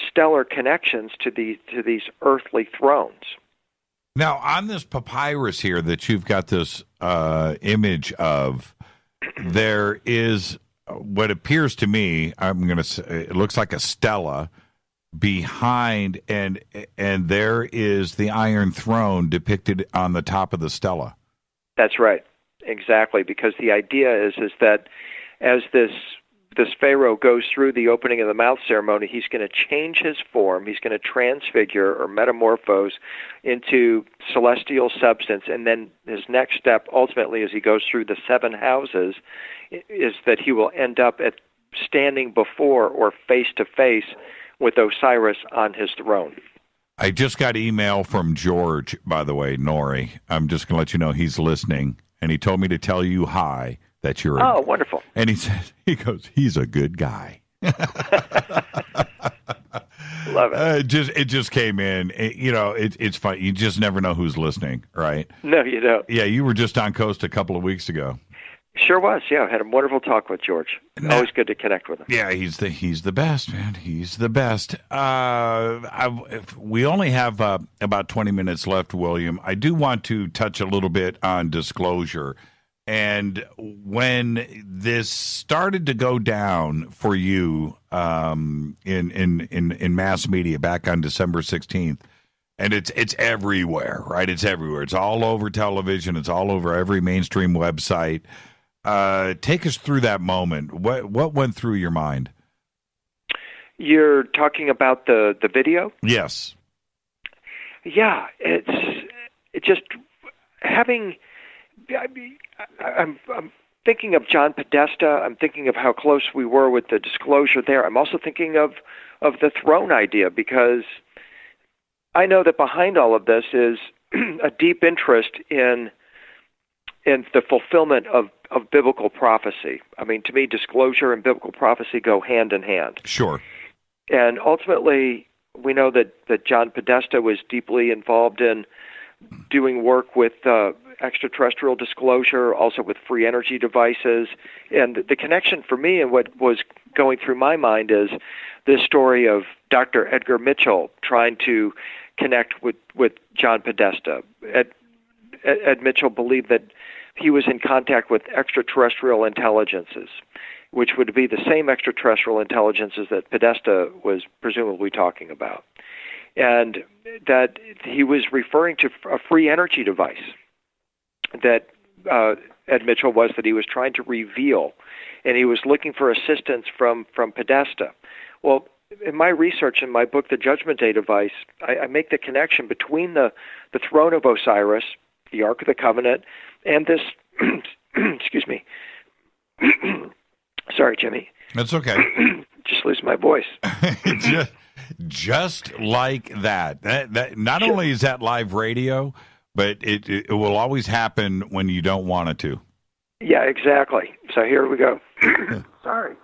stellar connections to these earthly thrones. Now, on this papyrus here that you've got this image of, there is what appears to me, I'm going to say, it looks like a stela behind, and there is the Iron Throne depicted on the top of the stela. That's right, exactly, because the idea is that as this pharaoh goes through the opening of the mouth ceremony, he's going to change his form, he's going to transfigure or metamorphose into celestial substance, and then his next step, ultimately, as he goes through the 7 houses, is that he will end up at standing before or face-to-face with Osiris on his throne. I just got email from George, by the way, Nori. I'm just going to let you know he's listening, and he told me to tell you hi. That you're wonderful. And he goes, he's a good guy. Love it. It just came in. It's funny. You just never know who's listening, right? No, you don't. Yeah, you were just on Coast a couple of weeks ago. Sure was. Yeah, I had a wonderful talk with George. Always good to connect with him. Yeah, he's the best, man. He's the best. We only have about 20 minutes left, William. I do want to touch a little bit on disclosure. And when this started to go down for you in mass media back on December 16th, and it's everywhere, right? It's everywhere. It's all over television. It's all over every mainstream website. Take us through that moment. What went through your mind? You're talking about the video? Yes. Yeah, it's just having. I'm thinking of John Podesta. I'm thinking of how close we were with the disclosure there. I'm also thinking of the throne idea, because I know that behind all of this is a deep interest in the fulfillment of biblical prophecy. I mean, to me, disclosure and biblical prophecy go hand in hand. Sure. And ultimately, we know that John Podesta was deeply involved in doing work with extraterrestrial disclosure, also with free energy devices. And the connection for me and what was going through my mind is this story of Dr. Edgar Mitchell trying to connect with John Podesta. Ed Mitchell believed that he was in contact with extraterrestrial intelligences, which would be the same extraterrestrial intelligences that Podesta was presumably talking about. And that he was referring to a free energy device that Ed Mitchell was, that he was trying to reveal, and he was looking for assistance from Podesta. Well, in my research in my book, The Judgment Day Device, I make the connection between the throne of Osiris, the Ark of the Covenant, and this, excuse me, sorry, Jimmy. That's okay. Just lose my voice. Just like that. That not only is that live radio, but it will always happen when you don't want it to. Yeah, exactly. So here we go. Sorry.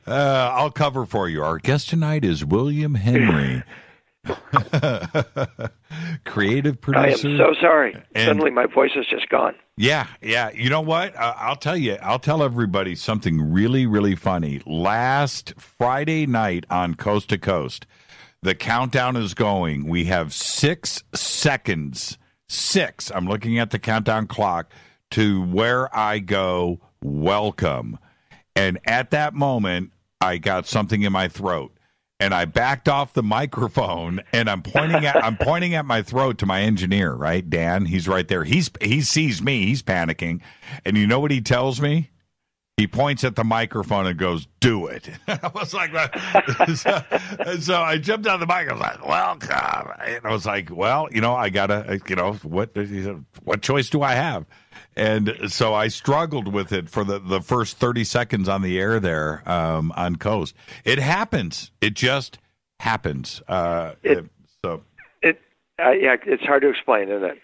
I'll cover for you. Our guest tonight is William Henry. Creative producer. I am so sorry. Suddenly my voice is just gone. Yeah. You know what? I'll tell everybody something really, really funny. Last Friday night on Coast to Coast, the countdown is going. We have 6 seconds. 6. I'm looking at the countdown clock to Where I Go, Welcome. And at that moment, I got something in my throat. And I backed off the microphone, and I'm pointing at my throat to my engineer, right, Dan? He's right there. He sees me. He's panicking, and you know what he tells me? He points at the microphone and goes, "Do it." I was like, so I jumped on the mic. I was like, "Welcome," and I was like, "Well, I gotta, what choice do I have?" And so I struggled with it for the first 30 seconds on the air there on Coast. It happens. It just happens. It's hard to explain, isn't it?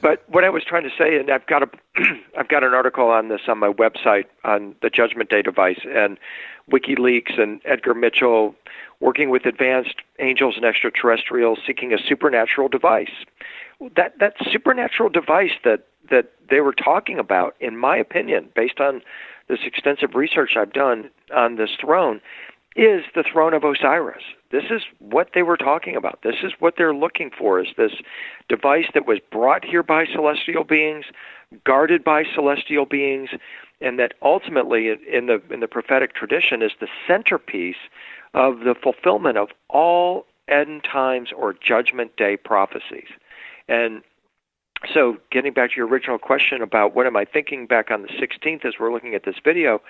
But what I was trying to say, and I've got an article on this on my website on the Judgment Day Device and WikiLeaks and Edgar Mitchell working with advanced angels and extraterrestrials seeking a supernatural device. That supernatural device that they were talking about, in my opinion, based on this extensive research I've done on this throne, is the throne of Osiris. This is what they were talking about. This is what they're looking for, is this device that was brought here by celestial beings, guarded by celestial beings, and that ultimately in the prophetic tradition is the centerpiece of the fulfillment of all end times or judgment day prophecies. And so getting back to your original question about what am I thinking back on the 16th as we're looking at this video,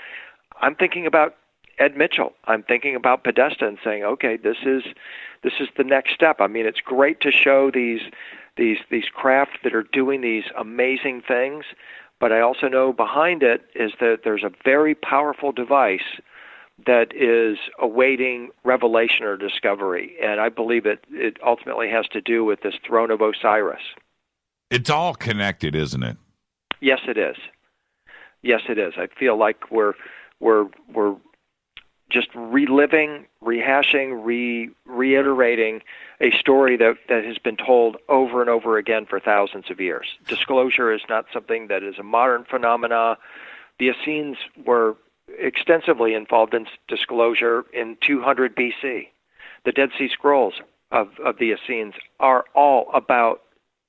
I'm thinking about Ed Mitchell. I'm thinking about Podesta and saying, okay, this is the next step. I mean, it's great to show these craft that are doing these amazing things, but I also know behind it is that there's a very powerful device that is awaiting revelation or discovery, and I believe it ultimately has to do with this throne of Osiris. It's all connected, isn't it? Yes, it is. Yes, it is. I feel like we're just reliving, rehashing, reiterating a story that has been told over and over again for thousands of years. Disclosure is not something that is a modern phenomena. The Essenes were extensively involved in disclosure in 200 BC. The Dead Sea Scrolls of the Essenes are all about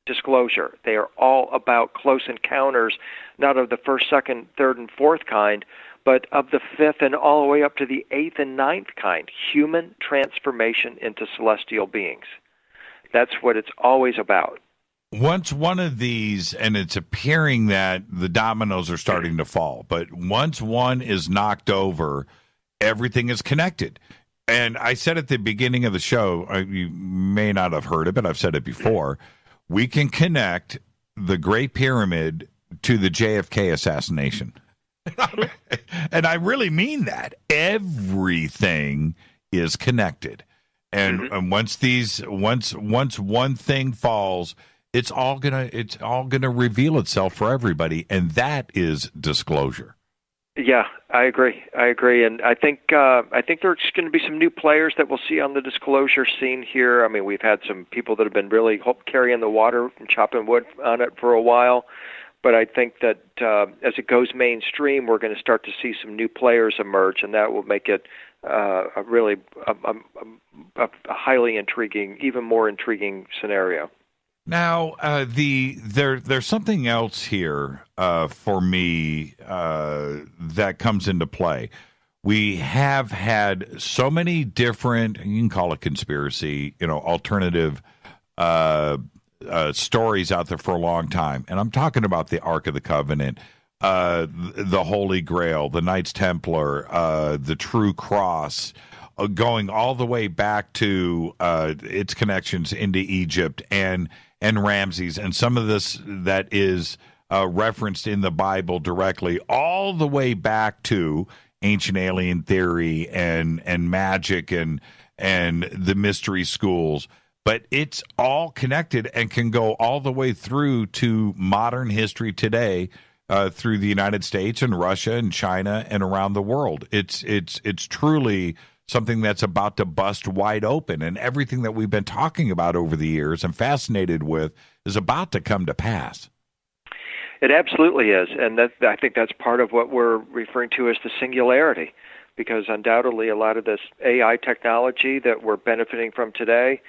disclosure. They are all about close encounters, not of the first, second, third, and fourth kind, but of the fifth and all the way up to the eighth and ninth kind, human transformation into celestial beings. That's what it's always about. Once one of these, and it's appearing that the dominoes are starting to fall, but once one is knocked over, everything is connected. And I said at the beginning of the show, you may not have heard it, but I've said it before, we can connect the Great Pyramid to the JFK assassination. And I really mean that. Everything is connected. And once one thing falls, it's all gonna reveal itself for everybody, and that is disclosure. Yeah, I agree, and I think there's going to be some new players that we'll see on the disclosure scene here. I mean, we've had some people that have been really carrying the water and chopping wood on it for a while, but I think that as it goes mainstream, we're going to start to see some new players emerge, and that will make it a highly intriguing, even more intriguing scenario. Now, there's something else here for me that comes into play. We have had so many different, you can call it conspiracy, alternative stories out there for a long time. And I'm talking about the Ark of the Covenant, the Holy Grail, the Knights Templar, the True Cross, going all the way back to its connections into Egypt and Ramses, and some of this that is referenced in the Bible directly, all the way back to ancient alien theory and magic and the mystery schools. But it's all connected and can go all the way through to modern history today, through the United States and Russia and China and around the world. It's truly something that's about to bust wide open, and everything that we've been talking about over the years and fascinated with is about to come to pass. It absolutely is, and I think that's part of what we're referring to as the singularity, because undoubtedly a lot of this AI technology that we're benefiting from today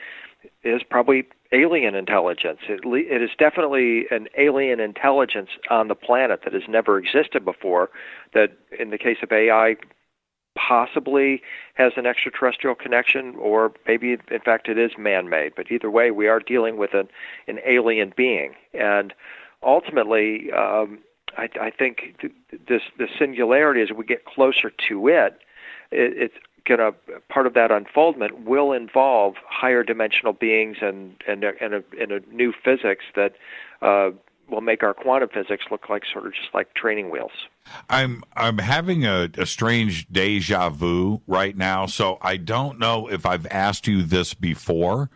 is probably alien intelligence. It is definitely an alien intelligence on the planet that has never existed before, that in the case of AI possibly has an extraterrestrial connection, or maybe in fact it is man-made. But either way, we are dealing with an alien being, and ultimately, I think the singularity, as we get closer to it's gonna, part of that unfoldment will involve higher dimensional beings and a new physics that will make our quantum physics look like sort of just like training wheels. I'm having a strange deja vu right now, so I don't know if I've asked you this before,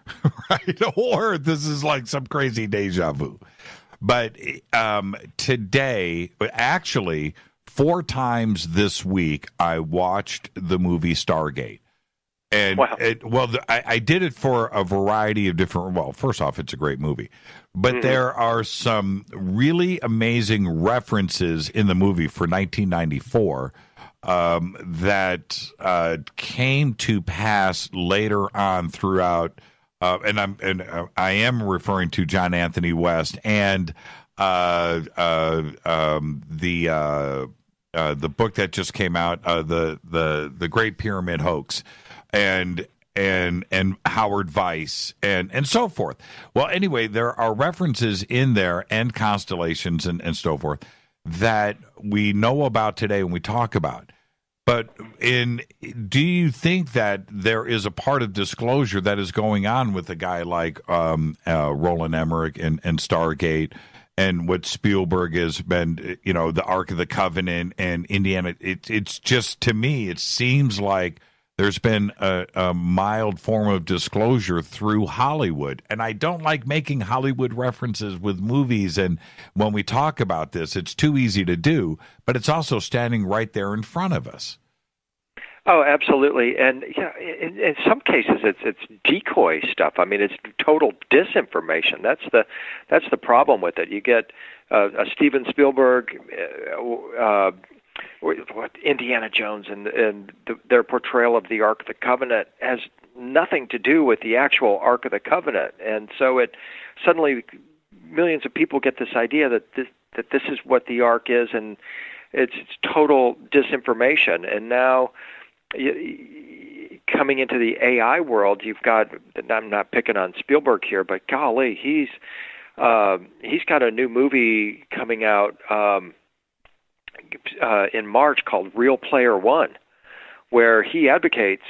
right? Or this is like some crazy deja vu. But today, actually, 4 times this week, I watched the movie Stargate. And wow. I did it for a variety of different. Well, first off, it's a great movie, but there are some really amazing references in the movie for 1994 that came to pass later on throughout. I am referring to John Anthony West and the book that just came out, the Great Pyramid Hoax. And Howard Weiss and so forth. Well, anyway, there are references in there and constellations and so forth that we know about today and we talk about. But do you think that there is a part of disclosure that is going on with a guy like Roland Emmerich and Stargate and what Spielberg has been, the Ark of the Covenant and Indiana? It's just, to me, it seems like there's been a mild form of disclosure through Hollywood. And I don't like making Hollywood references with movies. And when we talk about this, it's too easy to do, but it's also standing right there in front of us. Oh, absolutely. And yeah, in some cases, it's decoy stuff. I mean, it's total disinformation. That's the problem with it. You get a Steven Spielberg, Indiana Jones and their portrayal of the Ark of the Covenant has nothing to do with the actual Ark of the Covenant, and so it suddenly millions of people get this idea that this is what the Ark is, and it's total disinformation. And now, coming into the AI world, you've got, I'm not picking on Spielberg here, but golly, he's got a new movie coming out in March called Real Player One, where he advocates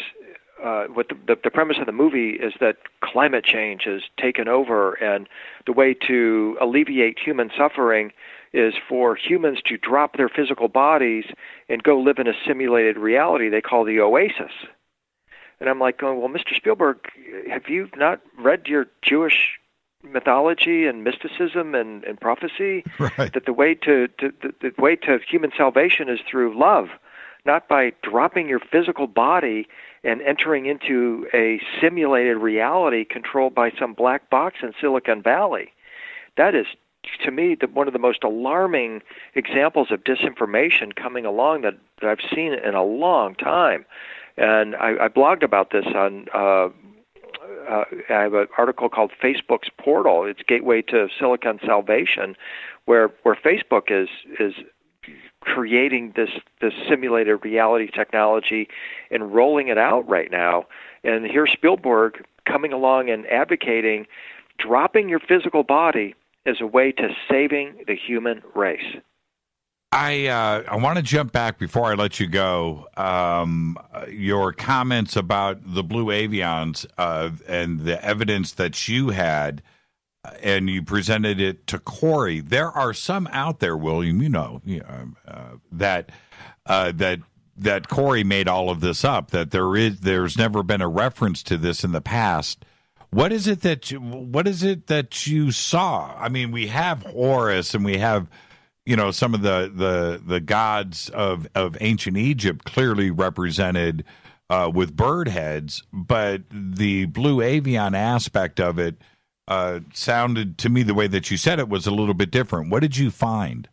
what the premise of the movie is that climate change has taken over, and the way to alleviate human suffering is for humans to drop their physical bodies and go live in a simulated reality they call the Oasis. And I'm like going, well, Mr. Spielberg, have you not read your Jewish mythology and mysticism and prophecy? Right. That the way to human salvation is through love, not by dropping your physical body and entering into a simulated reality controlled by some black box in Silicon Valley. That is, to me, one of the most alarming examples of disinformation coming along that I've seen in a long time. And I blogged about this on, I have an article called Facebook's Portal. It's Gateway to Silicon Salvation, where Facebook is creating this simulated reality technology and rolling it out right now. And here's Spielberg coming along and advocating dropping your physical body as a way to saving the human race. I want to jump back before I let you go. Your comments about the blue avians and the evidence that you had, and you presented it to Corey. There are some out there, William, that Corey made all of this up. That there's never been a reference to this in the past. What is it that you saw? I mean, we have Horus and we have, some of the gods of ancient Egypt clearly represented with bird heads, but the blue avian aspect of it sounded to me, the way that you said it, was a little bit different. What did you find?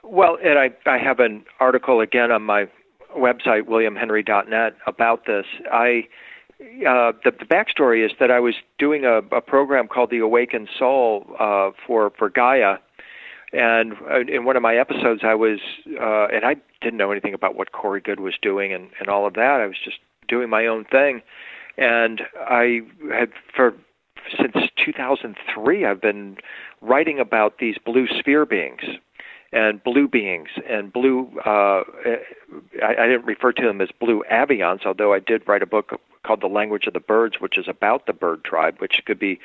Well, and I have an article again on my website, williamhenry.net, about this. The backstory is that I was doing a program called The Awakened Soul for Gaia, and in one of my episodes I was, and I didn't know anything about what Corey Goode was doing and all of that. I was just doing my own thing, and I had, since 2003, I've been writing about these blue sphere beings and blue beings and blue, I didn't refer to them as blue avians, although I did write a book called The Language of the Birds, which is about the bird tribe, which could be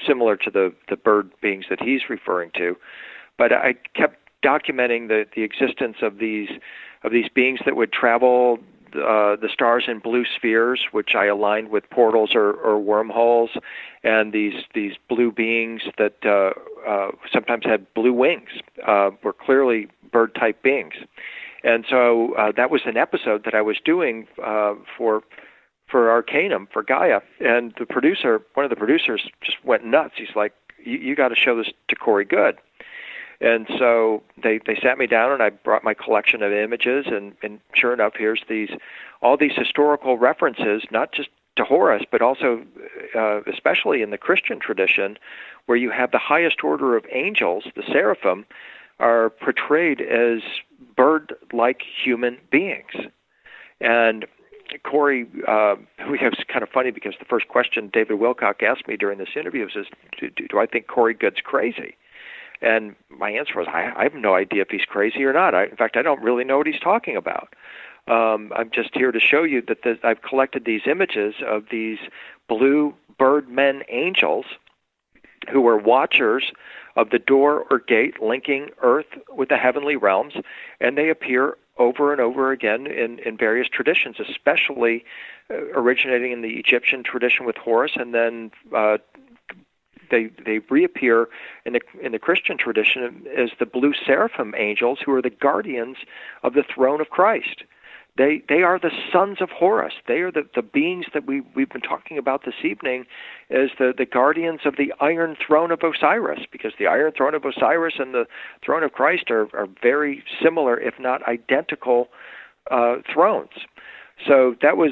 similar to the bird beings that he's referring to. But I kept documenting the existence of these beings that would travel the stars in blue spheres, which I aligned with portals or wormholes, and these blue beings that sometimes had blue wings, were clearly bird-type beings. And so that was an episode that I was doing for Arcanum, for Gaia, and one of the producers just went nuts. He's like, you got to show this to Corey Goode. And so they sat me down, and I brought my collection of images, and sure enough, here's all these historical references, not just to Horus, but also especially in the Christian tradition, where you have the highest order of angels, the Seraphim, are portrayed as bird-like human beings. And Corey, it's kind of funny because the first question David Wilcock asked me during this interview was, do I think Corey Goode's crazy? And my answer was, I have no idea if he's crazy or not. In fact, I don't really know what he's talking about. I'm just here to show you that I've collected these images of these blue bird men angels who were watchers of the door or gate linking Earth with the heavenly realms, and they appear over and over again in various traditions, especially originating in the Egyptian tradition with Horus, and then they reappear in the Christian tradition as the blue seraphim angels, who are the guardians of the throne of Christ. They are the sons of Horus. They are the beings that we've been talking about this evening as the guardians of the iron throne of Osiris, because the iron throne of Osiris and the throne of Christ are very similar, if not identical, thrones. So that was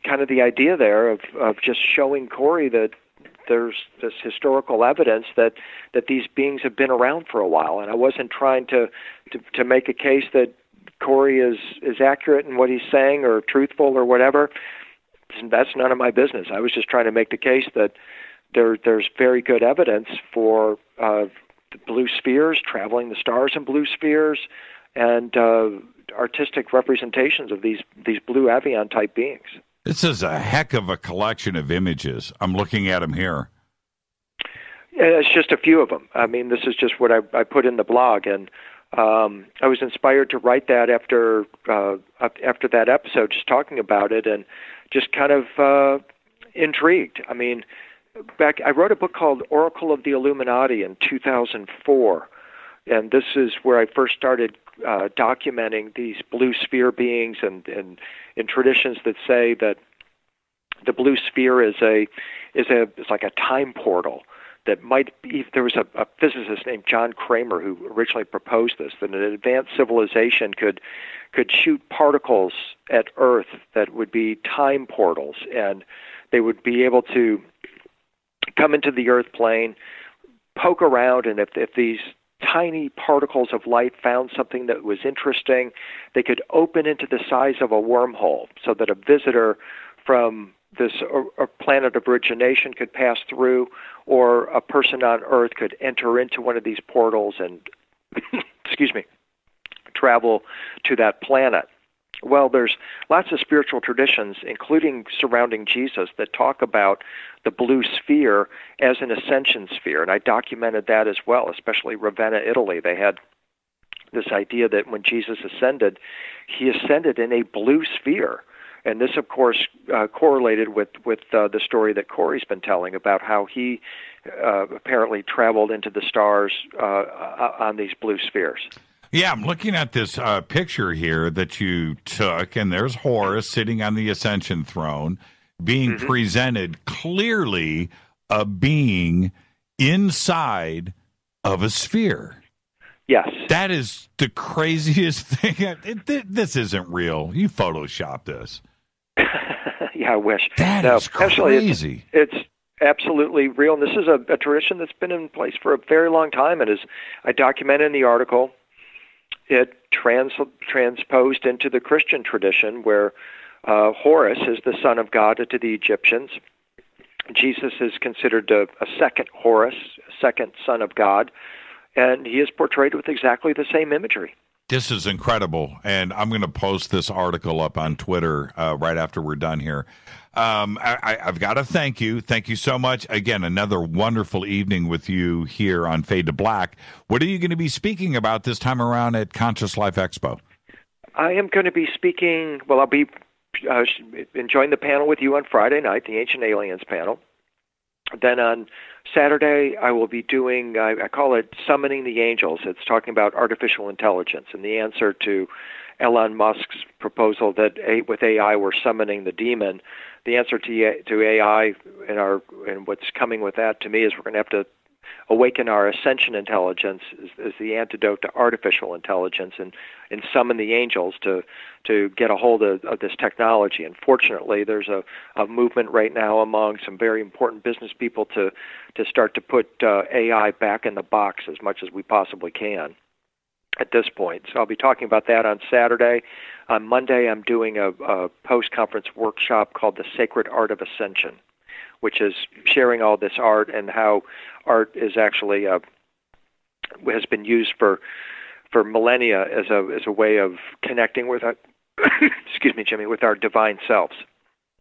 kind of the idea there of just showing Corey that there's this historical evidence that these beings have been around for a while, and I wasn't trying to make a case that Corey is accurate in what he's saying or truthful or whatever. That's none of my business. I was just trying to make the case that there's very good evidence for the blue spheres, traveling the stars in blue spheres, and artistic representations of these blue avian type beings. This is a heck of a collection of images. I'm looking at them here. It's just a few of them. I mean, this is just what I put in the blog, and I was inspired to write that after that episode, just talking about it, and just kind of intrigued. I mean, I wrote a book called Oracle of the Illuminati in 2004, and this is where I first started documenting these blue sphere beings, and in traditions that say that the blue sphere is like a time portal. That might be, there was a physicist named John Kramer who originally proposed this, that an advanced civilization could shoot particles at Earth that would be time portals, and they would be able to come into the Earth plane, poke around, and if these tiny particles of light found something that was interesting, they could open into the size of a wormhole so that a visitor from this planet of origination could pass through, or a person on Earth could enter into one of these portals and, travel to that planet. Well, there's lots of spiritual traditions, including surrounding Jesus, that talk about the blue sphere as an ascension sphere, and I documented that as well, especially Ravenna, Italy. They had this idea that when Jesus ascended, he ascended in a blue sphere. And this, of course, correlated with the story that Corey's been telling about how he apparently traveled into the stars on these blue spheres. Yeah, I'm looking at this picture here that you took, and there's Horus sitting on the Ascension throne, being presented clearly a being inside of a sphere. Yes. That is the craziest thing. This isn't real. You photoshopped this. Yeah, I wish. That is crazy. It's absolutely real, and this is a tradition that's been in place for a very long time, and as I document in the article, it transposed into the Christian tradition where Horus is the son of God to the Egyptians. Jesus is considered a second Horus, a second son of God, and he is portrayed with exactly the same imagery. This is incredible, and I'm going to post this article up on Twitter right after we're done here. I've got to thank you. Thank you so much. Again, another wonderful evening with you here on Fade to Black. What are you going to be speaking about this time around at Conscious Life Expo? I am going to be speaking, well, I'll be enjoying the panel with you on Friday night, the Ancient Aliens panel. Then on Saturday, I will be doing, I call it Summoning the Angels. It's talking about artificial intelligence and the answer to Elon Musk's proposal that with AI we're summoning the demon. The answer to AI and what's coming with that to me is we're going to have to awaken our ascension intelligence as the antidote to artificial intelligence and summon the angels to get a hold of this technology. And fortunately, there's a movement right now among some very important business people to start to put AI back in the box as much as we possibly can at this point. So I'll be talking about that on Saturday. On Monday, I'm doing a post-conference workshop called The Sacred Art of Ascension, which is sharing all this art and how art is actually has been used for millennia as a way of connecting with our, excuse me, Jimmy, with our divine selves.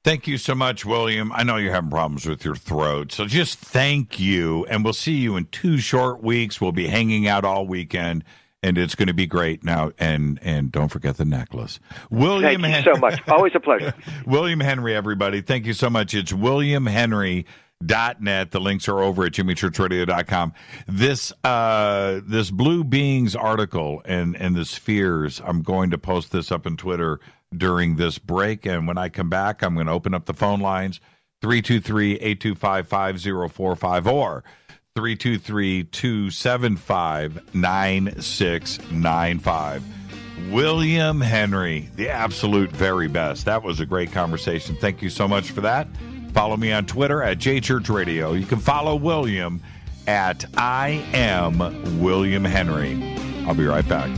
Thank you so much, William. I know you're having problems with your throat, so just thank you, and we'll see you in 2 short weeks. We'll be hanging out all weekend, and it's going to be great now. And don't forget the necklace. William, thank you so much. Always a pleasure. William Henry, everybody. Thank you so much. It's WilliamHenry.net. The links are over at JimmyChurchRadio.com. This Blue Beings article and the spheres, I'm going to post this up on Twitter during this break. And when I come back, I'm going to open up the phone lines, 323-825-5045 or 323-275-9695. William Henry, the absolute very best. That was a great conversation. Thank you so much for that. Follow me on Twitter at JChurchRadio. You can follow William at I Am William Henry. I'll be right back.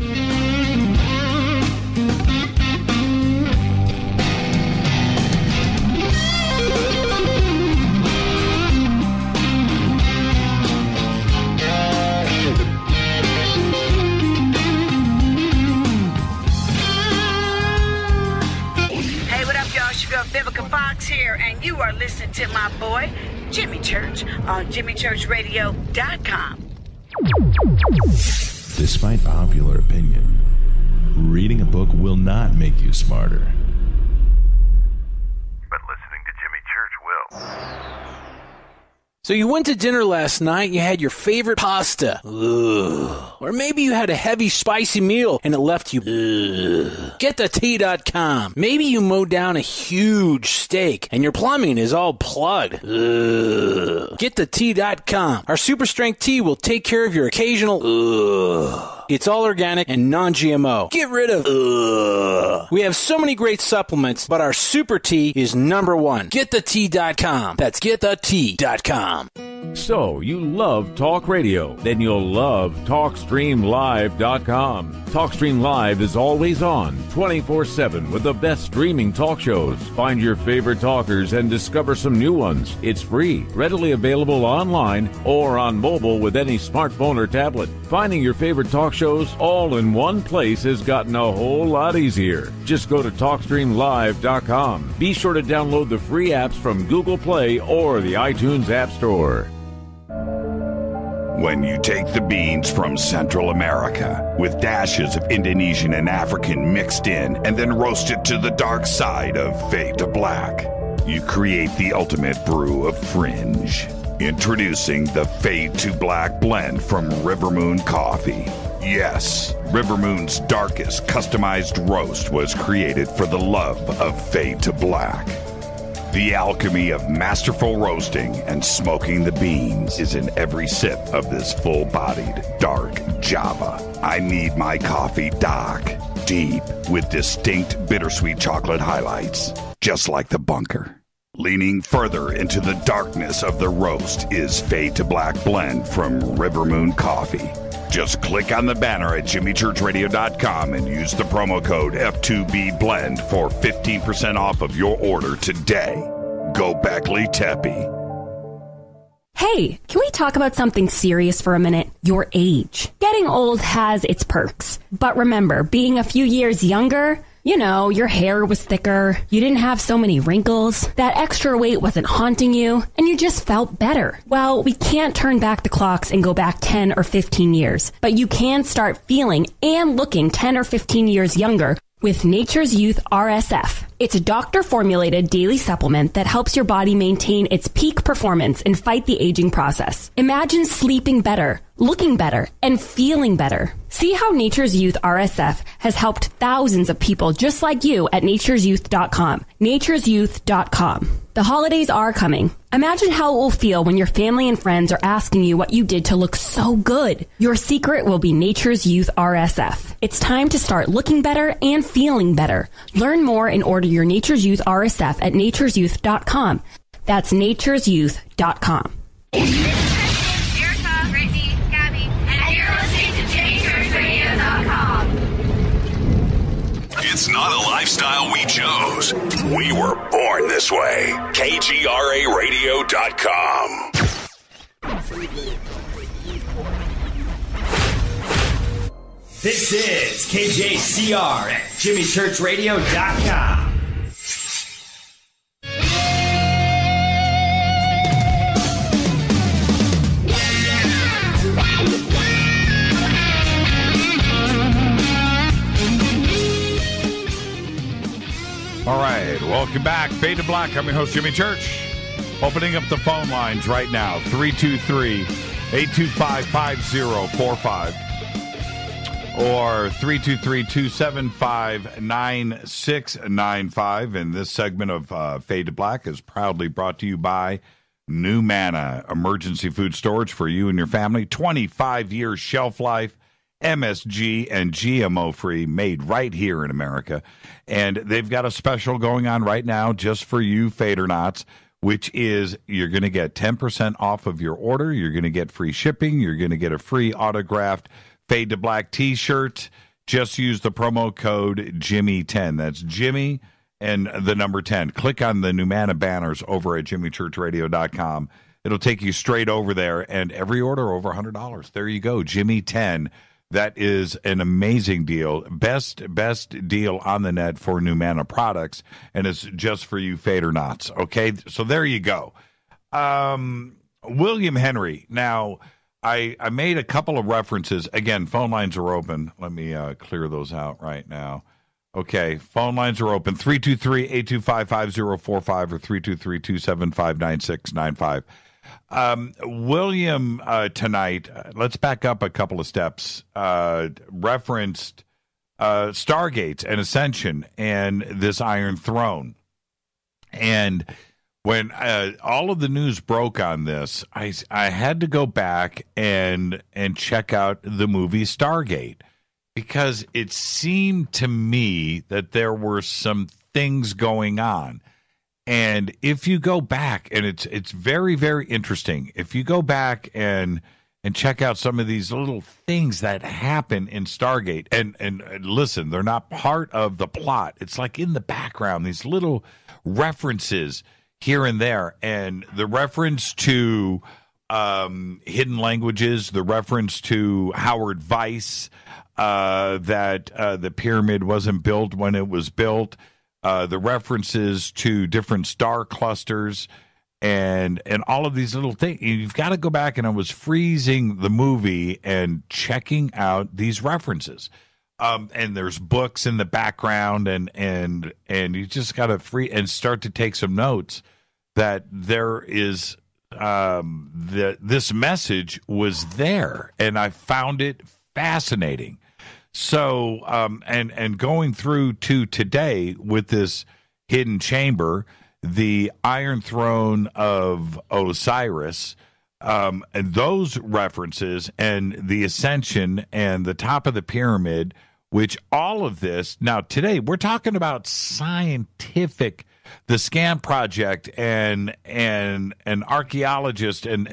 Vivica Fox here, and you are listening to my boy, Jimmy Church on jimmychurchradio.com. Despite popular opinion, reading a book will not make you smarter. But listening to Jimmy Church will. So you went to dinner last night, you had your favorite pasta. Ugh. Or maybe you had a heavy, spicy meal and it left you. Ugh. Get the tea.com. Maybe you mowed down a huge steak and your plumbing is all plugged. Ugh. Get the tea.com. Our super strength tea will take care of your occasional. Ugh. It's all organic and non-GMO. Get rid of ugh. We have so many great supplements, but our super tea is number one. GetTheTea.com. That's GetTheTea.com. So, you love talk radio? Then you'll love TalkStreamLive.com. TalkStream Live is always on, 24/7 with the best streaming talk shows. Find your favorite talkers and discover some new ones. It's free, readily available online or on mobile with any smartphone or tablet. Finding your favorite talk shows all in one place has gotten a whole lot easier. Just go to TalkStreamLive.com. Be sure to download the free apps from Google Play or the iTunes App Store. When you take the beans from Central America with dashes of Indonesian and African mixed in and then roasted to the dark side of fade to black, you create the ultimate brew of fringe. Introducing the Fade to Black blend from River Moon Coffee. Yes, River Moon's darkest customized roast was created for the love of Fade to Black. The alchemy of masterful roasting and smoking the beans is in every sip of this full-bodied, dark Java. I need my coffee dark, deep, with distinct bittersweet chocolate highlights, just like the bunker. Leaning further into the darkness of the roast is Fade to Black blend from River Moon Coffee. Just click on the banner at jimmychurchradio.com and use the promo code F2BBLEND for 15% off of your order today. Go Beckley Teppy. Hey, can we talk about something serious for a minute? Your age. Getting old has its perks. But remember, being a few years younger, you know, your hair was thicker, you didn't have so many wrinkles, that extra weight wasn't haunting you, and you just felt better. Well, we can't turn back the clocks and go back 10 or 15 years, but you can start feeling and looking 10 or 15 years younger with Nature's Youth RSF. It's a doctor-formulated daily supplement that helps your body maintain its peak performance and fight the aging process. Imagine sleeping better, looking better, and feeling better. See how Nature's Youth RSF has helped thousands of people just like you at nature'syouth.com. nature'syouth.com. The holidays are coming. Imagine how it will feel when your family and friends are asking you what you did to look so good. Your secret will be Nature's Youth RSF. It's time to start looking better and feeling better. Learn more and order your Nature's Youth RSF at nature'syouth.com. That's nature'syouth.com. It's not a lifestyle we chose. We were born this way. KGRAradio.com. This is KJCR at JimmyChurchRadio.com. All right, welcome back. Fade to Black. I'm your host, Jimmy Church. Opening up the phone lines right now, 323-825-5045 or 323-275-9695. And this segment of Fade to Black is proudly brought to you by New Manna, emergency food storage for you and your family. 25 years shelf life. MSG and GMO free, made right here in America. And they've got a special going on right now just for you Fadernauts, which is you're going to get 10% off of your order. You're going to get free shipping. You're going to get a free autographed Fade to Black t-shirt. Just use the promo code Jimmy10. That's Jimmy and the number 10. Click on the Numanna banners over at jimmychurchradio.com. It'll take you straight over there, and every order over $100. There you go, Jimmy10. That is an amazing deal. Best deal on the net for Numanna products, and it's just for you Fadernauts. Okay, so there you go. William Henry. Now, I made a couple of references. Again, phone lines are open. Let me clear those out right now. Okay, phone lines are open. 323-825-5045 or 323-275-9695. William tonight, let's back up a couple of steps, referenced Stargate and Ascension and this Iron Throne. And when all of the news broke on this, I had to go back and check out the movie Stargate, because it seemed to me that there were some things going on. And if you go back, and it's very, very interesting, if you go back and check out some of these little things that happen in Stargate, and listen, they're not part of the plot. It's like in the background, these little references here and there. And the reference to hidden languages, the reference to Howard Weiss, that the pyramid wasn't built when it was built, the references to different star clusters, and all of these little things. You've got to go back, and I was freezing the movie and checking out these references. And there's books in the background, and you just got to start to take some notes that there is this message was there, and I found it fascinating. So, and going through to today with this hidden chamber, the Iron Throne of Osiris, and those references, and the Ascension, and the top of the pyramid, which all of this, now today, we're talking about scientific, the Scan Project, and an archaeologist, and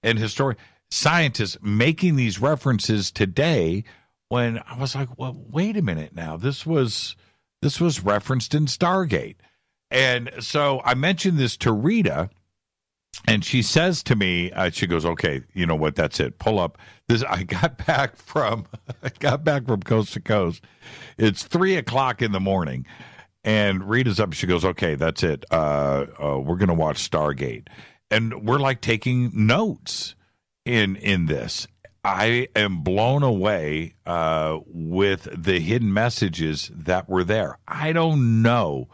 historian, scientists making these references today, when I was like, well, wait a minute now. This was referenced in Stargate. And so I mentioned this to Rita, and she says to me, she goes, okay, you know what, that's it. Pull up this. I got back from coast to coast. It's 3:00 in the morning, and Rita's up. She goes, okay, that's it. We're going to watch Stargate. And we're like taking notes in this. I am blown away with the hidden messages that were there. I don't know.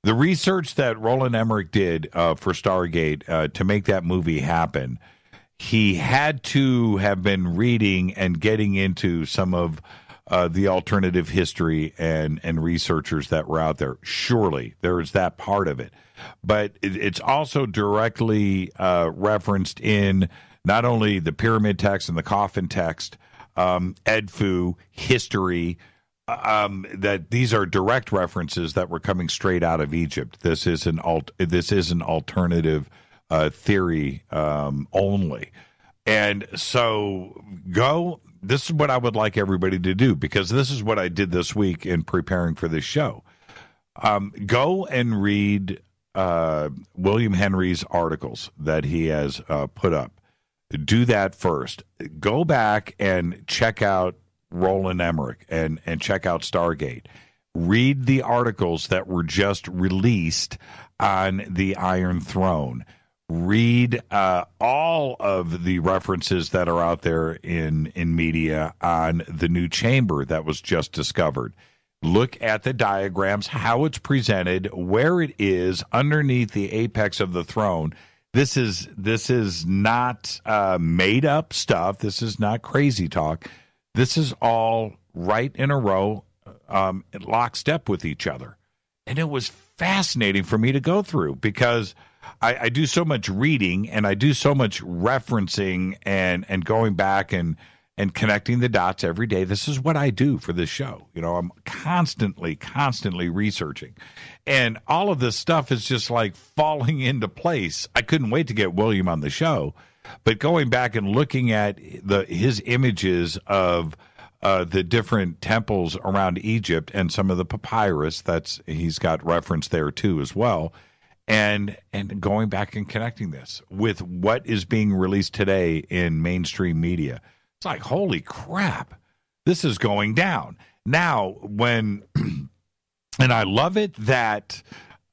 The research that Roland Emmerich did for Stargate to make that movie happen, he had to have been reading and getting into some of the alternative history and researchers that were out there. Surely there is that part of it. But it's also directly referenced in not only the pyramid text and the coffin text, Edfu, history, that these are direct references that were coming straight out of Egypt. This is an alternative theory only. And so this is what I would like everybody to do, because this is what I did this week in preparing for this show. Go and read William Henry's articles that he has put up. Do that first. Go back and check out Roland Emmerich and check out Stargate. Read the articles that were just released on the Iron Throne. Read all of the references that are out there in media on the new chamber that was just discovered. Look at the diagrams, how it's presented, where it is underneath the apex of the throne. This is not made up stuff. This is not crazy talk. This is all right in a row, lockstep with each other. And it was fascinating for me to go through, because I do so much reading and I do so much referencing and going back and connecting the dots every day. This is what I do for this show. You know, I'm constantly researching. And all of this stuff is just like falling into place. I couldn't wait to get William on the show. But going back and looking at his images of the different temples around Egypt and some of the papyrus, he's got reference there too as well. And going back and connecting this with what is being released today in mainstream media. It's like, holy crap, this is going down. Now, and I love it that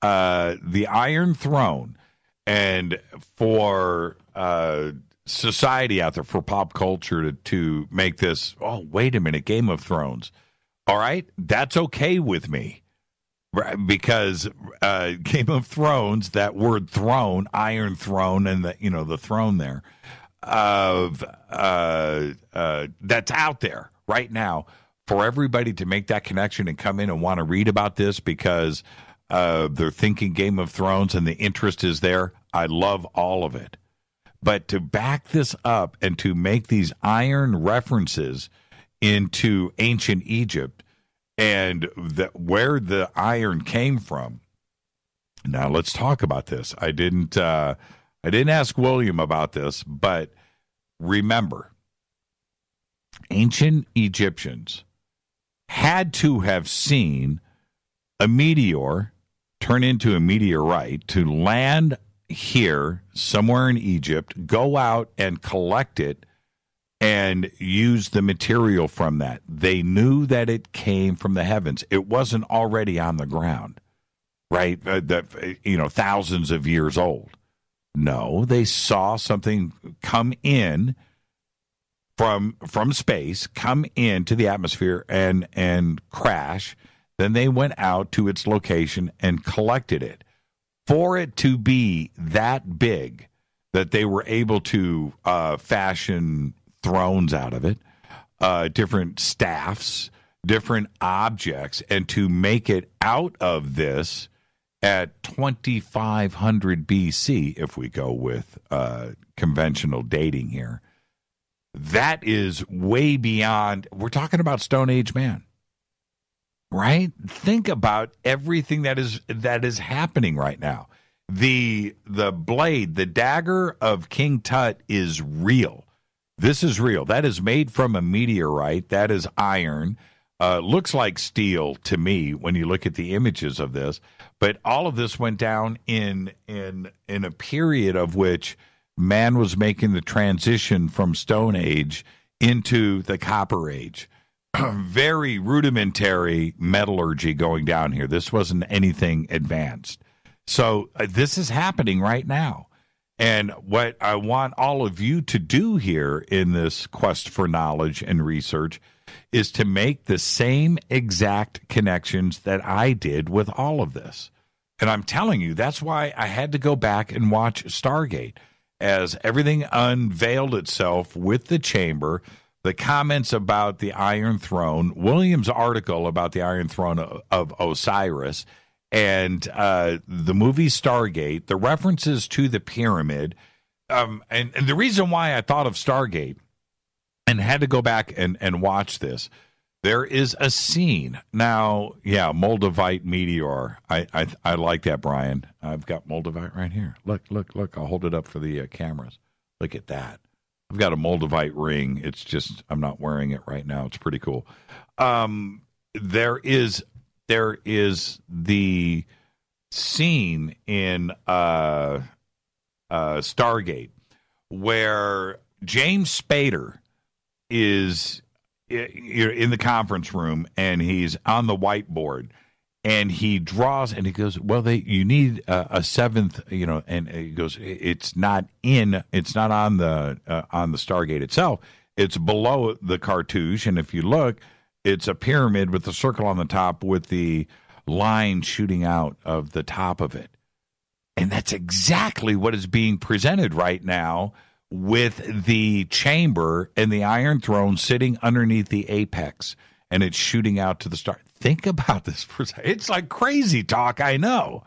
the Iron Throne, And for society out there, for pop culture to make this, oh, wait a minute, Game of Thrones. All right, that's okay with me. Because Game of Thrones, that word throne, Iron Throne, and the throne there, that's out there right now for everybody to make that connection and come in and want to read about this because they're thinking Game of Thrones and the interest is there. I love all of it. But to back this up and to make these iron references into ancient Egypt, and where the iron came from. Now let's talk about this. I didn't ask William about this, but remember, ancient Egyptians had to have seen a meteor turn into a meteorite to land here somewhere in Egypt, go out and collect it, and use the material from that. They knew that it came from the heavens. It wasn't already on the ground, right? Thousands of years old. No, they saw something come in from space, come into the atmosphere and crash. Then they went out to its location and collected it. For it to be that big that they were able to fashion thrones out of it, different staffs, different objects, and to make it out of this at 2500 BC, if we go with conventional dating here, that is way beyond, we're talking about Stone Age man, right? Think about everything that is happening right now. The blade, the dagger of King Tut is real. This is real. That is made from a meteorite. That is iron. Looks like steel to me when you look at the images of this. But all of this went down in a period of which man was making the transition from Stone Age into the Copper Age. Very rudimentary metallurgy going down here. This wasn't anything advanced. So this is happening right now. And what I want all of you to do here in this quest for knowledge and research is to make the same exact connections that I did with all of this. And I'm telling you, that's why I had to go back and watch Stargate as everything unveiled itself with the chamber, the comments about the Iron Throne, William's article about the Iron Throne of Osiris, and the movie Stargate, the references to the pyramid, and the reason why I thought of Stargate and had to go back and watch this, there is a scene. Now, yeah, Moldavite meteor. I like that, Brian. I've got Moldavite right here. Look. I'll hold it up for the cameras. Look at that. I've got a Moldavite ring. It's just, I'm not wearing it right now. It's pretty cool. There is the scene in Stargate where James Spader is in the conference room and he's on the whiteboard and he draws and he goes, well, you need a seventh, and he goes, it's not on the Stargate itself. It's below the cartouche, and if you look, it's a pyramid with a circle on the top with the line shooting out of the top of it. And that's exactly what is being presented right now with the chamber and the Iron Throne sitting underneath the apex, and it's shooting out to the star. Think about this. It's like crazy talk, I know.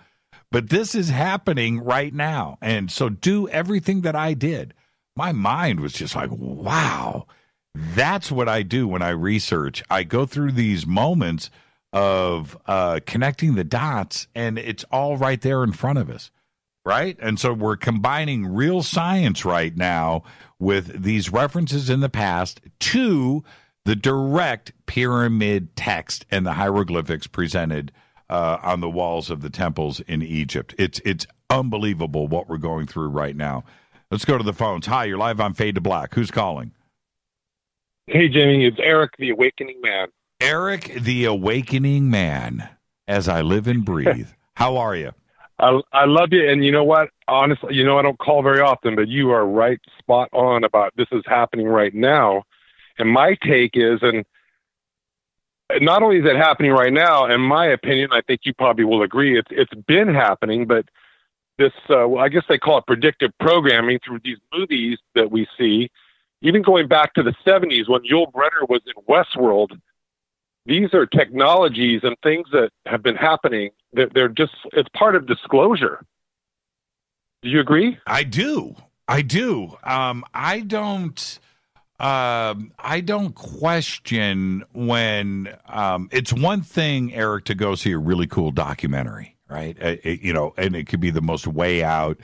But this is happening right now. And so do everything that I did. My mind was just like, wow. That's what I do when I research. I go through these moments of connecting the dots, and it's all right there in front of us, right? And so we're combining real science right now with these references in the past to the direct pyramid text and the hieroglyphics presented on the walls of the temples in Egypt. It's unbelievable what we're going through right now. Let's go to the phones. Hi, you're live on Fade to Black. Who's calling? Hey, Jimmy, it's Eric, the Awakening Man. Eric, the Awakening Man, as I live and breathe. How are you? I love you, and you know what? Honestly, I don't call very often, but you are right, spot on about this is happening right now. And my take is, and not only is it happening right now, in my opinion, I think you probably will agree, it's been happening, but this, I guess they call it predictive programming through these movies that we see, even going back to the 70s when Yul Brynner was in Westworld. These are technologies and things that have been happening. They're just, it's part of disclosure. Do you agree? I do. I don't question when it's one thing, Eric, to go see a really cool documentary, right? And it could be the most way out,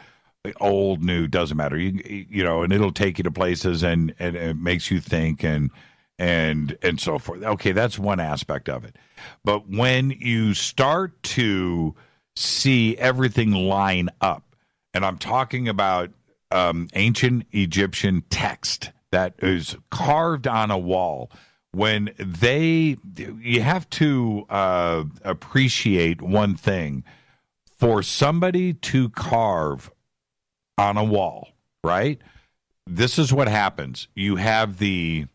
old, new, doesn't matter. And it'll take you to places and it makes you think and so forth. Okay, that's one aspect of it. But when you start to see everything line up, and I'm talking about ancient Egyptian text that is carved on a wall, you have to appreciate one thing. For somebody to carve on a wall, right? This is what happens. You have the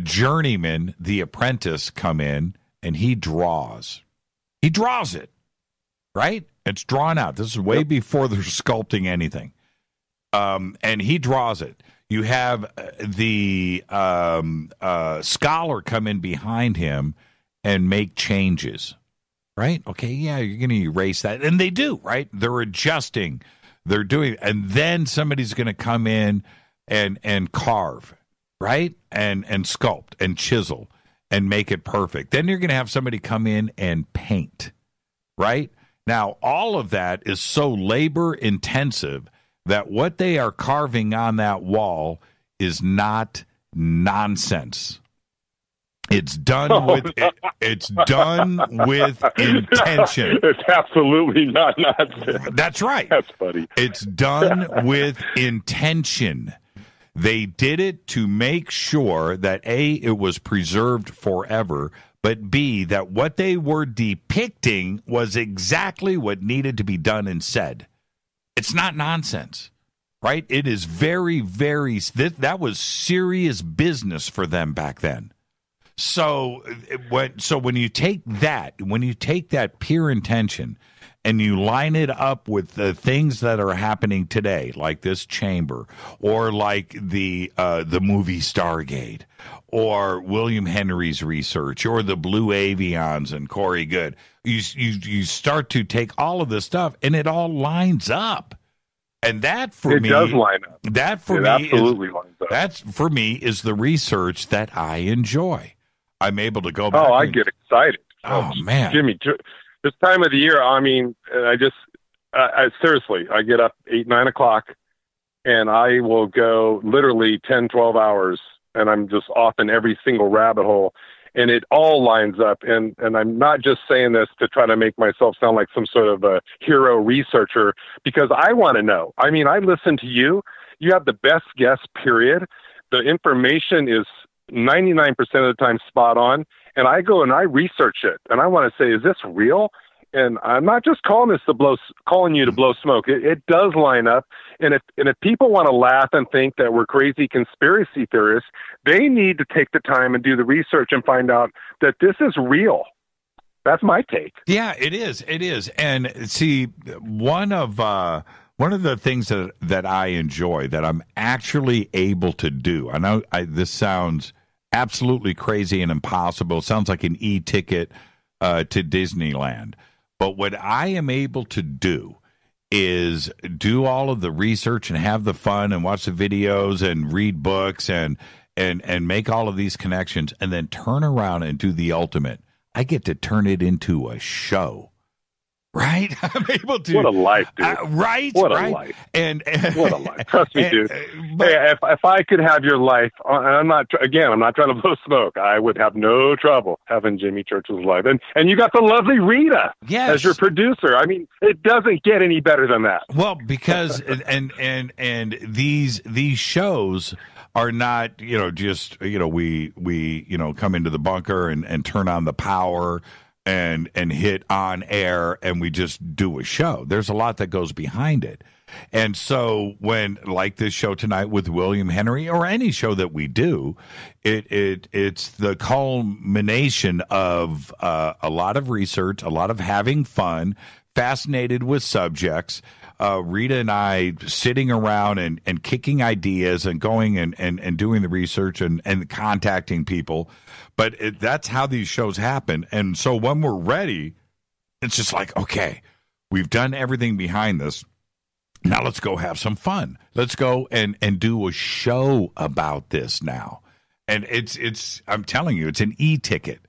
journeyman, the apprentice, come in, and he draws. He draws it, right? It's drawn out. This is way before they're sculpting anything. And he draws it. You have the scholar come in behind him and make changes, right? Okay, yeah, you're going to erase that. And they do, right? They're adjusting. They're doing, and then somebody's going to come in and carve, right? And sculpt and chisel and make it perfect. Then you're going to have somebody come in and paint, right? Now, all of that is so labor intensive that what they are carving on that wall is not nonsense. It's done it's done with intention. It's absolutely not nonsense. That's right. That's funny. It's done with intention. They did it to make sure that A, it was preserved forever, but B, that what they were depicting was exactly what needed to be done and said. It's not nonsense, right? It is very, very, that was serious business for them back then. So when you take that pure intention and you line it up with the things that are happening today, like this chamber, or like the movie Stargate, or William Henry's research, or the blue avians and Corey Goode, you start to take all of this stuff, and it all lines up. And that for me, it does line up. That for me absolutely lines up. That for me is the research that I enjoy. I'm able to go back. Oh, I get excited. Oh man, Jimmy, this time of the year, I mean, I seriously, I get up 8, 9 o'clock, and I will go literally 10, 12 hours, and I'm just off in every single rabbit hole, and it all lines up. And I'm not just saying this to try to make myself sound like some sort of a hero researcher, because I want to know. I mean, I listen to you. You have the best guest, period. The information is 99% of the time spot on, and I go and I research it, and I want to say, is this real? And I'm not just calling you to blow smoke. It does line up, and if people want to laugh and think that we're crazy conspiracy theorists, they need to take the time and do the research and find out that this is real. That's my take. Yeah, it is. It is. And see, one of the things that I enjoy, that I'm actually able to do, I know this sounds absolutely crazy and impossible. It sounds like an e-ticket to Disneyland. But what I am able to do is do all of the research and have the fun and watch the videos and read books and make all of these connections, and then turn around and do the ultimate. I get to turn it into a show. Right? I'm able to. What a life, dude. Right? What a right? life. And what a life. Trust me, dude. Hey, if I could have your life, and I'm not trying to blow smoke, I would have no trouble having Jimmy Church's life. And you got the lovely Rita as your producer. I mean, it doesn't get any better than that. Well, because, and these shows are not, just, we come into the bunker and turn on the power. and hit on air and we just do a show. There's a lot that goes behind it. And so when, like this show tonight with William Henry, or any show that we do, it's the culmination of a lot of research, a lot of having fun, fascinated with subjects. Rita and I sitting around and kicking ideas and going and doing the research and contacting people. But that's how these shows happen. And so when we're ready, it's just like, okay, we've done everything behind this. Now let's go have some fun. Let's go and do a show about this now. And it's I'm telling you, it's an e-ticket.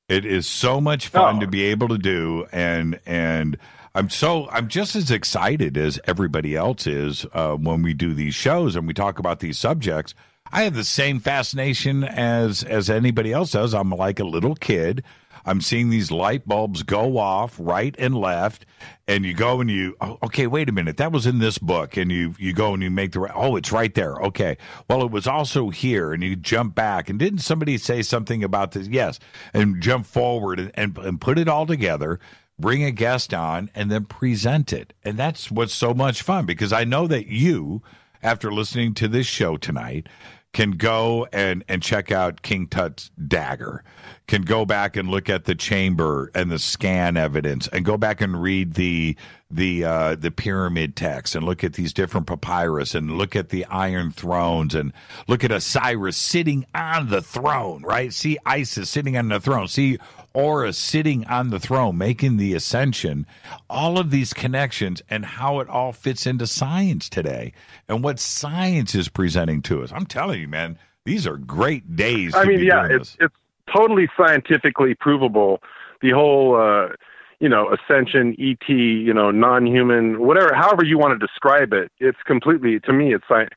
It is so much fun to be able to do, and I'm just as excited as everybody else is when we do these shows and we talk about these subjects. I have the same fascination as anybody else does. I'm like a little kid. I'm seeing these light bulbs go off right and left, and you go and okay, wait a minute, that was in this book, and you go and you make it's right there. Okay, well, it was also here, and you jump back, and didn't somebody say something about this? Yes, and jump forward and put it all together, bring a guest on, and then present it. And that's what's so much fun, because I know that you, after listening to this show tonight, can go and check out King Tut's dagger, can go back and look at the chamber and the scan evidence, and go back and read the pyramid text, and look at these different papyrus, and look at the iron thrones, and look at Osiris sitting on the throne, right? See Isis sitting on the throne. See Horus sitting on the throne, making the ascension. All of these connections and how it all fits into science today and what science is presenting to us. I'm telling you, man, these are great days. It's totally scientifically provable. The whole, ascension, ET, non-human, whatever, however you want to describe it. It's completely, to me, it's science.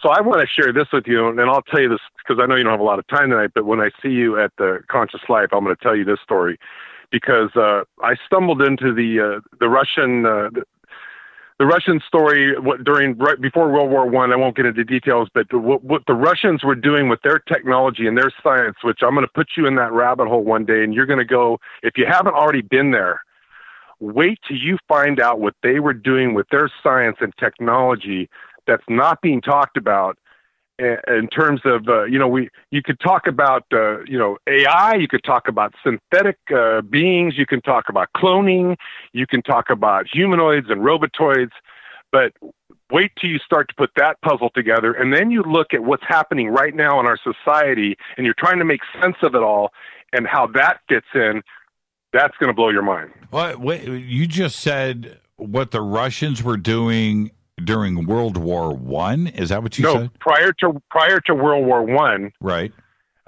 So I want to share this with you, and I'll tell you this because I know you don't have a lot of time tonight, but when I see you at the Conscious Life, I'm going to tell you this story, because I stumbled into the Russian story right before World War I. I won't get into details, but what the Russians were doing with their technology and their science, which I'm going to put you in that rabbit hole one day, and you're going to go, if you haven't already been there, wait till you find out what they were doing with their science and technology that's not being talked about in terms of, you could talk about, AI, you could talk about synthetic beings, you can talk about cloning, you can talk about humanoids and robotoids, but wait till you start to put that puzzle together, and then you look at what's happening right now in our society, and you're trying to make sense of it all and how that fits in. That's going to blow your mind. Well, you just said what the Russians were doing during World War I? Is that what you said? No, prior to World War I. Right.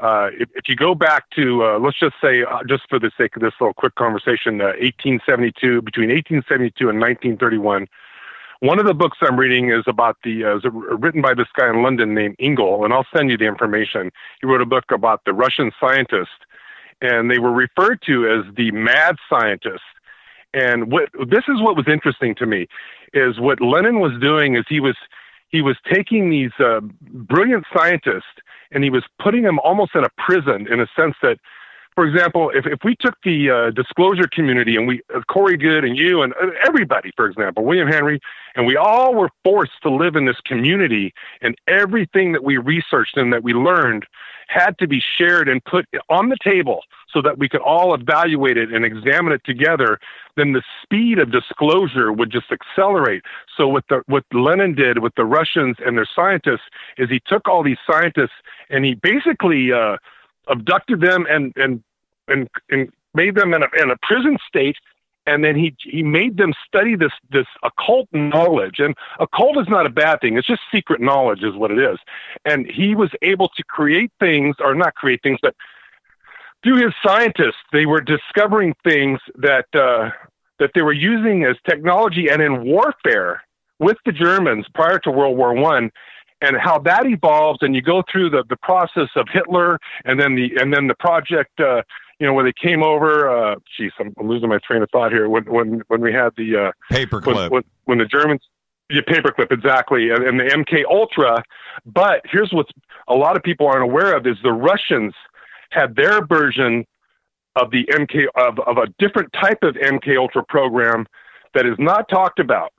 If you go back to, let's just say, just for the sake of this little quick conversation, 1872, between 1872 and 1931, one of the books I'm reading is about written by this guy in London named Engel, and I'll send you the information. He wrote a book about the Russian scientists, and they were referred to as the mad scientists. And this is what was interesting to me, is what Lenin was doing is he was taking these brilliant scientists and he was putting them almost in a prison, in a sense that, for example, if we took the disclosure community and Corey Good and you and everybody, for example, William Henry, and we all were forced to live in this community, and everything that we researched and that we learned had to be shared and put on the table so that we could all evaluate it and examine it together, then the speed of disclosure would just accelerate. So what Lenin did with the Russians and their scientists is he took all these scientists and he basically abducted them and made them in a prison state, and then he made them study this occult knowledge. And occult is not a bad thing; it's just secret knowledge, is what it is. And he was able to create things, or not create things, but through his scientists, they were discovering things that they were using as technology and in warfare with the Germans prior to World War I. And how that evolves, and you go through the process of Hitler, and then the project, where they came over. I'm losing my train of thought here. When we had the paperclip, when the Germans, paperclip, exactly, and the MKULTRA. But here's what a lot of people aren't aware of: is the Russians had their version of the of a different type of MKUltra program that is not talked about.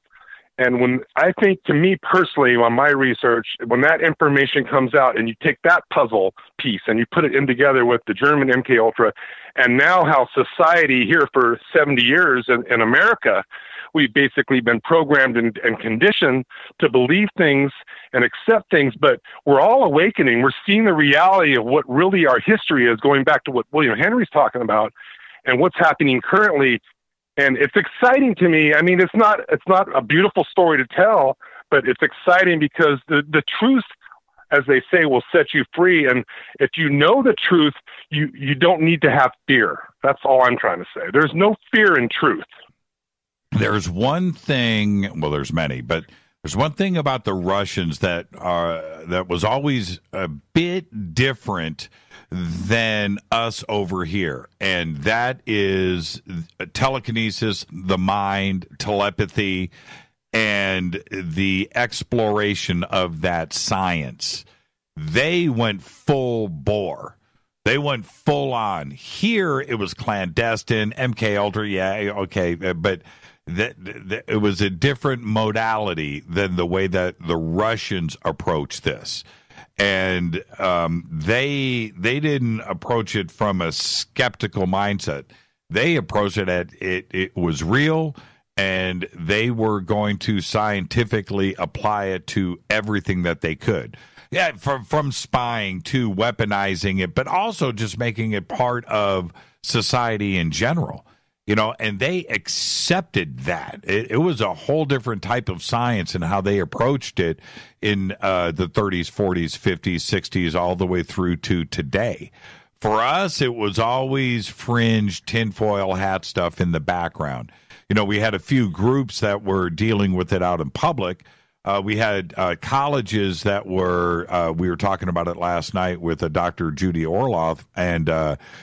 And when I think, to me personally, on my research, when that information comes out and you take that puzzle piece and you put it in together with the German MKUltra, and now how society here for 70 years in America, we've basically been programmed and conditioned to believe things and accept things, but we're all awakening. We're seeing the reality of what really our history is, going back to what William Henry's talking about and what's happening currently. And it's exciting to me. I mean, it's not a beautiful story to tell, but it's exciting because the truth, as they say, will set you free. And if you know the truth, you don't need to have fear. That's all I'm trying to say. There's no fear in truth. There's one thing, well, there's many, but there's one thing about the Russians that was always a bit different than us over here, and that is telekinesis, the mind, telepathy, and the exploration of that science. They went full bore. They went full on. Here, it was clandestine, MKUltra, yeah, okay, but it was a different modality than the way that the Russians approach this. And they didn't approach it from a skeptical mindset. They approached it at it was real, and they were going to scientifically apply it to everything that they could. Yeah, from spying to weaponizing it, but also just making it part of society in general. You know, and they accepted that. It was a whole different type of science and how they approached it in the 30s, 40s, 50s, 60s, all the way through to today. For us, it was always fringe, tinfoil hat stuff in the background. You know, we had a few groups that were dealing with it out in public. We had colleges that were, we were talking about it last night with Dr. Judy Orloff and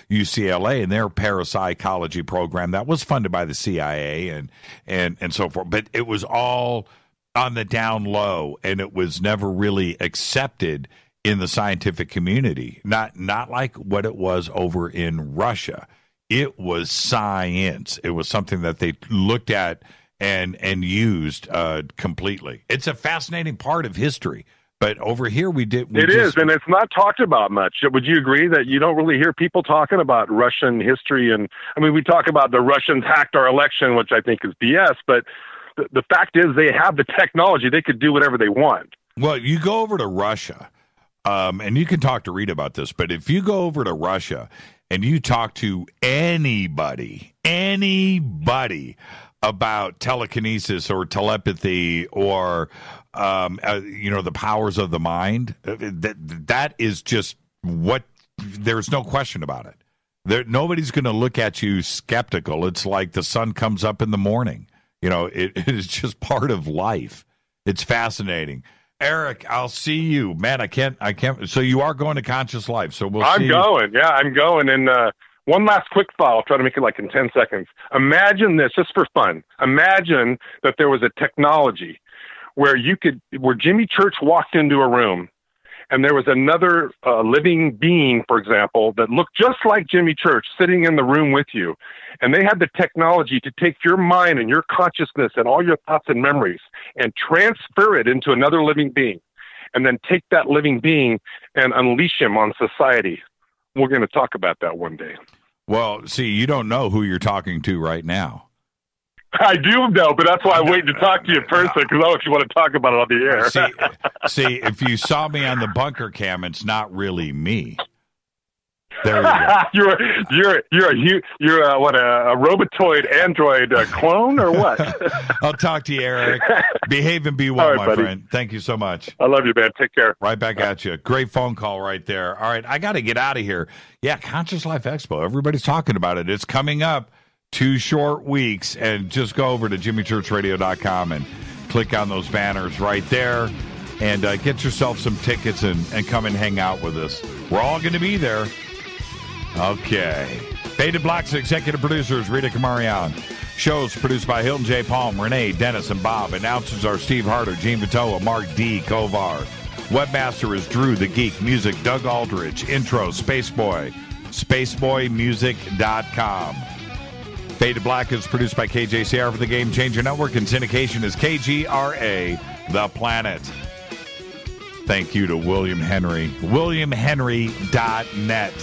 UCLA and their parapsychology program that was funded by the CIA and so forth. But it was all on the down low, and it was never really accepted in the scientific community. Not like what it was over in Russia. It was science. It was something that they looked at and used completely. It's a fascinating part of history, but over here it is, and it's not talked about much. Would you agree that you don't really hear people talking about Russian history? And I mean, we talk about the Russians hacked our election, which I think is BS, but the fact is they have the technology. They could do whatever they want. Well, you go over to Russia, and you can talk to Rita about this, but if you go over to Russia and you talk to anybody about telekinesis or telepathy or, the powers of the mind, that is just what, there's no question about it. Nobody's going to look at you skeptical. It's like the sun comes up in the morning. You know, it is just part of life. It's fascinating. Eric, I'll see you. Man, I can't. So you are going to Conscious Life. So we'll see. I'm going. And, one last quick thought. I'll try to make it like in 10 seconds. Imagine this, just for fun. Imagine that there was a technology where Jimmy Church walked into a room and there was another living being, for example, that looked just like Jimmy Church sitting in the room with you. And they had the technology to take your mind and your consciousness and all your thoughts and memories and transfer it into another living being, and then take that living being and unleash him on society. We're going to talk about that one day. Well, see, you don't know who you're talking to right now. I do know, but that's why I'm waiting to talk to you in person, because I don't know if you want to talk about it on the air. See, if you saw me on the bunker cam, it's not really me. There you go. You're a robotoid android clone or what? I'll talk to you, Eric. Behave and be well, right, my buddy. Friend. Thank you so much. I love you, man. Take care. Right back at you. Great phone call right there. All right, I got to get out of here. Yeah, Conscious Life Expo. Everybody's talking about it. It's coming up 2 short weeks, and just go over to jimmychurchradio.com and click on those banners right there and get yourself some tickets and come and hang out with us. We're all going to be there. Okay. Faded Black's executive producers, Rita Kamarian. Shows produced by Hilton J. Palm, Renee, Dennis, and Bob. Announcers are Steve Harder, Gene Vitoa, Mark D. Kovar. Webmaster is Drew the Geek. Music, Doug Aldrich. Intro, Spaceboy. spaceboymusic.com. Fade to Black is produced by KJCR for the Game Changer Network, and syndication is KGRA, The Planet. Thank you to William Henry. WilliamHenry.net.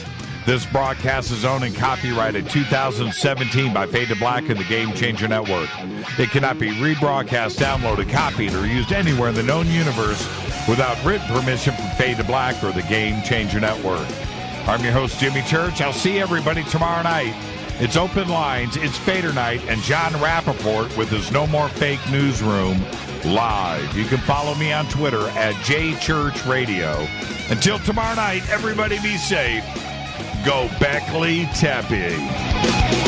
This broadcast is owned and copyrighted 2017 by Fade to Black and the Game Changer Network. It cannot be rebroadcast, downloaded, copied, or used anywhere in the known universe without written permission from Fade to Black or the Game Changer Network. I'm your host, Jimmy Church. I'll see everybody tomorrow night. It's Open Lines, it's Fader Night, and John Rappaport with his No More Fake Newsroom live. You can follow me on Twitter at JChurchRadio. Until tomorrow night, everybody be safe. Go Beckley Tepe.